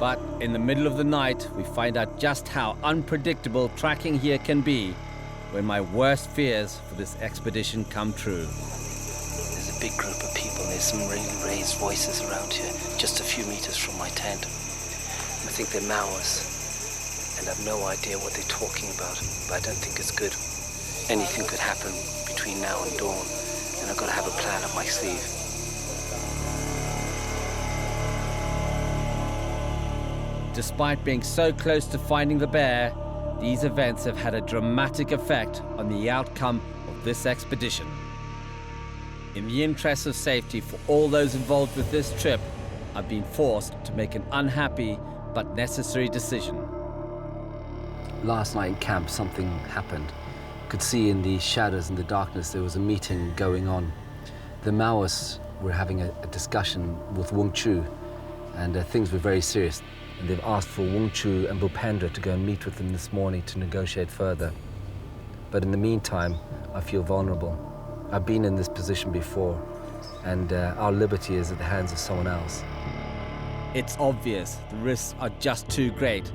But in the middle of the night, we find out just how unpredictable tracking here can be when my worst fears for this expedition come true. There's a big group of people. There's some really raised voices around here, just a few meters from my tent. I think they're Maoris, and I've no idea what they're talking about, but I don't think it's good. Anything could happen between now and dawn, and I've got to have a plan up my sleeve. Despite being so close to finding the bear, these events have had a dramatic effect on the outcome of this expedition. In the interest of safety for all those involved with this trip, I've been forced to make an unhappy but necessary decision. Last night in camp, something happened. Could see in the shadows and the darkness there was a meeting going on. The Maoists were having a discussion with Wung Chu, and things were very serious. And they've asked for Wung Chu and Bhupendra to go and meet with them this morning to negotiate further. But in the meantime, I feel vulnerable. I've been in this position before, and our liberty is at the hands of someone else. It's obvious the risks are just too great,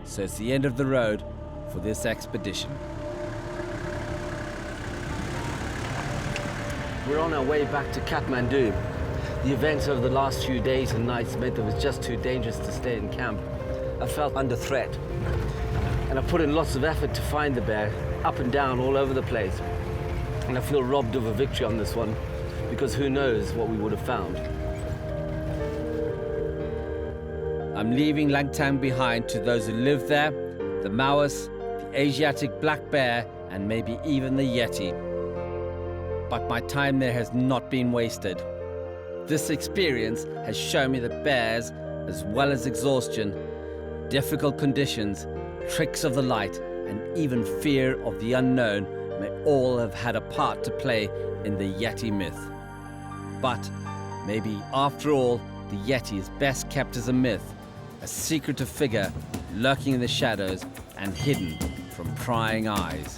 so it's the end of the road for this expedition. We're on our way back to Kathmandu. The events over the last few days and nights meant that it was just too dangerous to stay in camp. I felt under threat, and I put in lots of effort to find the bear, up and down all over the place. And I feel robbed of a victory on this one, because who knows what we would have found. I'm leaving Langtang behind to those who live there, the Maois, the Asiatic black bear, and maybe even the Yeti. But my time there has not been wasted. This experience has shown me that bears, as well as exhaustion, difficult conditions, tricks of the light, and even fear of the unknown may all have had a part to play in the Yeti myth. But maybe, after all, the Yeti is best kept as a myth, a secretive figure lurking in the shadows and hidden from prying eyes.